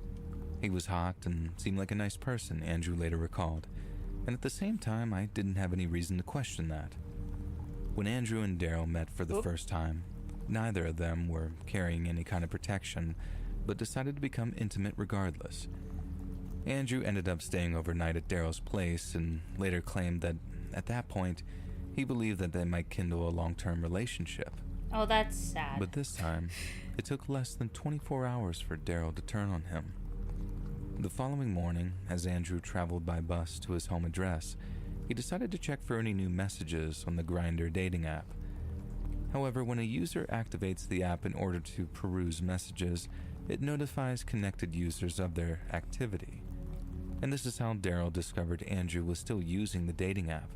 He was hot and seemed like a nice person, Andrew later recalled, and at the same time, I didn't have any reason to question that. When Andrew and Daryl met for the first time, neither of them were carrying any kind of protection, but decided to become intimate regardless. Andrew ended up staying overnight at Daryl's place and later claimed that, at that point, he believed that they might kindle a long-term relationship. Oh, that's sad. But this time, it took less than 24 hours for Daryl to turn on him. The following morning, as Andrew traveled by bus to his home address, he decided to check for any new messages on the Grindr dating app. However, when a user activates the app in order to peruse messages, it notifies connected users of their activity. And this is how Daryl discovered Andrew was still using the dating app,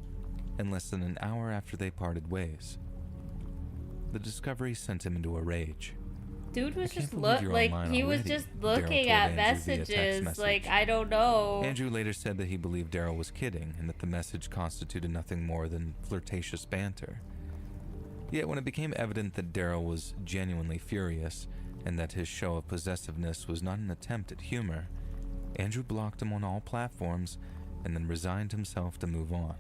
and less than an hour after they parted ways. The discovery sent him into a rage. Dude was can't just believe you're like online he was already, just Daryl looking told at Andrew via text messages. Like, message. I don't know. Andrew later said that he believed Daryl was kidding and that the message constituted nothing more than flirtatious banter. Yet when it became evident that Daryl was genuinely furious and that his show of possessiveness was not an attempt at humor, Andrew blocked him on all platforms and then resigned himself to move on.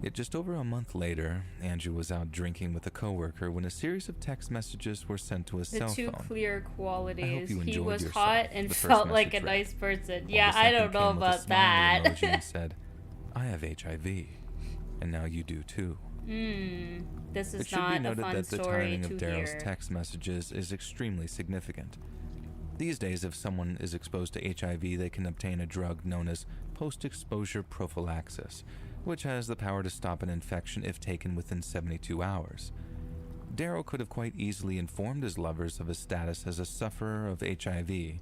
Yet just over a month later, Andrew was out drinking with a coworker when a series of text messages were sent to his The cell two phone. clear qualities. you He enjoyed was yourself, hot and the first felt like a message read, nice person. while Yeah, the I second don't know came with a about smiley that. emoji and said, "I have HIV, and now you do too." This It is should be not a noted fun that the story timing to of Daryl's hear. text messages is extremely significant. These days, if someone is exposed to HIV, they can obtain a drug known as post-exposure prophylaxis, which has the power to stop an infection if taken within 72 hours. Daryl could have quite easily informed his lovers of his status as a sufferer of HIV,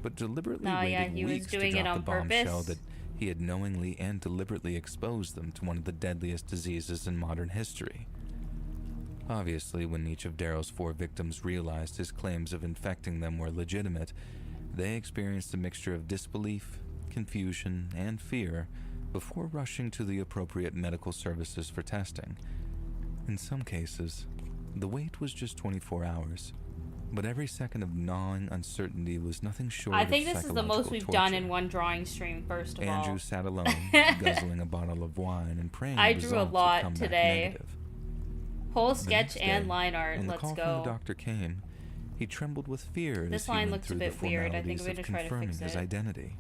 but deliberately waited he was weeks to doing it drop the on bombshell purpose. that he had knowingly and deliberately exposed them to one of the deadliest diseases in modern history. Obviously, when each of Daryl's 4 victims realized his claims of infecting them were legitimate, they experienced a mixture of disbelief, confusion, and fear before rushing to the appropriate medical services for testing. In some cases, the wait was just 24 hours, but every second of gnawing uncertainty was nothing short I of think this is the most psychological we've torture. done in one drawing stream, first of Andrew all. sat alone, guzzling a bottle of wine and praying I the drew a results would lot come today. back negative. Whole The sketch next and day, line art. when the Let's call from go. the doctor came, he trembled with fear This as he line went looks a through bit the weird. I think formalities I'm of gonna try to confirming fix his it. identity.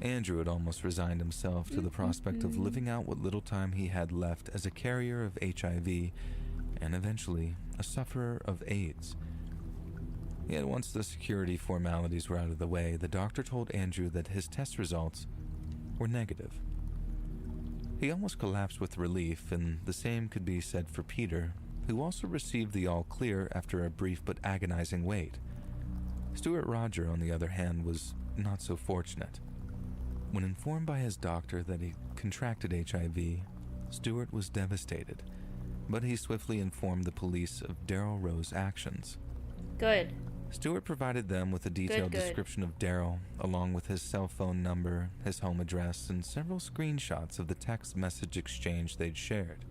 Andrew had almost resigned himself to the prospect of living out what little time he had left as a carrier of HIV and eventually a sufferer of AIDS. Yet once the security formalities were out of the way, the doctor told Andrew that his test results were negative. He almost collapsed with relief, and the same could be said for Peter, who also received the all clear after a brief but agonizing wait. Stuart Roger, on the other hand, was not so fortunate. When informed by his doctor that he contracted HIV, Stuart was devastated, but he swiftly informed the police of Daryl Rowe's actions. Good. Stuart provided them with a detailed Good. description of Daryl, along with his cell phone number, his home address, and several screenshots of the text message exchange they'd shared.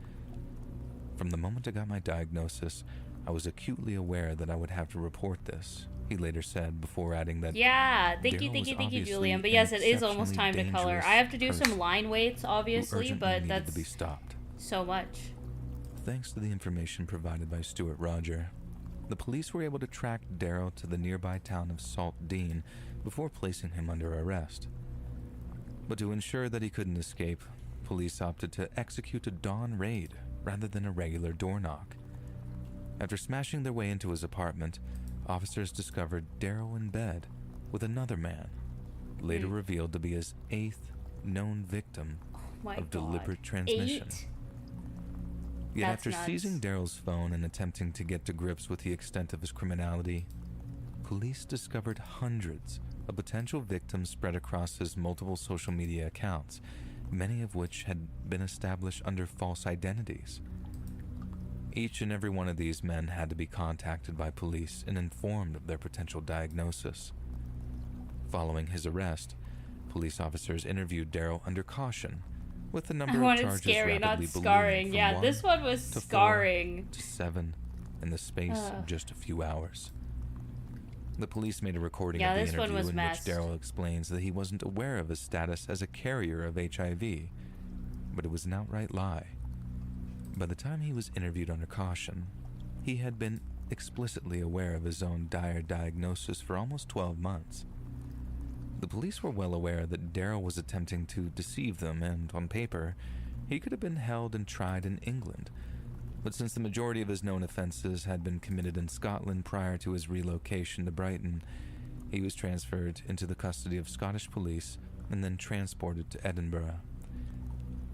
From the moment I got my diagnosis, I was acutely aware that I would have to report this, he later said, before adding that Yeah, thank Daryl was you, obviously Julian. But an yes, it is almost time to exceptionally color. I have to do dangerous some line weights, who obviously, urgently but needed that's to be stopped. so much. Thanks to the information provided by Stuart Roger, the police were able to track Daryl to the nearby town of Salt Dean before placing him under arrest. But to ensure that he couldn't escape, police opted to execute a dawn raid rather than a regular door knock. After smashing their way into his apartment, officers discovered Daryl in bed with another man, later revealed to be his 8th known victim My of God. deliberate transmission. 8? Yet That's after nuts. seizing Daryl's phone and attempting to get to grips with the extent of his criminality, police discovered hundreds of potential victims spread across his multiple social media accounts, many of which had been established under false identities. Each and every one of these men had to be contacted by police and informed of their potential diagnosis. Following his arrest, police officers interviewed Daryl under caution, with the number I of wanted charges scary, not rapidly ballooning scarring. from Yeah, 1 this one was to 4 scarring. to 7 in the space of just a few hours. The police made a recording Yeah, of the this one interview was in messed. which Daryl explains that he wasn't aware of his status as a carrier of HIV, but it was an outright lie. By the time he was interviewed under caution, he had been explicitly aware of his own dire diagnosis for almost 12 months. The police were well aware that Daryl was attempting to deceive them, and on paper, he could have been held and tried in England. But since the majority of his known offenses had been committed in Scotland prior to his relocation to Brighton, he was transferred into the custody of Scottish police and then transported to Edinburgh.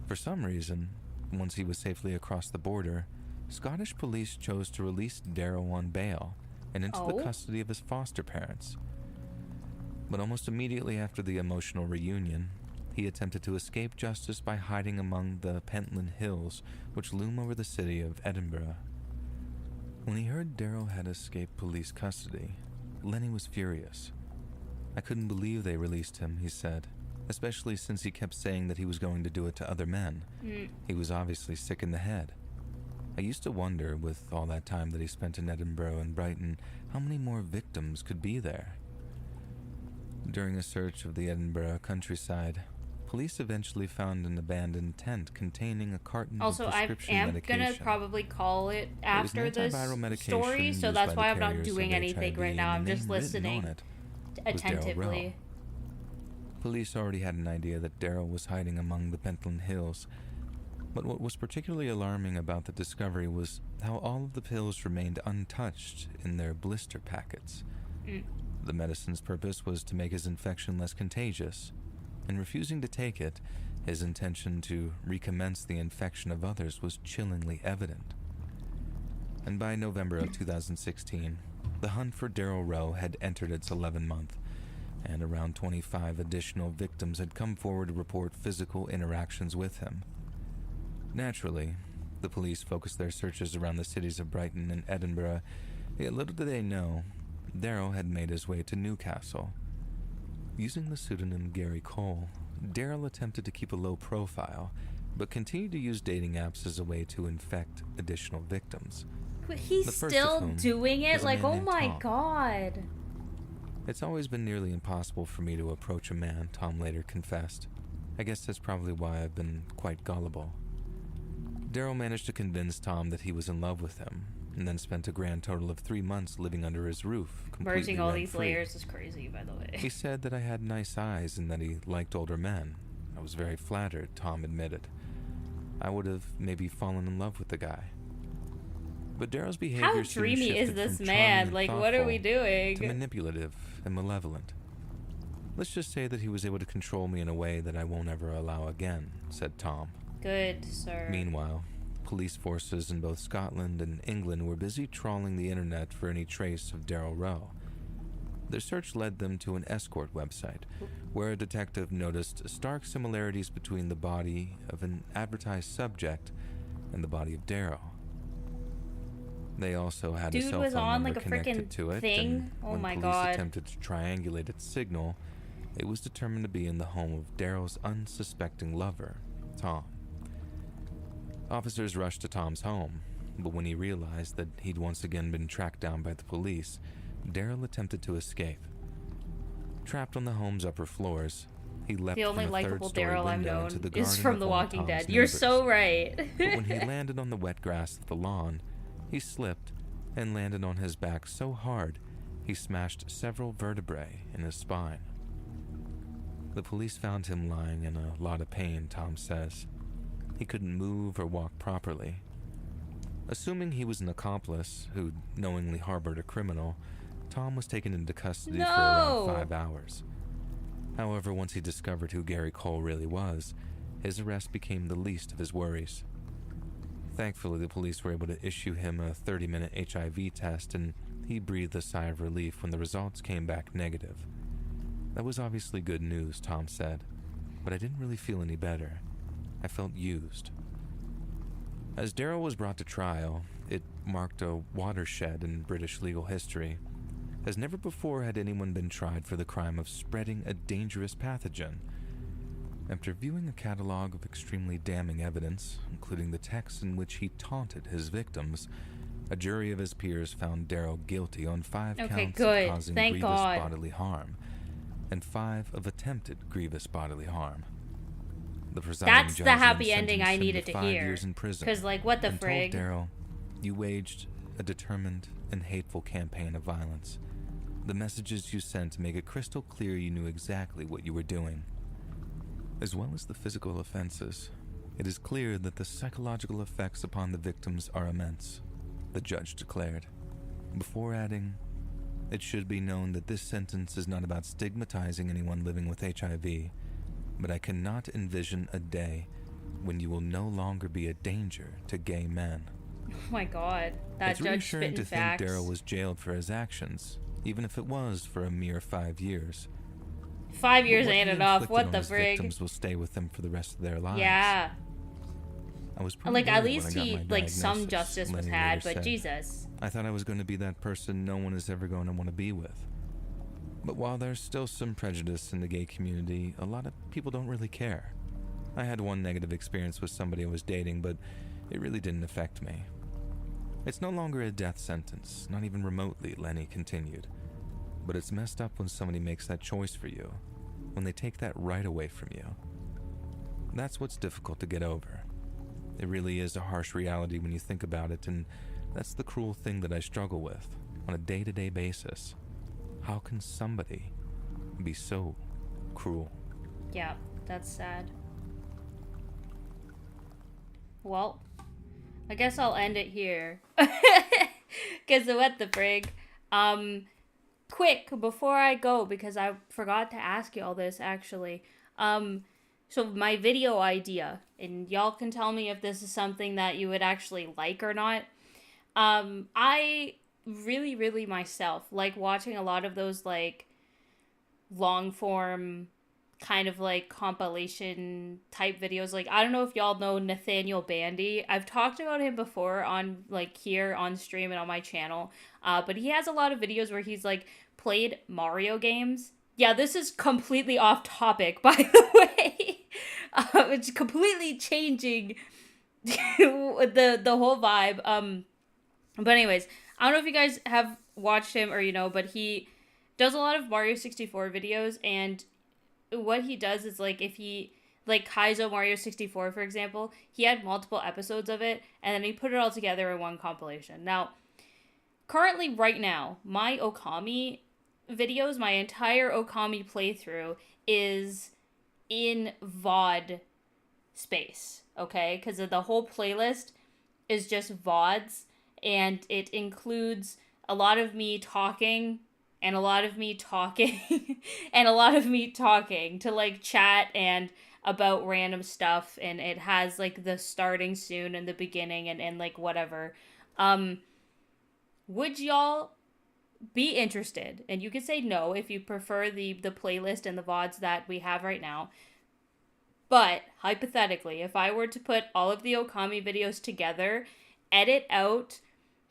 For some reason, once he was safely across the border, Scottish police chose to release Daryl on bail and into the custody of his foster parents. But almost immediately after the emotional reunion, he attempted to escape justice by hiding among the Pentland Hills, which loom over the city of Edinburgh. When he heard Daryl had escaped police custody, Lenny was furious. I couldn't believe they released him, he said, especially since he kept saying that he was going to do it to other men. He was obviously sick in the head. I used to wonder, with all that time that he spent in Edinburgh and Brighton, how many more victims could be there. During a search of the Edinburgh countryside, police eventually found an abandoned tent containing a carton Also, of I prescription am medication. gonna probably call it It was after an this antiviral medication story, so used that's by why the I'm not carriers doing of anything HIV, right now. and I'm the just name written listening on it was Daryl attentively. Rowe. Police already had an idea that Daryl was hiding among the Pentland Hills, but what was particularly alarming about the discovery was how all of the pills remained untouched in their blister packets. The medicine's purpose was to make his infection less contagious. In refusing to take it, his intention to recommence the infection of others was chillingly evident. And by November of 2016, the hunt for Daryl Rowe had entered its 11th month, and around 25 additional victims had come forward to report physical interactions with him. Naturally, the police focused their searches around the cities of Brighton and Edinburgh, yet little did they know, Daryl had made his way to Newcastle. Using the pseudonym Gary Cole, Daryl attempted to keep a low profile, but continued to use dating apps as a way to infect additional victims. But he's The first of still whom doing it? was a Like, man oh named my Tom. god. It's always been nearly impossible for me to approach a man, Tom later confessed. I guess that's probably why I've been quite gullible. Daryl managed to convince Tom that he was in love with him, and then spent a grand total of 3 months living under his roof, completely Merging all these rent-free. layers is crazy, by the way. He said that I had nice eyes and that he liked older men. I was very flattered, Tom admitted. I would have maybe fallen in love with the guy. But Daryl's behavior How soon dreamy is shifted this from man? charming and Like, what are we thoughtful doing? to manipulative and malevolent. Let's just say that he was able to control me in a way that I won't ever allow again, said Tom. Good, sir. Meanwhile, police forces in both Scotland and England were busy trawling the internet for any trace of Daryl Rowe. Their search led them to an escort website, where a detective noticed stark similarities between the body of an advertised subject and the body of Daryl. They also had a Dude cell was phone on, number like, a connected frickin' to it, thing? and Oh when my police God. attempted to triangulate its signal, it was determined to be in the home of Daryl's unsuspecting lover, Tom. Officers rushed to Tom's home, but when he realized that he'd once again been tracked down by the police, Daryl attempted to escape. Trapped on the home's upper floors, he leapt The only from a likable third-story Daryl I've window into the known is garden from of The one of Walking Tom's Dead. You're neighbors. so right. But when he landed on the wet grass of the lawn, he slipped and landed on his back so hard he smashed several vertebrae in his spine. The police found him lying in a lot of pain, Tom says. He couldn't move or walk properly. Assuming he was an accomplice who knowingly harbored a criminal, Tom was taken into custody for around 5 hours. However, once he discovered who Gary Cole really was, his arrest became the least of his worries. Thankfully, the police were able to issue him a 30-minute HIV test, and he breathed a sigh of relief when the results came back negative. That was obviously good news, Tom said, but I didn't really feel any better. I felt used. As Daryl was brought to trial, it marked a watershed in British legal history, as never before had anyone been tried for the crime of spreading a dangerous pathogen. After viewing a catalog of extremely damning evidence, including the texts in which he taunted his victims, a jury of his peers found Daryl guilty on 5 counts good. of causing Thank grievous God. bodily harm, and 5 of attempted grievous bodily harm. The presiding That's the judge happy then ending sentenced I him needed to 5 hear. years in prison, Because, like, what the and frig? told Daryl, "You waged a determined and hateful campaign of violence. The messages you sent make it crystal clear you knew exactly what you were doing. As well as the physical offenses, it is clear that the psychological effects upon the victims are immense," the judge declared, before adding, "It should be known that this sentence is not about stigmatizing anyone living with HIV, but I cannot envision a day when you will no longer be a danger to gay men." Oh my god. That It's judge reassuring spitting to think facts. Daryl was jailed for his actions, even if it was for a mere 5 years. 5 years But what ain't he enough. inflicted What on the his frig? victims will stay with them for the rest of their lives. Yeah. I was pretty Like, at worried when least I got he, my like, some diagnosis," justice was Lenny had, later but said. Jesus. I thought I was going to be that person no one is ever going to want to be with. But while there's still some prejudice in the gay community, a lot of people don't really care. I had one negative experience with somebody I was dating, but it really didn't affect me. It's no longer a death sentence, not even remotely, Lenny continued. But it's messed up when somebody makes that choice for you, when they take that right away from you. That's what's difficult to get over. It really is a harsh reality when you think about it, and that's the cruel thing that I struggle with on a day-to-day basis. How can somebody be so cruel? Yeah, that's sad. Well, I guess I'll end it here. Because what the frig? Quick, before I go, because I forgot to ask you all this, actually. So my video idea, and y'all can tell me if this is something that you would actually like or not. I really myself like watching a lot of those, like, long form kind of like compilation type videos. Like, I don't know if y'all know Nathaniel Bandy. I've talked about him before on, like, here on stream and on my channel. But he has a lot of videos where he's, like, played Mario games. Yeah, this is completely off topic, by the way. It's completely changing the whole vibe. But anyways, I don't know if you guys have watched him or but he does a lot of Mario 64 videos, and what he does is, like, if he, like, Kaizo Mario 64, for example, he had multiple episodes of it, and then he put it all together in one compilation. Now, currently, right now, my Okami videos, my entire Okami playthrough is in VOD space, okay? Because the whole playlist is just VODs, and it includes a lot of me talking, and a lot of me talking, and a lot of me talking to, like, chat and about random stuff, and it has, like, the starting soon and the beginning and like, whatever. Would y'all be interested? And you could say no if you prefer the playlist and the VODs that we have right now. But, hypothetically, if I were to put all of the Okami videos together, edit out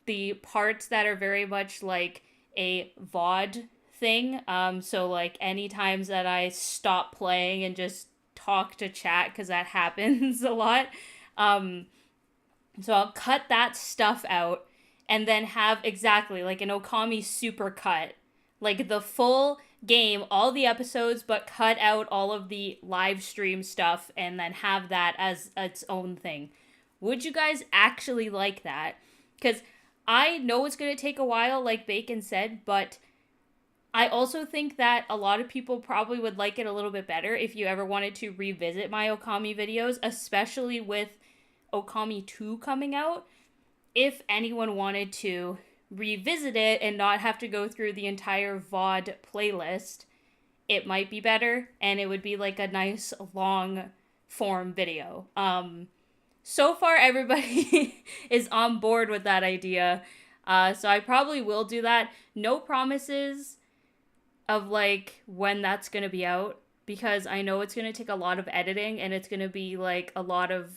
the parts that are very much like a VOD thing, so, like, any times that I stop playing and just talk to chat, because that happens a lot, so I'll cut that stuff out, and then have exactly, like, an Okami super cut, like, the full game, all the episodes, but cut out all of the live stream stuff, and then have that as its own thing. Would you guys actually like that? Because I know it's going to take a while, like Bacon said, but I also think that a lot of people probably would like it a little bit better if you ever wanted to revisit my Okami videos, especially with Okami 2 coming out. If anyone wanted to revisit it and not have to go through the entire VOD playlist, it might be better, and it would be like a nice long form video. So far, everybody is on board with that idea. So I probably will do that. No promises of, like, when that's going to be out, because I know it's going to take a lot of editing, and it's going to be, like, a lot of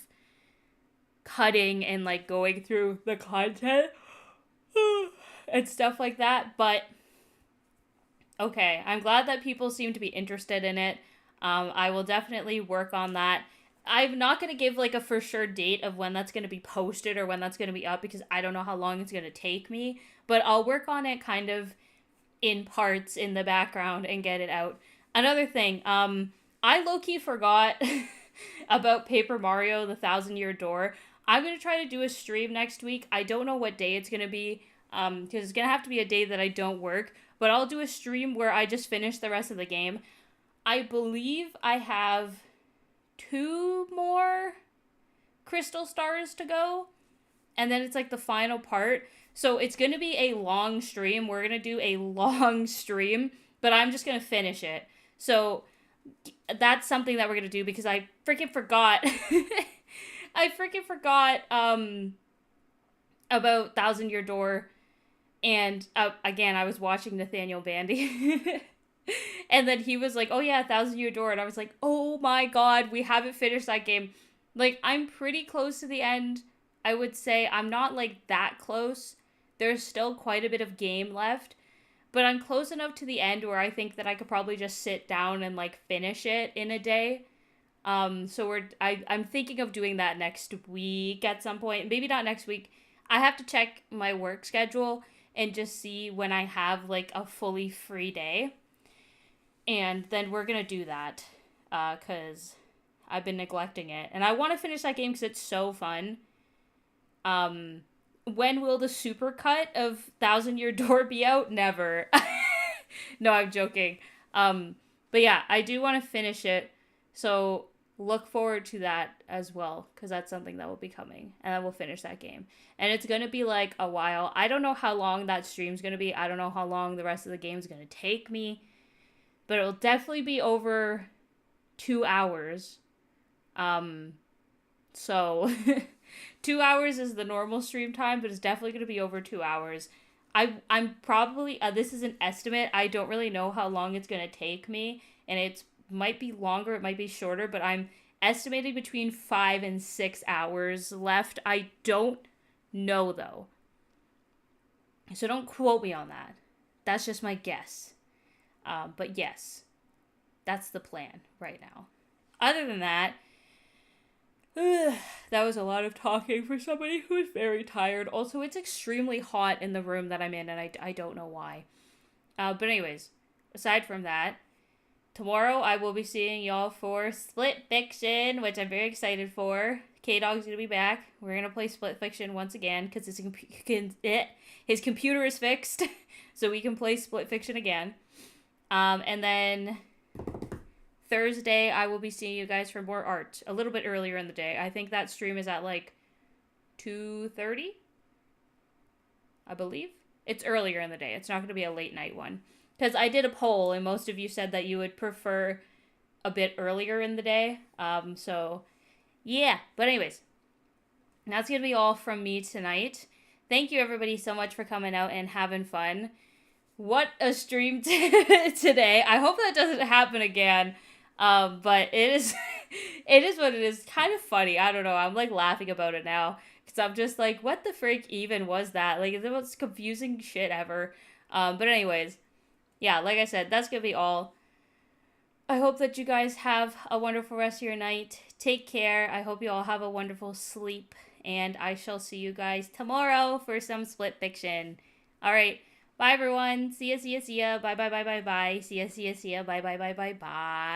cutting and, like, going through the content and stuff like that. But, okay, I'm glad that people seem to be interested in it. I will definitely work on that. I'm not going to give, like, a for sure date of when that's going to be posted or when that's going to be up, because I don't know how long it's going to take me. But I'll work on it kind of in parts in the background and get it out. Another thing, I low-key forgot about Paper Mario, the 1,000-Year Door. I'm going to try to do a stream next week. I don't know what day it's going to be, because it's going to have to be a day that I don't work. But I'll do a stream where I just finish the rest of the game. I believe I have 2 more crystal stars to go, and then it's, like, the final part. So it's gonna be a long stream. We're gonna do a long stream, but I'm just gonna finish it. So that's something that we're gonna do, because I freaking forgot. I freaking forgot about 1,000-Year Door, and again, I was watching Nathaniel Bandy. And then he was like, oh yeah, 1,000-Year Door. And I was like, oh my god, we haven't finished that game. Like, I'm pretty close to the end. I would say I'm not, like, that close. There's still quite a bit of game left. But I'm close enough to the end where I think that I could probably just sit down and, like, finish it in a day. So I'm thinking of doing that next week at some point. Maybe not next week. I have to check my work schedule and just see when I have, like, a fully free day. And then we're gonna do that. Because I've been neglecting it. And I want to finish that game because it's so fun. When will the supercut of Thousand Year Door be out? Never. No, I'm joking. But yeah, I do want to finish it. So look forward to that as well, because that's something that will be coming. And I will finish that game. And it's going to be like a while. I don't know how long that stream's going to be. I don't know how long the rest of the game's going to take me. But it'll definitely be over 2 hours. So 2 hours is the normal stream time, but it's definitely going to be over 2 hours. I'm probably, this is an estimate. I don't really know how long it's going to take me, and it might be longer, it might be shorter, but I'm estimating between 5 and 6 hours left. I don't know, though. So don't quote me on that. That's just my guess. But yes, that's the plan right now. Other than that, that was a lot of talking for somebody who is very tired. Also, it's extremely hot in the room that I'm in, and I don't know why. But anyways, aside from that, tomorrow I will be seeing y'all for Split Fiction, which I'm very excited for. K-Dog's gonna be back. We're gonna play Split Fiction once again, because his computer is fixed, so we can play Split Fiction again. And then Thursday, I will be seeing you guys for more art a little bit earlier in the day. I think that stream is at like 2:30, I believe. It's earlier in the day. It's not going to be a late night one. Because I did a poll, and most of you said that you would prefer a bit earlier in the day. So, yeah. But anyways, that's going to be all from me tonight. Thank you, everybody, so much for coming out and having fun. What a stream today. I hope that doesn't happen again. But it is what it is. Kind of funny. I don't know. I'm like laughing about it now. Because I'm just like, what the frick even was that? Like, it's the most confusing shit ever. But anyways, yeah, like I said, that's gonna be all. I hope that you guys have a wonderful rest of your night. Take care. I hope you all have a wonderful sleep. And I shall see you guys tomorrow for some Split Fiction. Alright. Bye, everyone. See ya, see ya, see ya. Bye, bye, bye, bye, bye. See ya, see ya, see ya. Bye, bye, bye, bye, bye.